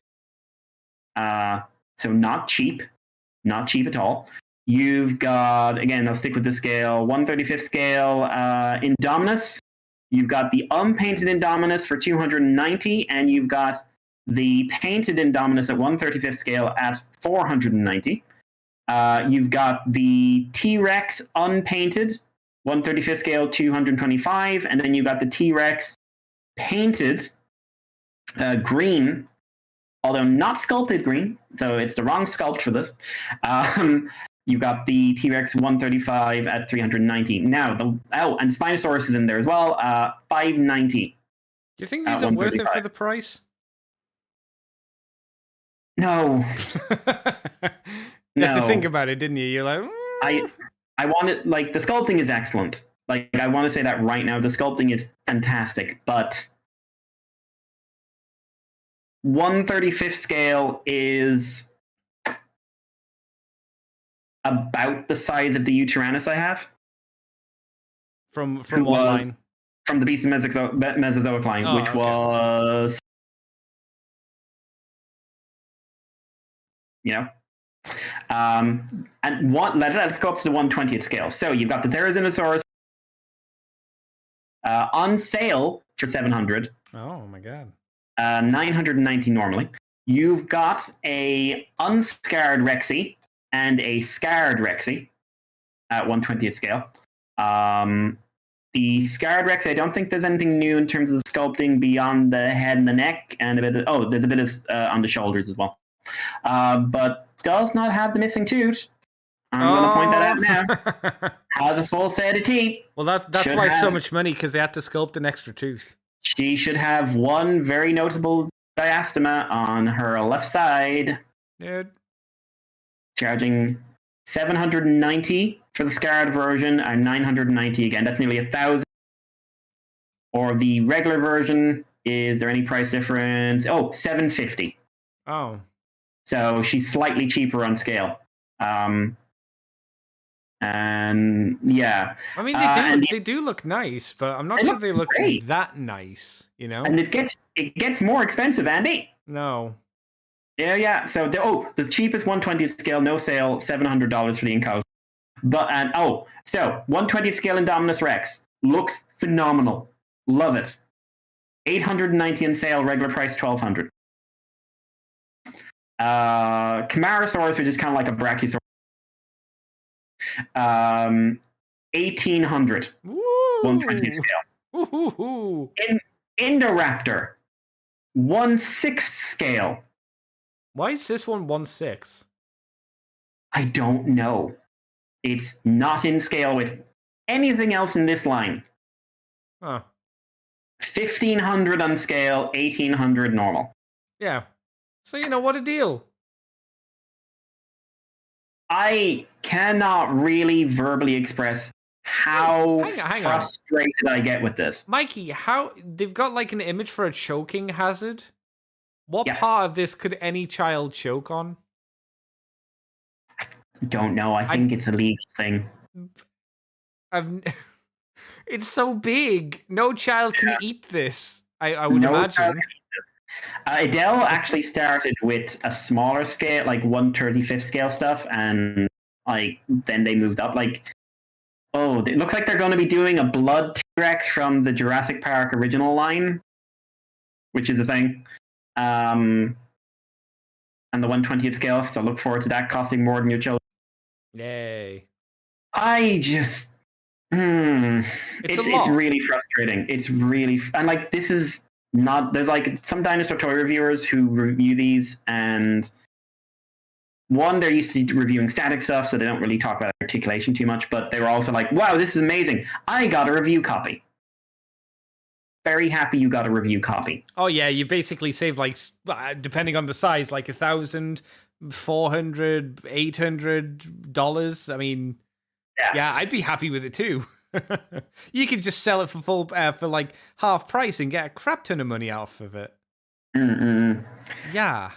So not cheap at all. You've got, again, I'll stick with the scale, 1/35th scale Indominus. You've got the unpainted Indominus for $290, and you've got the painted Indominus at 1/35th scale at $490. You've got the T-Rex unpainted, 1/35th scale, $225, and then you've got the T-Rex painted green, although not sculpted green, so it's the wrong sculpt for this. You've got the T-Rex 135 at $390. Now, and Spinosaurus is in there as well, $590. Do you think these are worth it for the price? No. You had to think about it, didn't you? You're like, I want it, like, the sculpting is excellent. Like, I want to say that right now. The sculpting is fantastic, but 1/35th scale is about the size of the Utyrannus I have. From what line? From the Beast of Mesozoic line, which was, and let's go up to the 1/20th scale. So you've got the Therizinosaurus on sale for $700. Oh my god. $990 normally. You've got a unscarred Rexy and a scarred Rexy at 1/20th scale. The scarred Rexy, I don't think there's anything new in terms of the sculpting beyond the head and the neck, and there's a bit of on the shoulders as well. But does not have the missing tooth. I'm going to point that out now. Has a full set of teeth. Well, that's why it's so much money, because they had to sculpt an extra tooth. She should have one very notable diastema on her left side. Dude. Charging $790 for the scarred version and $990 again. That's nearly $1,000. Or the regular version, is there any price difference? Oh, $750. Oh. So she's slightly cheaper on scale. And yeah. I mean, they do look nice, but I'm not sure they look that nice, you know? And it gets more expensive, Andy. No. Yeah. So the cheapest 1/20th scale, no sale, $700 for the Incaus. But so 1/20th scale Indominus Rex looks phenomenal. Love it. $890 on sale, regular price $1,200. Camarasaurus, which is kind of like a Brachiosaurus, $1,800. 1/20th scale. Ooh. Indoraptor, 1/6 scale. Why is this one 1/6? I don't know. It's not in scale with anything else in this line. Huh. 1,500 on scale, 1,800 normal. Yeah. So, what a deal. I cannot really verbally express how frustrated I get with this. Mikey, they've got like an image for a choking hazard. What part of this could any child choke on? Don't know. I think it's a legal thing. It's so big. No child can eat this. I would imagine. Adele actually started with a smaller scale, like 1/35th scale stuff, and then they moved up. It looks like they're going to be doing a blood T-Rex from the Jurassic Park original line, which is a thing. And the 1/20th scale, so look forward to that costing more than your children. Yay. I just... it's really frustrating. It's really... And this is not there's like some dinosaur toy reviewers who review these, and one, they're used to reviewing static stuff, so they don't really talk about articulation too much, but they were also like, wow, this is amazing. I got a review copy. Very happy you got a review copy. Oh yeah, you basically save like, depending on the size, like $1,000, $400, $800. I mean, yeah, I'd be happy with it too. You could just sell it for full, for like half price and get a crap ton of money off of it. Yeah.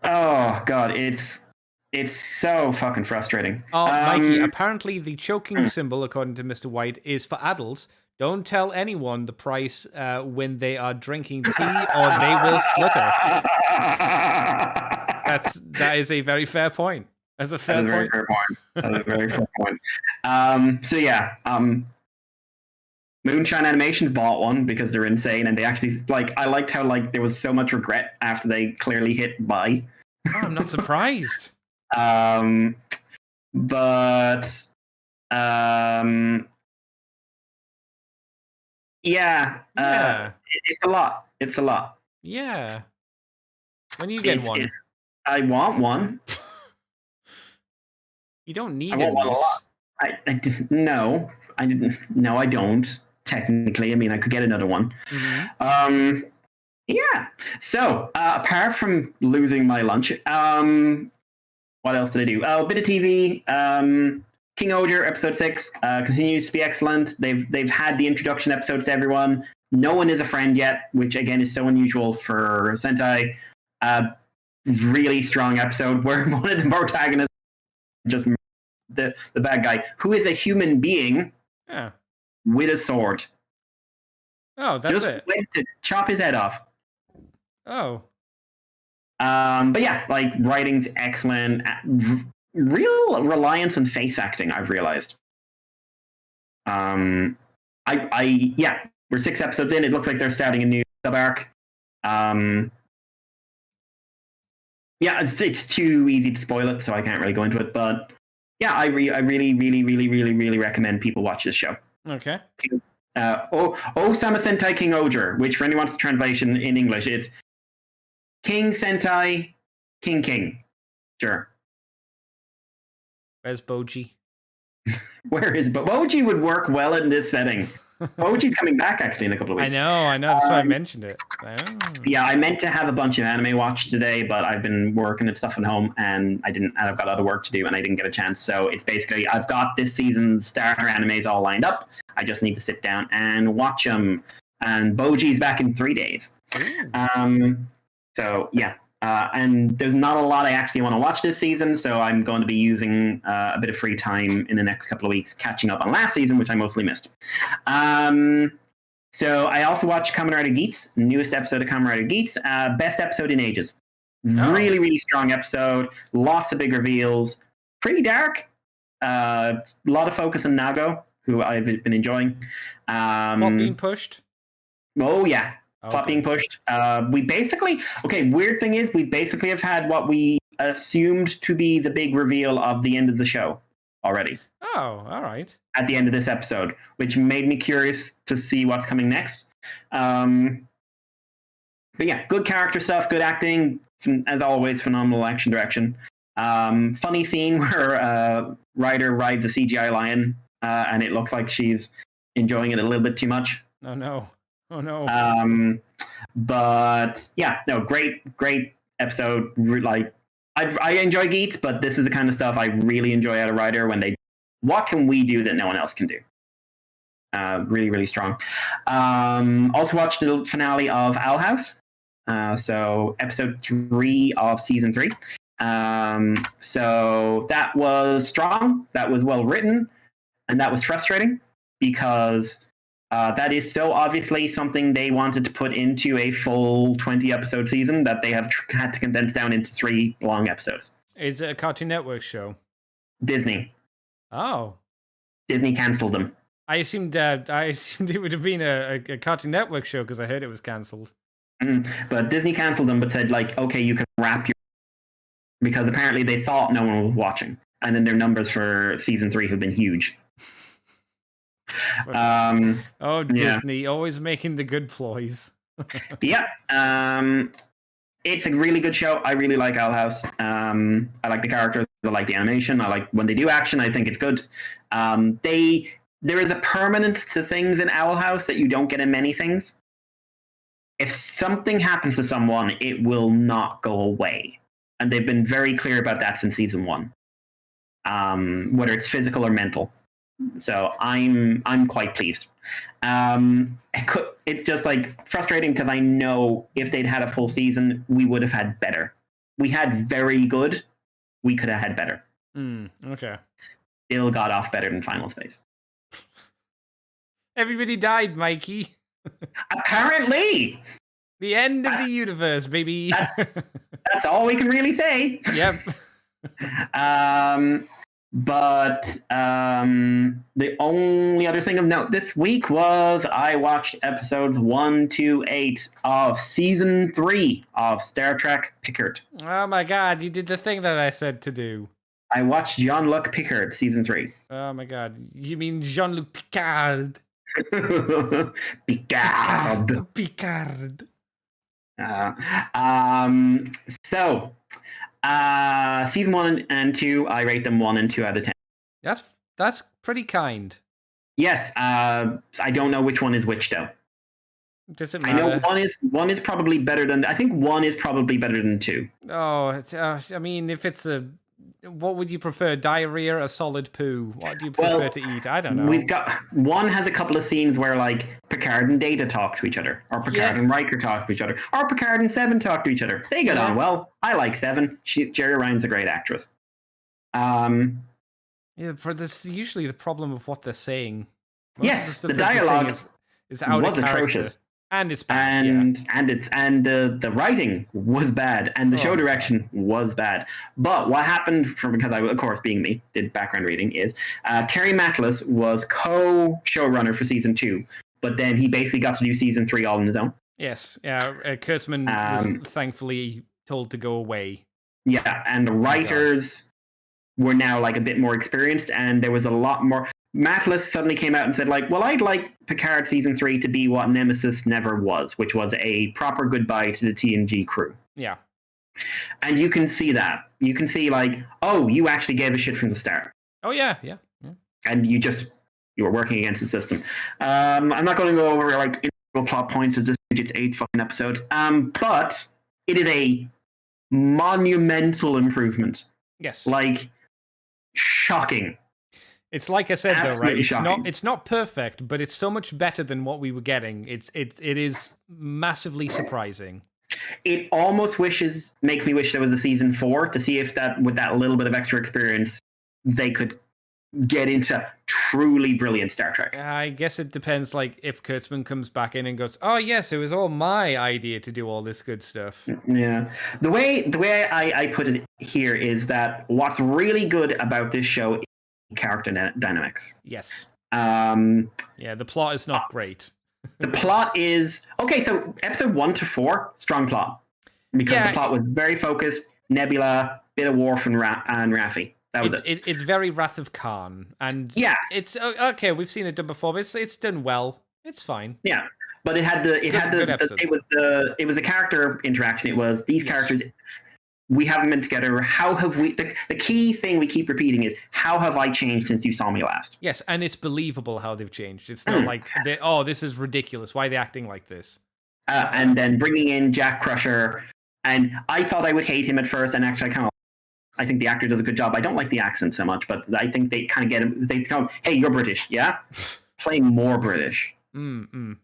Oh god, it's so fucking frustrating. Oh, Mikey, apparently the choking symbol, according to Mr. White, is for adults. Don't tell anyone the price when they are drinking tea, or they will splutter. That is a very fair point. That's a fair point. That's a very fair point. So yeah, Moonshine Animations bought one because they're insane, and they actually like. I liked how like there was so much regret after they clearly hit buy. Oh, I'm not surprised. But yeah, it's a lot. It's a lot. Yeah. When you get one, I want one. You don't need I want one a lot. I didn't. No, I didn't. No, I don't. Technically, I mean, I could get another one. Mm-hmm. Yeah. So, apart from losing my lunch, what else did I do? A bit of TV. King Oger episode 6 continues to be excellent. They've had the introduction episodes to everyone. No one is a friend yet, which again is so unusual for Sentai. Really strong episode where one of the protagonists just the bad guy, who is a human being with a sword. Oh, that's just it. Went to chop his head off. Oh. But yeah, like writing's excellent. Real reliance on face acting, I've realized. Yeah, we're 6 episodes in. It looks like they're starting a new sub arc. Yeah, it's too easy to spoil it, so I can't really go into it. But yeah, I really recommend people watch this show. Okay. Osama Sentai King Oger, which for anyone wants the translation in English, it's King Sentai King. Sure. Where's Boji? Where is Boji would work well in this setting. Boji's coming back actually in a couple of weeks. I know. That's why I mentioned it. Yeah, I meant to have a bunch of anime watched today, but I've been working and stuff at home, and I've got other work to do, and I didn't get a chance. So it's basically I've got this season's starter animes all lined up. I just need to sit down and watch them. And Boji's back in 3 days. So yeah. And there's not a lot I actually want to watch this season, so I'm going to be using a bit of free time in the next couple of weeks catching up on last season, which I mostly missed. So I also watched Kamen Rider Geats, newest episode of Kamen Rider Geats, best episode in ages. Really strong episode, lots of big reveals, pretty dark, a lot of focus on Nago, who I've been enjoying. Plot being pushed? Oh, yeah. Plot being pushed. Weird thing is, we basically have had what we assumed to be the big reveal of the end of the show already. Oh, all right. At the end of this episode, which made me curious to see what's coming next. But yeah, good character stuff, good acting, as always, phenomenal action direction. Funny scene where Ryder rides a CGI lion, and it looks like she's enjoying it a little bit too much. Oh no. But yeah, no, great episode. Like, I enjoy Geats, but this is the kind of stuff I really enjoy out of Ryder when what can we do that no one else can do? Really strong. Also watched the finale of Owl House. So episode 3 of season 3. So that was strong. That was well written, and that was frustrating because that is so obviously something they wanted to put into a full 20-episode season that they have had to condense down into 3 long episodes. Is it a Cartoon Network show? Disney. Oh. Disney cancelled them. I assumed it would have been a Cartoon Network show because I heard it was cancelled. But Disney cancelled them, but said, like, okay, you can wrap your... Because apparently they thought no one was watching. And then their numbers for season 3 have been huge. Disney, always making the good ploys. Yeah. It's a really good show. I really like Owl House. I like the characters. I like the animation. I like when they do action. I think it's good. There is a permanence to things in Owl House that you don't get in many things. If something happens to someone, it will not go away, and they've been very clear about that since season 1. Whether it's physical or mental. So I'm quite pleased. It's just like frustrating because I know if they'd had a full season, we would have had better. We had very good. We could have had better. Okay. Still got off better than Final Space. Everybody died, Mikey. Apparently. The end of the universe, baby. That's all we can really say. Yep. But the only other thing of note this week was I watched episodes 1 to 8 of season 3 of Star Trek Picard. Oh my god, you did the thing that I said to do. I watched Jean-Luc Picard season 3. Oh my god, you mean Jean-Luc Picard? Picard. Picard. Season 1 and 2, I rate them 1 and 2 out of 10. That's pretty kind. Yes, I don't know which one is which though. Does it matter? I know one is probably better than. I think 1 is probably better than 2. Oh, I mean, if it's what would you prefer? Diarrhea or solid poo? What do you prefer to eat? I don't know. We've got 1 has a couple of scenes where like Picard and Data talk to each other, or Picard and Riker talk to each other, or Picard and Seven talk to each other. They get on well. I like Seven. Jerry Ryan's a great actress. Yeah, for this usually the problem of what they're saying. Yes, the dialogue is out was atrocious. And it's bad, and the writing was bad, and the show direction was bad. But what happened, because I, of course, being me, did background reading, is Terry Matlas was co-showrunner for season 2, but then he basically got to do season 3 all on his own. Yes, Kurtzman was thankfully told to go away. Yeah, and the writers were now like a bit more experienced, and there was a lot more. Matlas suddenly came out and said, like, well, I'd like Picard season 3 to be what Nemesis never was, which was a proper goodbye to the TNG crew. Yeah. And you can see that. You can see, like, oh, you actually gave a shit from the start. Oh, yeah. And you were working against the system. I'm not going to go over, like, individual plot points of this. It's 8 fucking episodes. But it is a monumental improvement. Yes. Like, shocking. It's like I said, Absolutely though, right? Shocking. It's not perfect, but it's so much better than what we were getting. It is massively surprising. It almost makes me wish there was a season 4 to see if that, with that little bit of extra experience, they could get into truly brilliant Star Trek. I guess it depends, like, if Kurtzman comes back in and goes, oh, yes, it was all my idea to do all this good stuff. Yeah. The way I put it here is that what's really good about this show is character dynamics. Yes. Yeah, the plot is not great. The plot is... Okay, so episode 1 to 4, strong plot. Because the plot was very focused, Nebula, bit of Worf and Raffi. That was it. It's very Wrath of Khan, and it's okay. We've seen it done before, but it's done well. It's fine. Yeah, but it was a character interaction. It was these characters. We haven't been together. How have we? The key thing we keep repeating is how have I changed since you saw me last? Yes, and it's believable how they've changed. It's not like this is ridiculous. Why are they acting like this? And then bringing in Jack Crusher, and I thought I would hate him at first, and actually I think the actor does a good job. I don't like the accent so much, but I think they kind of get him. They come, hey, you're British, yeah? Play more British. Because,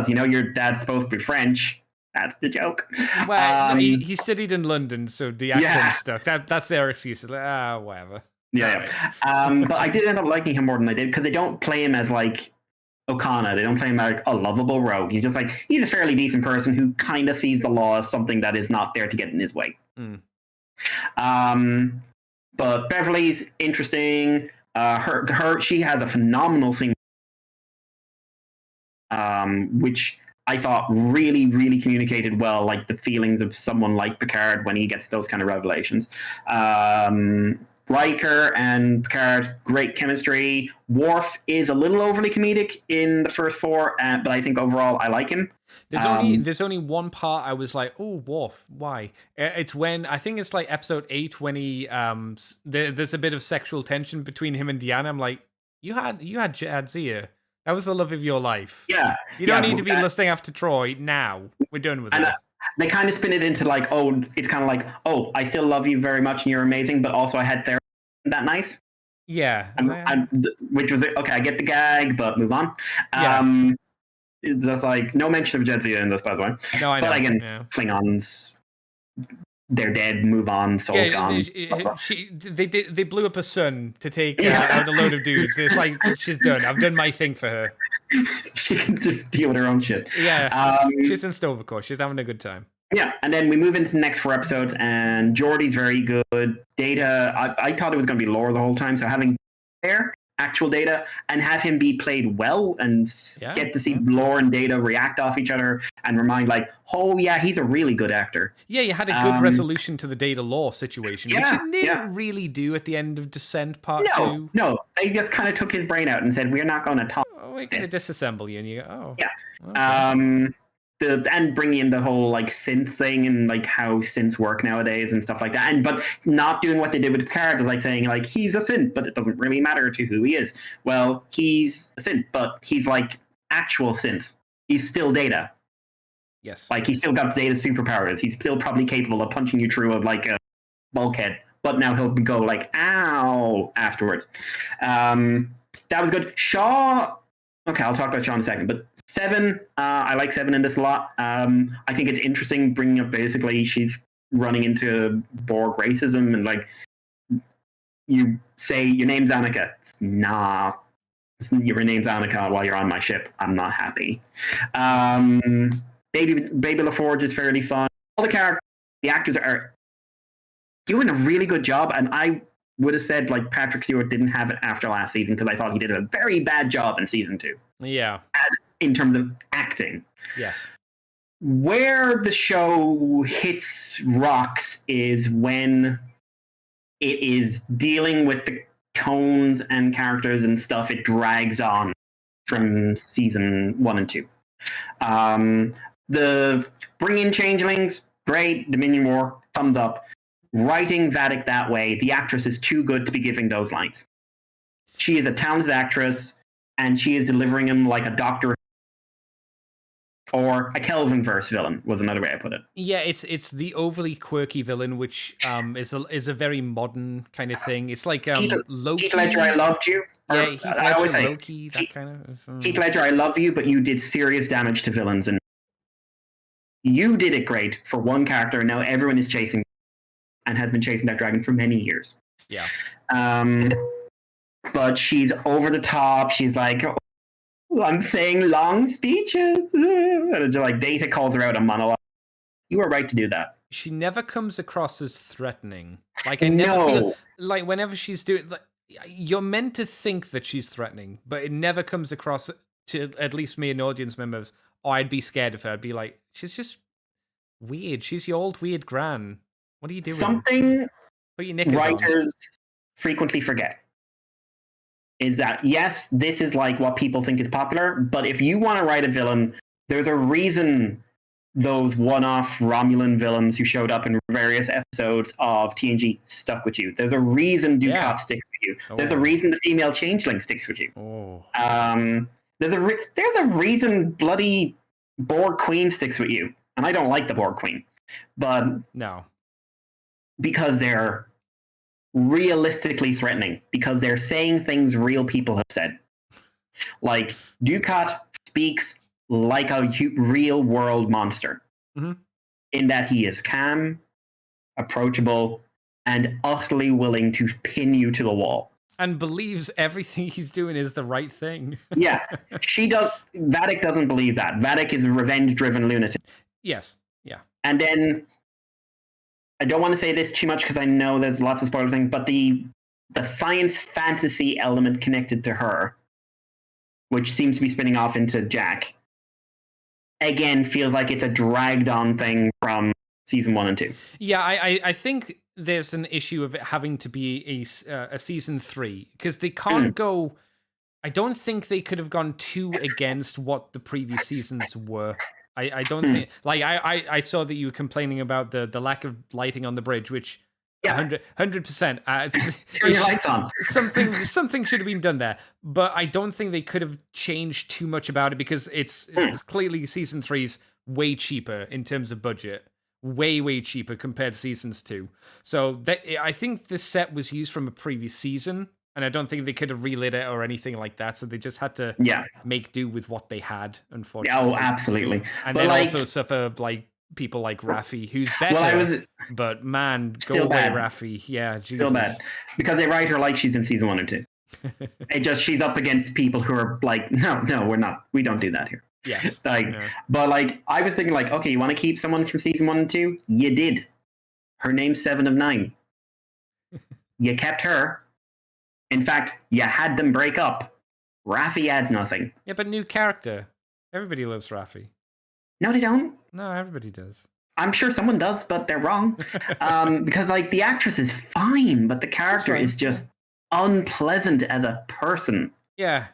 your dad's supposed to be French. That's the joke. Well, he studied in London, so the accent stuck. That's their excuse. Like, whatever. Yeah. Right. But I did end up liking him more than I did, because they don't play him as, like, O'Connor. They don't play him like a lovable rogue. He's just like, he's a fairly decent person who kind of sees the law as something that is not there to get in his way. But Beverly's interesting. She has a phenomenal scene, which I thought really, really communicated well, like the feelings of someone like Picard when he gets those kind of revelations. Riker and Picard, great chemistry. Worf is a little overly comedic in the first 4, but I think overall I like him. There's only one part I was like, oh, Worf, why? It's when I think it's like episode 8 when he there's a bit of sexual tension between him and Deanna. I'm like, you had Jadzia. That was the love of your life. Yeah, you don't need to be lusting after Troy now. We're done with it. They kind of spin it into like, oh, it's kind of like, oh, I still love you very much and you're amazing, but also I had therapy. Isn't that nice? Yeah. Which was okay. I get the gag, but move on. Yeah. That's like no mention of Jadzia in this, by the way. No, I know. But again, Klingons, they're dead. Move on. Soul's gone. They blew up a sun to take out a load of dudes. It's like she's done. I've done my thing for her. She can just deal with her own shit. Yeah. She's in Stove, of course. She's having a good time. Yeah, and then we move into the next 4 episodes, and Geordie's very good. Data, I thought it was going to be lore the whole time, so having there actual Data and have him be played well and get to see lore and Data react off each other and remind like, oh yeah, he's a really good actor. Yeah, you had a good resolution to the Data lore situation, which you didn't really do at the end of Descent Part 2. No, they just kind of took his brain out and said, we're not going to talk. Oh, we're going to disassemble you, and you go, oh. Yeah. Okay. And bringing in the whole like synth thing and like how synths work nowadays and stuff like that, and but not doing what they did with Picard, like saying like he's a synth, but it doesn't really matter to who he is. Well, he's a synth, but he's like actual synth. He's still Data. Yes, like he's still got Data superpowers. He's still probably capable of punching you through like a bulkhead, but now he'll go like ow afterwards. That was good. Shaw. Okay, I'll talk about Shaw in a second, but 7, I like 7 in this a lot. I think it's interesting bringing up basically she's running into Borg racism and like you say your name's Annika. Nah, your name's Annika while you're on my ship. I'm not happy. Baby LaForge is fairly fun. All the actors are doing a really good job, and I would have said like Patrick Stewart didn't have it after last season because I thought he did a very bad job in season 2. Yeah. In terms of acting. Yes. Where the show hits rocks is when it is dealing with the tones and characters and stuff. It drags on from season 1 and 2. The bring in changelings, great. Dominion War, thumbs up. Writing Vadic that way, the actress is too good to be giving those lines. She is a talented actress, and she is delivering them like a Doctor or a Kelvinverse villain was another way I put it. Yeah, it's the overly quirky villain, which is a very modern kind of thing. It's like Loki. Heath Ledger, I loved you. Yeah, Heath Ledger, Loki, that kind of. Heath Ledger, I love you, but you did serious damage to villains, and you did it great for one character. And now everyone is chasing and has been chasing that dragon for many years. Yeah. But she's over the top. She's like, oh, I'm saying long speeches. And like Data calls her out a monologue. You were right to do that. She never comes across as threatening. Like I never feel like whenever she's doing. Like, you're meant to think that she's threatening, but it never comes across to at least me and audience members. Oh, I'd be scared of her. I'd be like, she's just weird. She's your old weird gran. What are you doing? Something writers on. frequently forget is that, yes, this is like what people think is popular, but if you want to write a villain, there's a reason those one-off Romulan villains who showed up in various episodes of TNG stuck with you. There's a reason Dukat sticks with you. Oh. There's a reason the female changeling sticks with you. Oh. There's a reason bloody Borg Queen sticks with you. And I don't like the Borg Queen. But no. Because they're realistically threatening, because they're saying things real people have said. Like, Dukat speaks like a real world monster, in that he is calm, approachable, and utterly willing to pin you to the wall. And believes everything he's doing is the right thing. Yeah, she does. Vadic doesn't believe that. Vadic is a revenge-driven lunatic. Yes, yeah. And then, I don't want to say this too much because I know there's lots of spoiler things, but the science fantasy element connected to her, which seems to be spinning off into Jack, again feels like it's a dragged on thing from season 1 and 2. Yeah, I think there's an issue of it having to be a season 3 because they can't go. I don't think they could have gone too against what the previous seasons were. I don't think like I saw that you were complaining about the lack of lighting on the bridge, which 100%. Turn your lights on. Something should have been done there, but I don't think they could have changed too much about it because it's clearly season 3's way cheaper in terms of budget, way cheaper compared to seasons 2. So I think this set was used from a previous season, and I don't think they could have relit it or anything like that. So they just had to make do with what they had, unfortunately. Oh, absolutely. And then also suffer like people like Raffi, who's better. But man, go away, Raffi. Yeah, Jesus. Still bad. Because they write her like she's in season 1 and 2. She's up against people who are like, no, we're not. We don't do that here. Yes. But like, I was thinking like, okay, you want to keep someone from season 1 and 2? You did. Her name's 7 of 9. You kept her. In fact, you had them break up. Raffi adds nothing. Yeah, but new character. Everybody loves Raffi. No, they don't. No, everybody does. I'm sure someone does, but they're wrong. Because like the actress is fine, but the character is just unpleasant as a person. Yeah.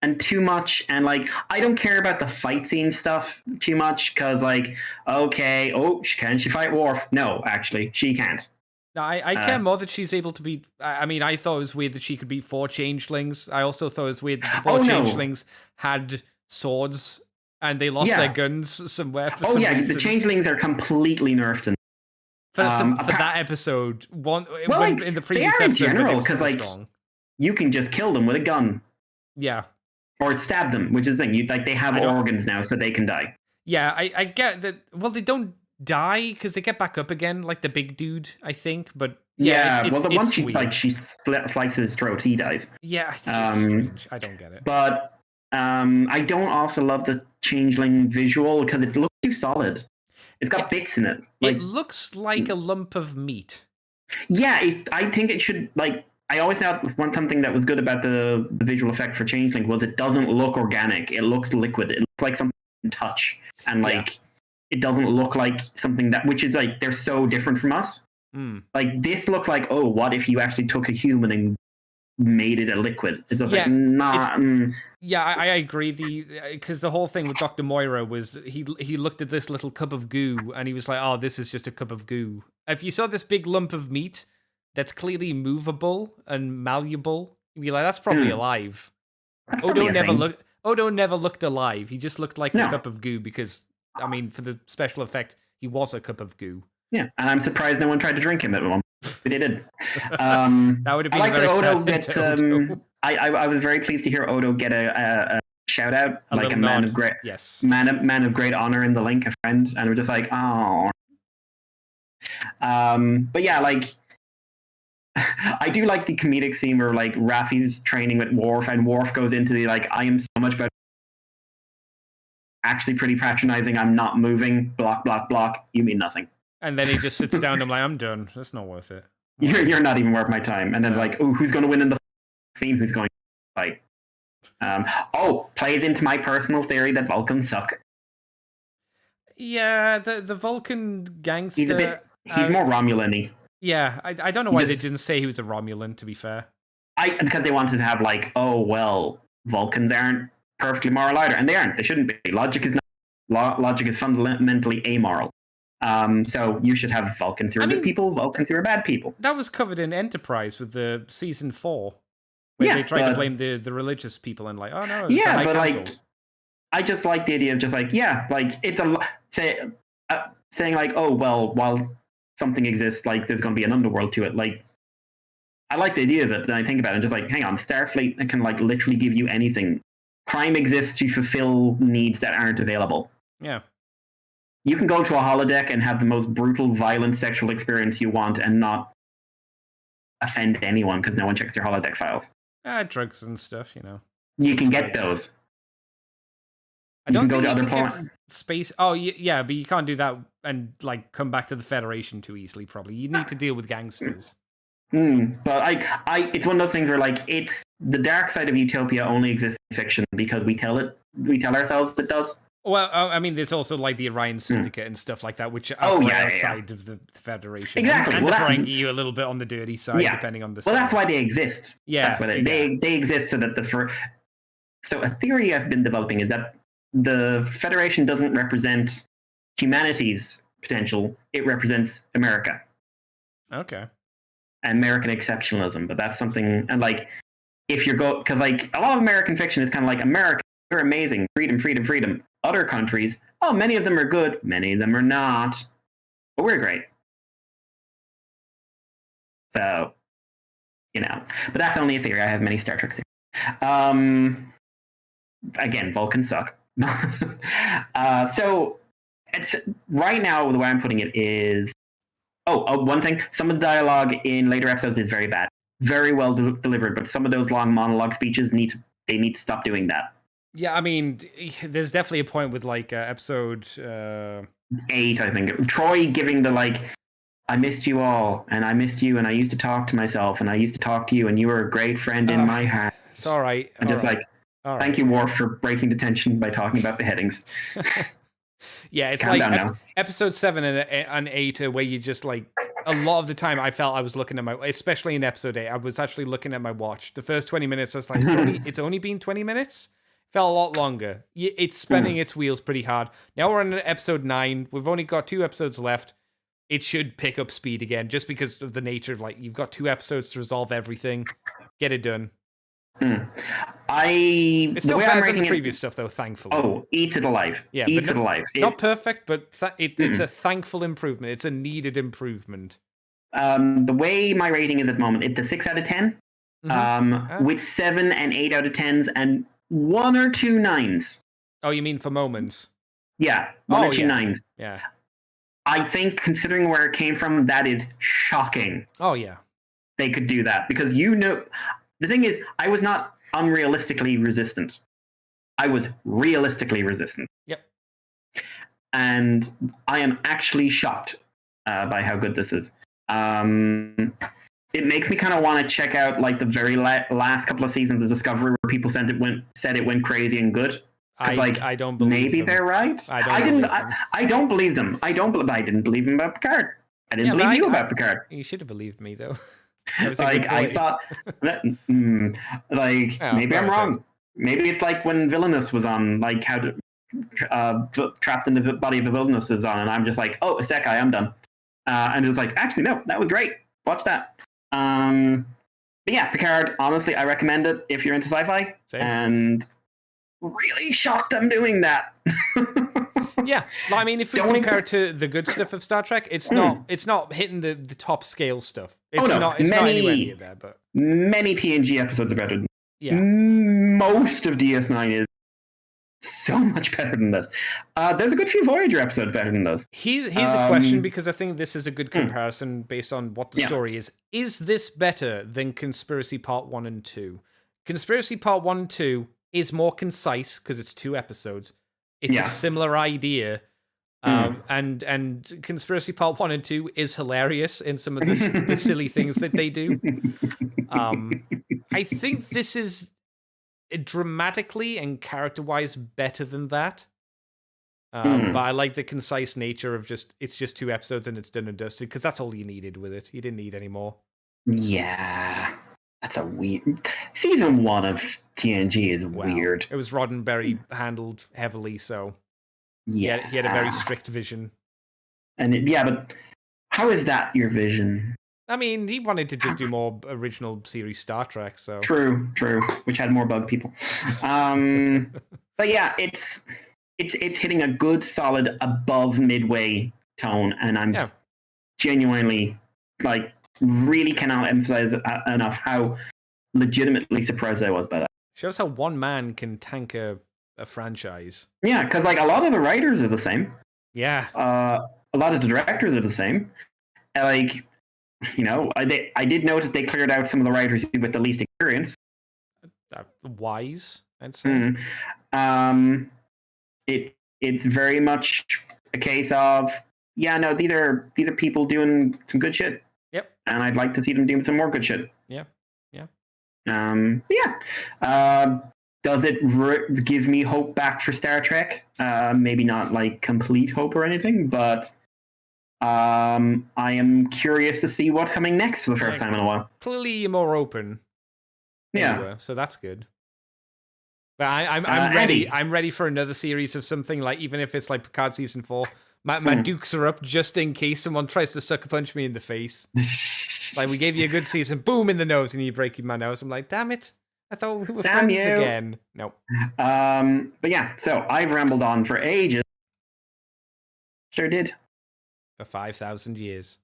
And too much. And like, I don't care about the fight scene stuff too much because like, okay, can she fight Worf? No, actually, she can't. No, I care more that she's able to beat. I mean, I thought it was weird that she could beat 4 changelings. I also thought it was weird that the 4 changelings had swords and they lost their guns somewhere for some reason. The changelings are completely nerfed. For that episode, in the previous episode, in general, because like you can just kill them with a gun. Yeah. Or stab them, which is the thing. They have organs now, so they can die. Yeah, I get that. Well, they don't die because they get back up again, like the big dude, I think. But once she slices his throat, he dies. Yeah, it's strange. I don't get it. But I don't also love the changeling visual because it looks too solid. It's got bits in it. It looks like a lump of meat. Yeah, I think it should like. I always thought something that was good about the visual effect for changeling was it doesn't look organic. It looks liquid. It looks like something you can touch and like. It doesn't look like something which is like, they're so different from us. Like, this looks like, what if you actually took a human and made it a liquid? It's just like, nah. Yeah, I agree. Because the whole thing with Dr. Moira was he looked at this little cup of goo and he was like, oh, this is just a cup of goo. If you saw this big lump of meat that's clearly movable and malleable, you'd be like, that's probably alive. Odo never looked alive. He just looked like a cup of goo because... I mean, for the special effect, he was a cup of goo. Yeah, and I'm surprised no one tried to drink him at one. But they did. That would have been very sad. Odo. I was very pleased to hear Odo get a shout out, like a man of great, man of great honor in the link, a friend, and we're just like, oh. But yeah, like I do like the comedic scene where like Raffi's training with Worf, and Worf goes into the like, I am so much better. Actually pretty patronizing. I'm not moving. Block, block, block. You mean nothing. And then he just sits down and I'm like, I'm done. That's not worth it. You're not even worth my time. And then like, who's going to win in the scene? Who's going to fight? Plays into my personal theory that Vulcans suck. Yeah, the Vulcan gangster. He's more Romulan-y. Yeah, I don't know why they didn't say he was a Romulan, to be fair. Because they wanted to have like, Vulcans aren't perfectly moral either, and they aren't. They shouldn't be. Logic is fundamentally amoral. So you should have Vulcans who are good people, Vulcans who are bad people. That was covered in Enterprise with the season 4, where they tried to blame the religious people and like, oh no, it's the High Council. Like, I just like the idea of just like, like it's saying like, while something exists, like there's going to be an underworld to it. Like, I like the idea of it. Then I think about it, and just like, hang on, Starfleet can like literally give you anything. Crime exists to fulfill needs that aren't available. Yeah. You can go to a holodeck and have the most brutal, violent sexual experience you want and not offend anyone because no one checks their holodeck files. Drugs and stuff, You can get those. I don't think you can get space. Oh, yeah, but you can't do that and like come back to the Federation too easily, probably. You need to deal with gangsters. But it's one of those things where like it's the dark side of utopia only exists in fiction because we tell ourselves it does. Well, I mean, there's also like the Orion Syndicate and stuff like that, which are outside of the Federation. Exactly. And the Ferengi you a little bit on the dirty side, depending on the side. Well, that's why they exist. Yeah. That's why they exist so that So a theory I've been developing is that the Federation doesn't represent humanity's potential. It represents America. Okay. American exceptionalism. But that's something, and like, if you're because like a lot of American fiction is kind of like, America, you're amazing, freedom, freedom, freedom. Other countries, many of them are good, many of them are not, but we're great. So, but that's only a theory. I have many Star Trek theories. Again, Vulcans suck. So it's right now, the way I'm putting it is, one thing, some of the dialogue in later episodes is very bad, very well delivered, but some of those long monologue speeches need to stop doing that. Yeah, I mean, there's definitely a point with like episode 8, I think. Troy giving the like, I missed you all, and I missed you, and I used to talk to myself, and I used to talk to you, and you were a great friend in my heart. It's all right. I'm just like, thank you, Worf, for breaking the tension by talking about beheadings. Yeah, it's Calm like down now. episode 7 and 8, where you just like, a lot of the time I felt I was looking at especially in episode 8, I was actually looking at my watch. The first 20 minutes, I was like, it's only been 20 minutes? Felt a lot longer. It's spinning its wheels pretty hard. Now we're on episode 9. We've only got 2 episodes left. It should pick up speed again, just because of the nature of like, you've got 2 episodes to resolve everything. Get it done. It's still better than the previous stuff, though, thankfully. Eats it alive. Yeah, eats it alive. Not perfect, but it's a thankful improvement. It's a needed improvement. The way my rating is at the moment, it's a 6 out of 10, with 7 and 8 out of 10s, and 1 or 2 9s. Oh, you mean for moments? Yeah, 1 or 2 9s. Yeah. I think, considering where it came from, that is shocking. Oh, yeah. They could do that, because the thing is, I was not unrealistically resistant. I was realistically resistant. Yep. And I am actually shocked by how good this is. It makes me kind of want to check out like the very last couple of seasons of Discovery, where people said it went crazy and good. I don't believe maybe them. They're right. I don't believe them. I didn't believe them about Picard. I didn't believe you about Picard. You should have believed me, though. Like, I thought, maybe I'm wrong. Maybe it's like when Villainous was on, like how Trapped in the Body of a Villainous is on, and I'm just like, oh, Isekai, I'm done. And it was like, actually, no, that was great. Watch that. But yeah, Picard, honestly, I recommend it if you're into sci-fi. Same. And really shocked I'm doing that. Yeah, I mean, if we compare it to the good stuff of Star Trek, it's not hitting the top scale stuff. It's not anywhere near there. But many TNG episodes are better. Most of DS9 is so much better than this. There's a good few Voyager episodes better than those. Here's a question, because I think this is a good comparison based on what the story is. Is this better than Conspiracy Part 1 and 2? Conspiracy Part 1 and 2 is more concise because it's 2 episodes. It's a similar idea. And Conspiracy Part 1 and 2 is hilarious in some of the silly things that they do. I think this is dramatically and character-wise better than that. But I like the concise nature of it's just 2 episodes and it's done and dusted, because that's all you needed with it. You didn't need any more. Yeah. That's a weird... Season 1 of TNG is weird. It was Roddenberry handled heavily, so... Yeah. He had a very strict vision. And but how is that your vision? I mean, he wanted to just do more original series Star Trek, so... True, which had more bug people. But yeah, it's hitting a good, solid, above midway tone, and I'm genuinely, like, really cannot emphasize enough how legitimately surprised I was by that. Shows how one man can tank a franchise. Yeah, because like a lot of the writers are the same. Yeah. A lot of the directors are the same. Like, I did notice they cleared out some of the writers with the least experience. Wise, I'd say. It's very much a case of these are people doing some good shit. Yep. And I'd like to see them doing some more good shit. Yeah. does it give me hope back for Star Trek? Maybe not like complete hope or anything, but I am curious to see what's coming next for the first time in a while. Clearly, you're more open. Yeah, so that's good. But I'm ready. I'm ready for another series of something, like even if it's like Picard season 4. My dukes are up just in case someone tries to sucker punch me in the face. Like, we gave you a good season, boom, in the nose, and you break my nose. I'm like, damn it. I thought we were friends again. No. But yeah, so I've rambled on for ages. Sure did. For 5,000 years.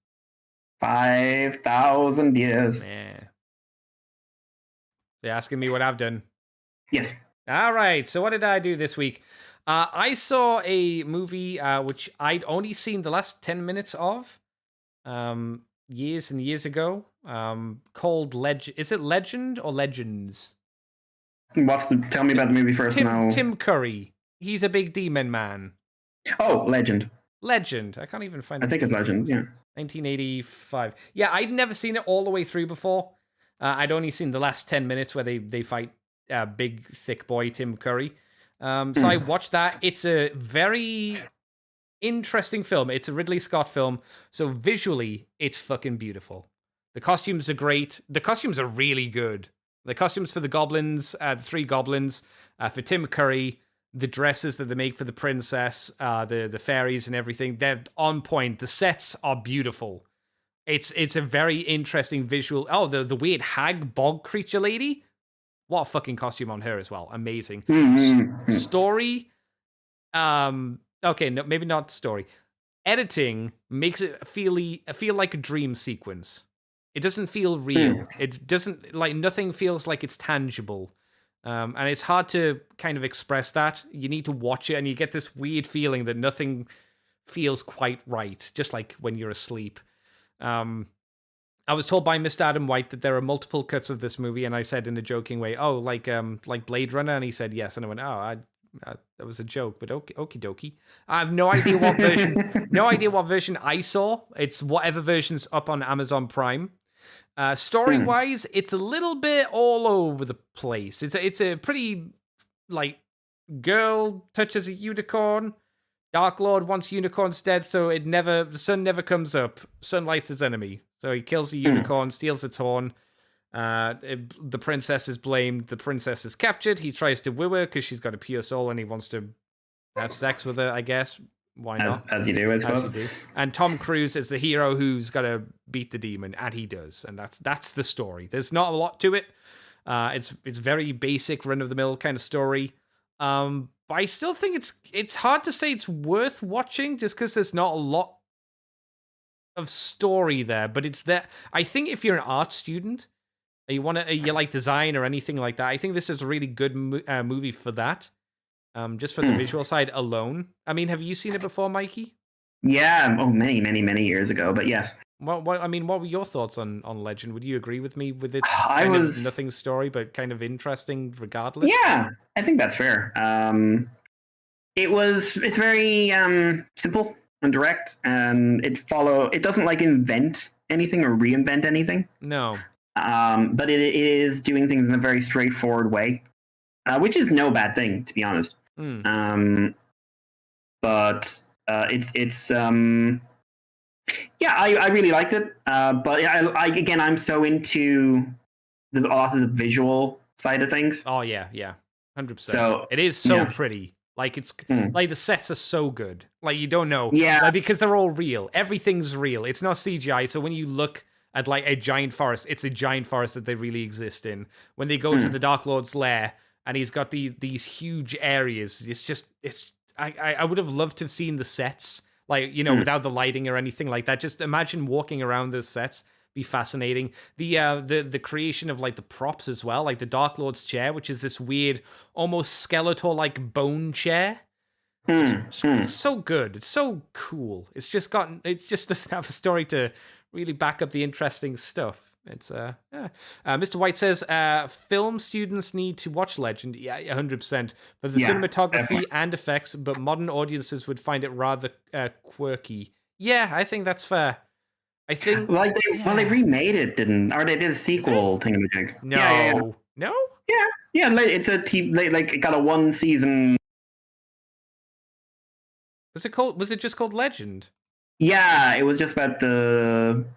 5,000 years. Yeah. You're asking me what I've done? Yes. All right, so what did I do this week? I saw a movie which I'd only seen the last 10 minutes of years and years ago, called Legend. Is it Legend or Legends? Tell me about the movie first. Tim Curry. He's a big demon man. Oh, Legend. Legend. I can't even find it. I think it's Legend, yeah. 1985. Yeah, I'd never seen it all the way through before. I'd only seen the last 10 minutes where they fight big, thick boy Tim Curry. So I watched that. It's a very interesting film. It's a Ridley Scott film. So visually, it's fucking beautiful. The costumes are great. The costumes are really good. The costumes for the goblins, the 3 goblins, for Tim Curry, the dresses that they make for the princess, the fairies and everything, they're on point. The sets are beautiful. It's a very interesting visual. Oh, the weird hag bog creature lady. What a fucking costume on her as well. Amazing. Story. Okay, no, maybe not story. Editing makes it feel like a dream sequence. It doesn't feel real. It doesn't, like, nothing feels like it's tangible. And it's hard to kind of express that. You need to watch it and you get this weird feeling that nothing feels quite right, just like when you're asleep. I was told by Mr. Adam White that there are multiple cuts of this movie, and I said in a joking way, "Oh, like Blade Runner," and he said yes, and I went, "Oh, that was a joke, but okie dokie." I have no idea what version, I saw. It's whatever version's up on Amazon Prime. Story-wise, it's a little bit all over the place. It's a pretty, like, girl touches a unicorn. Dark Lord wants unicorns dead, so the sun never comes up. Sunlight's his enemy. So he kills the unicorn, steals its horn. The princess is blamed. The princess is captured. He tries to woo her because she's got a pure soul and he wants to have sex with her, I guess. Why not? As you do, I suppose. As you do. And Tom Cruise is the hero who's got to beat the demon, and he does. And that's the story. There's not a lot to it. It's very basic, run-of-the-mill kind of story. But I still think it's hard to say it's worth watching just because there's not a lot of story there. But it's there. I think if you're an art student, you like design or anything like that, I think this is a really good movie for that. Just for the visual side alone. I mean, have you seen it before, Mikey? Yeah. Oh, many years ago. But yes. What were your thoughts on Legend? Would you agree with me with its kind of nothing story, but kind of interesting regardless? Yeah, I think that's fair. It's very simple and direct, and it doesn't like invent anything or reinvent anything. No. But it is doing things in a very straightforward way, which is no bad thing, to be honest. But it's yeah, I really liked it. But I'm so into a lot of the visual side of things. Oh yeah, 100%. So it is so pretty. Like it's like the sets are so good. Like you don't know. Yeah. Like, because they're all real. Everything's real. It's not CGI. So when you look at like a giant forest, it's a giant forest that they really exist in. When they go to the Dark Lord's lair and he's got these huge areas, I would have loved to have seen the sets. Like, without the lighting or anything like that. Just imagine walking around those sets. Be fascinating. The creation of like the props as well, like the Dark Lord's chair, which is this weird, almost skeletal like bone chair. It's so good. It's so cool. It just doesn't have a story to really back up the interesting stuff. It's Mr. White says film students need to watch Legend. Yeah, 100% for the cinematography definitely. and effects, but modern audiences would find it rather quirky. Yeah, I think that's fair. I think they remade it, or they did a sequel thingamajig. No, No? Yeah. It's a TV. Like it got a 1-season. Was it just called Legend? Yeah, it was just about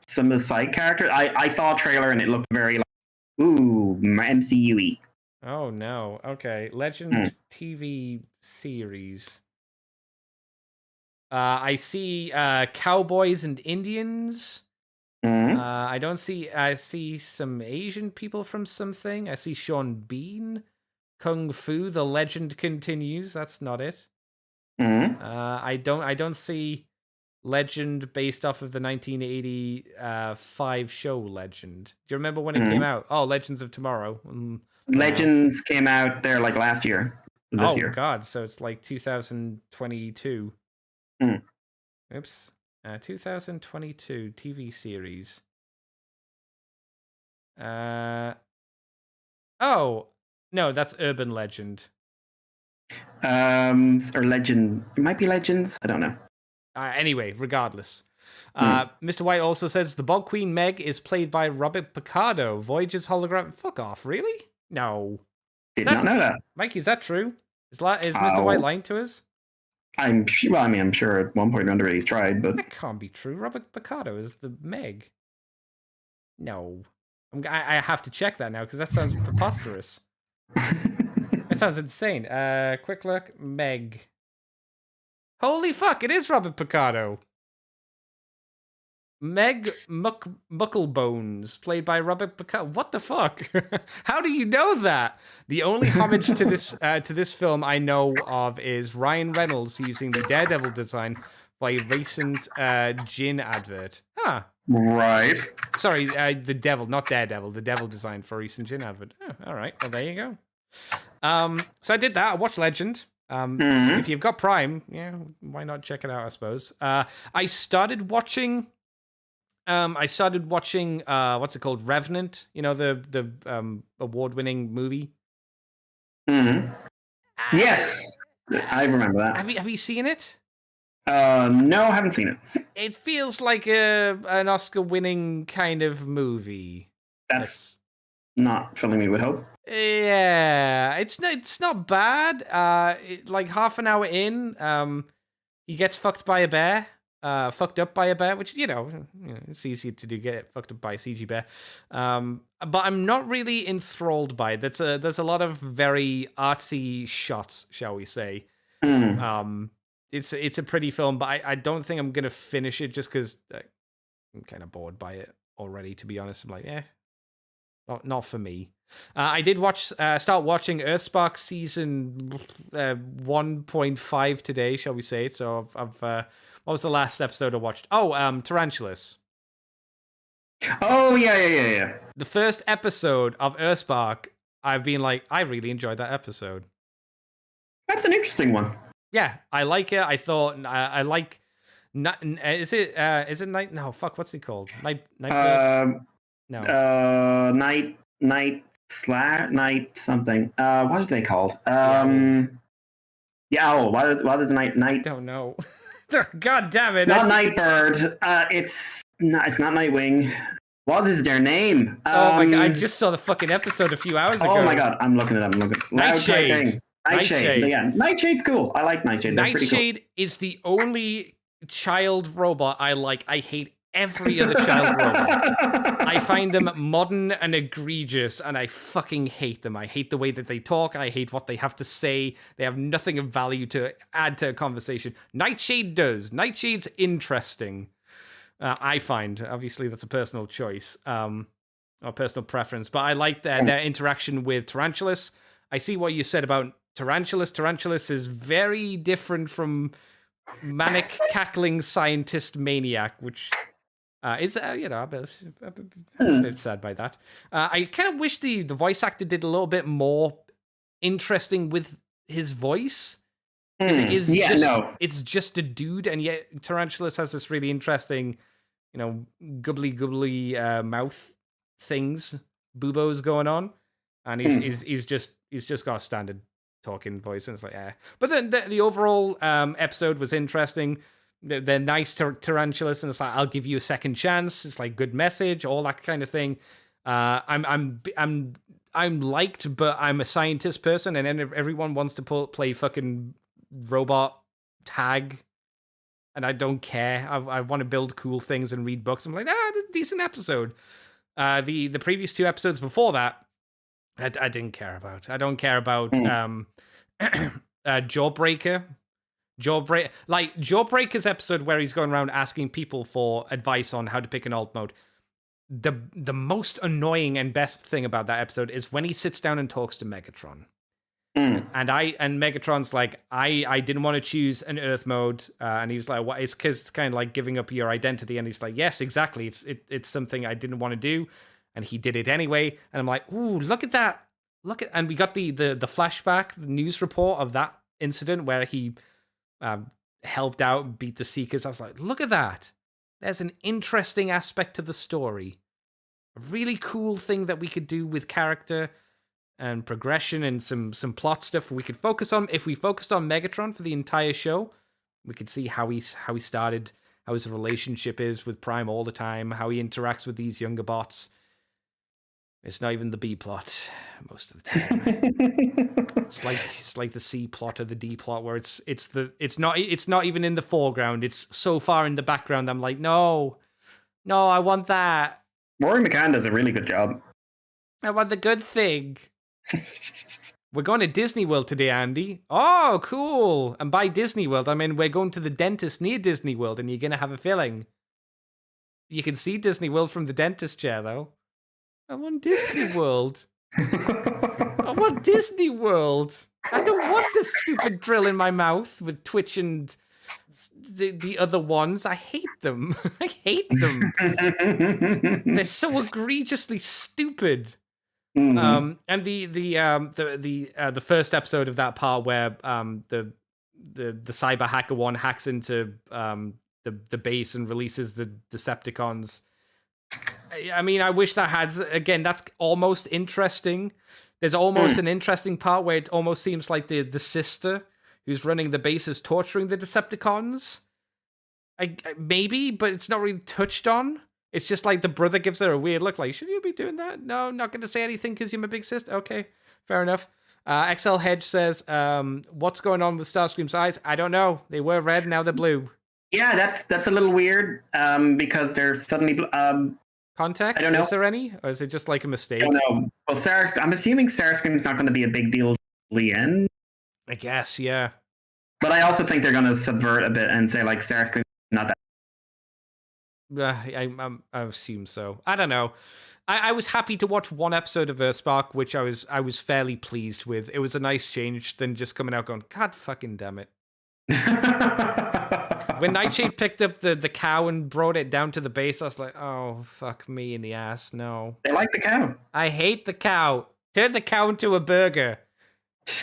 some of the side characters. I saw a trailer and it looked very like MCU-y. Oh no. Okay. Legend TV series. I see cowboys and Indians. I don't see. I see some Asian people from something. I see Sean Bean, Kung Fu. The Legend continues. That's not it. I don't see Legend based off of the 1985 show Legend. Do you remember when it came out? Oh, Legends of Tomorrow. Legends came out there like last year. This year. God, so it's like 2022. Oops. 2022 TV series. Oh, no, that's Urban Legend. Or Legend. It might be Legends. I don't know. Anyway, regardless. Mr. White also says the Bog Queen Meg is played by Robert Picardo. Voyager's hologram. Fuck off, really? No. Did not know that. Mikey, is that true? Is Mr. White lying to us? I'm sure at one point or another he's tried, but that can't be true. Robert Picardo is the Meg. No, I have to check that now because that sounds preposterous. That sounds insane. Quick look, Meg. Holy fuck! It is Robert Picardo. Meg Mucklebones, played by Robert Picardo. What the fuck? How do you know that? The only homage to this film I know of is Ryan Reynolds using the Daredevil design for a recent gin advert. Huh. Right. Sorry, the Devil, not Daredevil. The Devil design for a recent gin advert. Oh, all right. Well, there you go. So I did that. I watched Legend. If you've got Prime, yeah, why not check it out? I suppose. I started watching what's it called, Revenant? You know, the award-winning movie. Yes, I remember that. Have you seen it? No, I haven't seen it. It feels like an Oscar-winning kind of movie. That's not filling me with hope. Yeah, it's not bad. Like half an hour in, he gets fucked up by a bear, which it's easy to do, get fucked up by a CG bear. But I'm not really enthralled by it. There's a lot of very artsy shots, shall we say. It's a pretty film, but I don't think I'm gonna finish it just because I'm kind of bored by it already. To be honest, I'm like, not for me. I did start watching Earthspark season 1.5 today, shall we say? So I've what was the last episode I watched? Oh, Tarantulas. Oh yeah. The first episode of Earthspark, I've been like, I really enjoyed that episode. That's an interesting one. Yeah, I like it. I thought I like. Is it night? No, fuck. What's it called? Night. No. Night something. What are they called? What is night? I don't know. God damn it! Not Nightbird. It's not Nightwing. What is their name? Oh my god! I just saw the fucking episode a few hours ago. Oh my god! I'm looking it up. Nightshade. Nightshade. Yeah, Nightshade's cool. I like Nightshade. Nightshade is the only child robot I like. I hate every other child robot. I find them modern and egregious, and I fucking hate them. I hate the way that they talk. I hate what they have to say. They have nothing of value to add to a conversation. Nightshade does. Nightshade's interesting. I find. Obviously, that's a personal choice, or personal preference. But I like their interaction with Tarantulas. I see what you said about Tarantulas. Tarantulas is very different from manic cackling scientist maniac, which is a bit sad by that. I kind of wish the voice actor did a little bit more interesting with his voice. It's just a dude, and yet Tarantulas has this really interesting, gubbly mouth things, buboes going on, and he's just got a standard talking voice, and it's like, But then the overall episode was interesting. They're nice to Tarantulas, and it's like, I'll give you a second chance. It's like good message, all that kind of thing. I'm I'm liked, but I'm a scientist person, and everyone wants to play fucking robot tag, and I don't care. I want to build cool things and read books. I'm like, this is a decent episode. The previous 2 episodes before that, I didn't care about. I don't care about Jawbreaker. Jawbreaker's episode where he's going around asking people for advice on how to pick an alt mode. The most annoying and best thing about that episode is when he sits down and talks to Megatron. And Megatron's like, I didn't want to choose an Earth mode, and he's like, what? It's because it's kind of like giving up your identity. And he's like, yes, exactly. It's something I didn't want to do, and he did it anyway. And I'm like, ooh, look at that, and we got the flashback, the news report of that incident where he helped out and beat the Seekers. I was like, look at that. There's an interesting aspect to the story, a really cool thing that we could do with character and progression and some plot stuff we could focus on. If we focused on Megatron for the entire show, we could see how he started, how his relationship is with Prime all the time, how he interacts with these younger bots. It's not even the B plot most of the time. it's like the C plot or the D plot where it's not even in the foreground. It's so far in the background. I'm like, no, I want that. Rory McCann does a really good job. I want the good thing. We're going to Disney World today, Andy. Oh, cool. And by Disney World, I mean we're going to the dentist near Disney World, and you're going to have a filling. You can see Disney World from the dentist chair, though. I want Disney World. I want Disney World. I don't want the stupid drill in my mouth with Twitch and the other ones. I hate them. I hate them. They're so egregiously stupid. And the first episode of that part where the cyber hacker one hacks into the base and releases the Decepticons. I mean, I wish that had, again, that's almost interesting. There's almost an interesting part where it almost seems like the sister who's running the base is torturing the Decepticons. Maybe, but it's not really touched on. It's just like the brother gives her a weird look, like, should you be doing that? No, not going to say anything because you're my big sister. Okay, fair enough. XL Hedge says, what's going on with Starscream's eyes? I don't know. They were red, now they're blue. Yeah, that's a little weird because they're suddenly... Context? I don't know. Is there any? Or is it just like a mistake? I don't know. Well, I'm assuming Starscream's not going to be a big deal till the end. I guess, yeah. But I also think they're going to subvert a bit and say, like, Starscream's not that. I assume so. I don't know. I was happy to watch one episode of Earthspark, which I was fairly pleased with. It was a nice change than just coming out going, God fucking damn it. When Nightshade picked up the cow and brought it down to the base, I was like, oh, fuck me in the ass, no. They like the cow. I hate the cow. Turn the cow into a burger.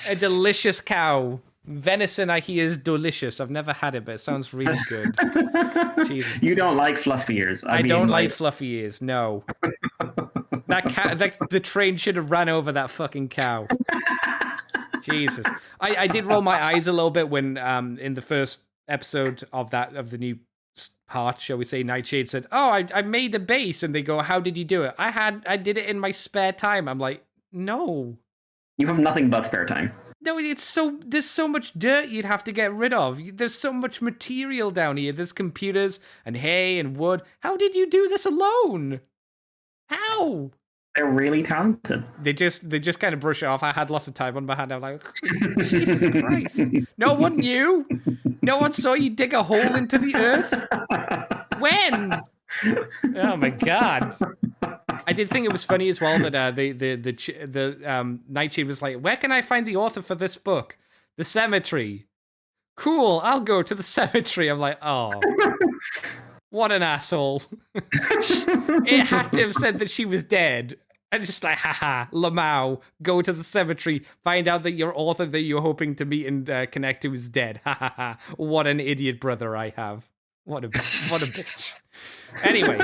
A delicious cow. Venison, I hear, is delicious. I've never had it, but it sounds really good. Jesus. You don't like fluffy ears. I don't like fluffy ears, no. The train should have ran over that fucking cow. Jesus. I did roll my eyes a little bit when in the first episode of the new part, shall we say, Nightshade said, oh, I made a base, and they go, how did you do it? I did it in my spare time. I'm like, no. You have nothing but spare time. No, there's so much dirt you'd have to get rid of. There's so much material down here. There's computers and hay and wood. How did you do this alone? How? They're really talented. They just kind of brush it off. I had lots of time on my hand. I'm like, Jesus Christ. No one knew. No one saw you dig a hole into the earth. When? Oh my God. I did think it was funny as well that the Nightshade was like, where can I find the author for this book? The cemetery. Cool, I'll go to the cemetery. I'm like, oh, what an asshole. It had to have said that she was dead. And just like, haha, Lamau, go to the cemetery, find out that your author that you're hoping to meet and connect to is dead. Ha ha ha. What an idiot brother I have. What a bitch. Anyway,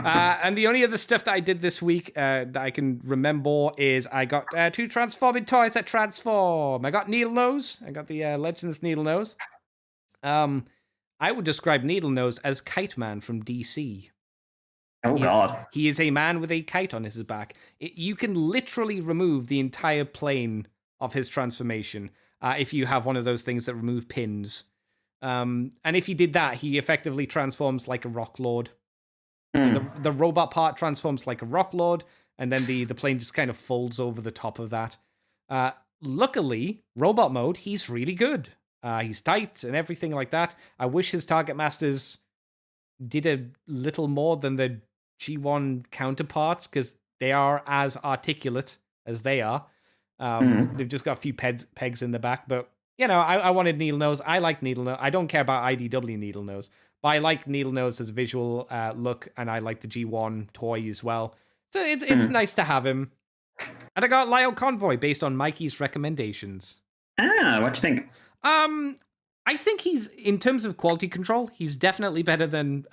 and the only other stuff that I did this week that I can remember is I got 2 transforming toys that transform. I got Needlenose. I got the Legends Needlenose. I would describe Needlenose as Kite Man from DC. Oh, God. He is a man with a kite on his back. You can literally remove the entire plane of his transformation if you have one of those things that remove pins. And if he did that, he effectively transforms like a rock lord. The robot part transforms like a rock lord, and then the plane just kind of folds over the top of that. Luckily, robot mode, he's really good. He's tight and everything like that. I wish his target masters did a little more than the G1 counterparts, because they are as articulate as they are. They've just got a few pegs in the back, but I wanted needle nose. I like needle nose. I don't care about IDW needle nose, but I like needle nose as a visual look, and I like the G1 toy as well. So it's nice to have him. And I got Lyle Convoy based on Mikey's recommendations. What you think? I think he's, in terms of quality control, he's definitely better than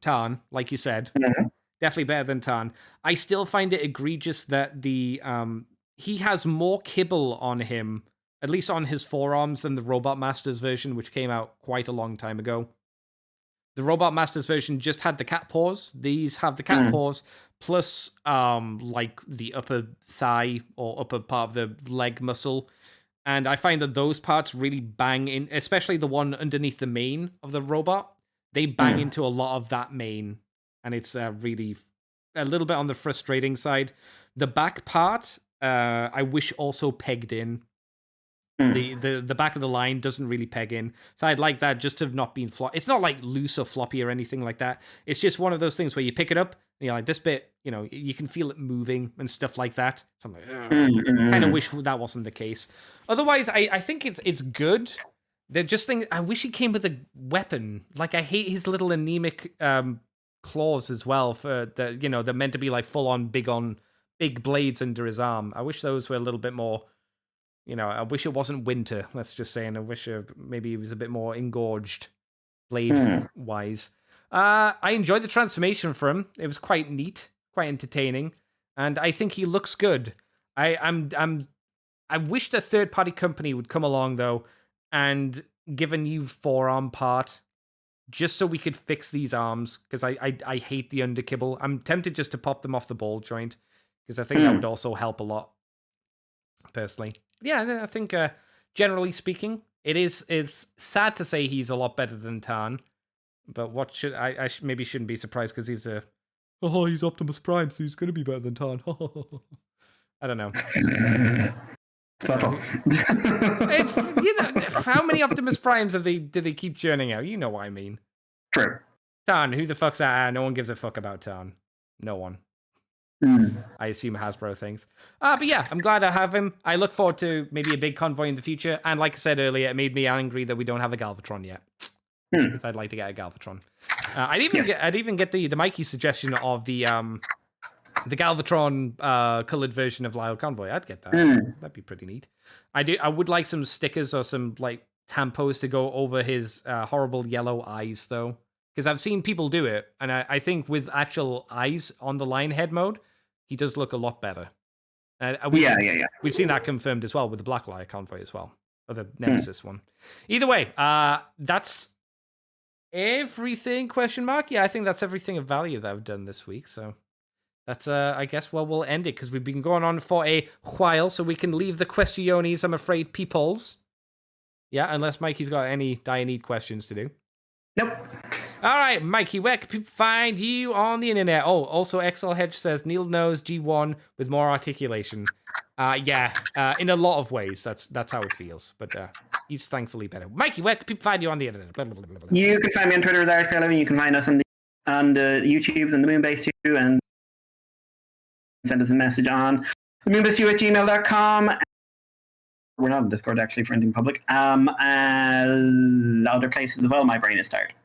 Tarn, like you said. Definitely better than Tarn. I still find it egregious that he has more kibble on him, at least on his forearms, than the Robot Masters version, which came out quite a long time ago. The Robot Masters version just had the cat paws. These have the cat paws, plus like the upper thigh or upper part of the leg muscle. And I find that those parts really bang in, especially the one underneath the mane of the robot. They bang into a lot of that mane, and it's really a little bit on the frustrating side. The back part, I wish also pegged in. The back of the line doesn't really peg in, so I'd like that just to have not been floppy. It's not like loose or floppy or anything like that. It's just one of those things where you pick it up and you're like, this bit, you can feel it moving and stuff like that. So I'm like, kind of wish that wasn't the case. Otherwise, I think it's good. They're just things. I wish he came with a weapon. Like, I hate his little anemic claws as well. For the they're meant to be like full on big blades under his arm. I wish those were a little bit more. I wish it wasn't winter, let's just say, and I wish maybe he was a bit more engorged blade-wise. I enjoyed the transformation for him. It was quite neat, quite entertaining, and I think he looks good. I wish a third-party company would come along, though, and give a new forearm part, just so we could fix these arms, because I hate the underkibble. I'm tempted just to pop them off the ball joint, because I think that would also help a lot, personally. Yeah, I think generally speaking, it's sad to say he's a lot better than Tarn, but what should I maybe shouldn't be surprised, because he's he's Optimus Prime, so he's gonna be better than Tarn. I don't know. It's how many Optimus Primes do they keep churning out? You know what I mean. True. Tarn, who the fuck's that? No one gives a fuck about Tarn. No one. I assume Hasbro things. But yeah, I'm glad I have him. I look forward to maybe a big convoy in the future. And like I said earlier, it made me angry that we don't have a Galvatron yet. Because I'd like to get a Galvatron. I'd even get the Mikey suggestion of the Galvatron colored version of Lyle Convoy. I'd get that. That'd be pretty neat. I would like some stickers or some like tampos to go over his horrible yellow eyes, though. Because I've seen people do it, and I think with actual eyes on the Lionhead mode, he does look a lot better. We've seen that confirmed as well with the Black Lion Convoy as well, or the Nemesis one. Either way, that's everything, question mark? Yeah, I think that's everything of value that I've done this week, so that's, I guess, we'll end it, because we've been going on for a while, so we can leave the questiones, I'm afraid, peoples. Yeah, unless Mikey's got any dire need questions to do. Nope. All right, Mikey, where can people find you on the internet? Oh, also, XL Hedge says Needle Nose G1 with more articulation. In a lot of ways, that's how it feels. But he's thankfully better. Mikey, where can people find you on the internet? Blah, blah, blah, blah. You can find me on Twitter as RSK11. You can find us on the YouTubes and the Moonbase too, and send us a message on themoonbase@gmail.com. We're not on Discord, actually, for anything public. And other places as well. My brain is tired.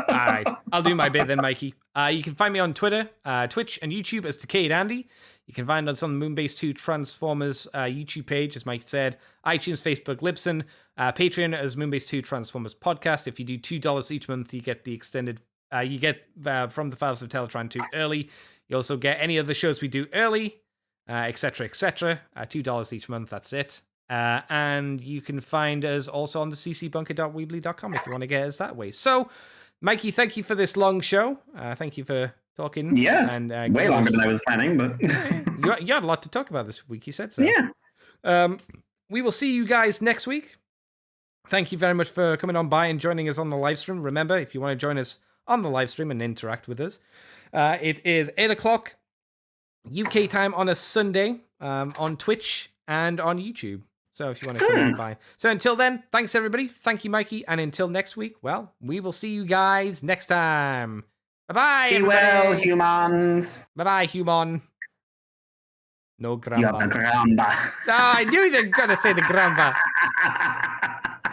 All right. I'll do my bit then, Mikey. You can find me on Twitter, Twitch, and YouTube as Decayed Andy. You can find us on the Moonbase 2 Transformers YouTube page, as Mike said. iTunes, Facebook, Libsyn. Patreon as Moonbase 2 Transformers Podcast. If you do $2 each month, you get the extended... you get From the Files of Teletron 2 early. You also get any of the shows we do early. Etc., etc. $2 each month, that's it. And you can find us also on the ccbunker.weebly.com if you want to get us that way. So, Mikey, thank you for this long show. Thank you for talking. Yes, and way longer than I was planning, but you had a lot to talk about this week. You said so. Yeah. We will see you guys next week. Thank you very much for coming on by and joining us on the live stream. Remember, if you want to join us on the live stream and interact with us, it is 8 o'clock UK time on a Sunday on Twitch and on YouTube. So if you want to come on by. So until then, thanks everybody. Thank you, Mikey. And until next week, well, we will see you guys next time. Bye-bye, Be well, humans. Bye-bye, human. No gramba. You have the gramba. I knew they were going to say the gramba.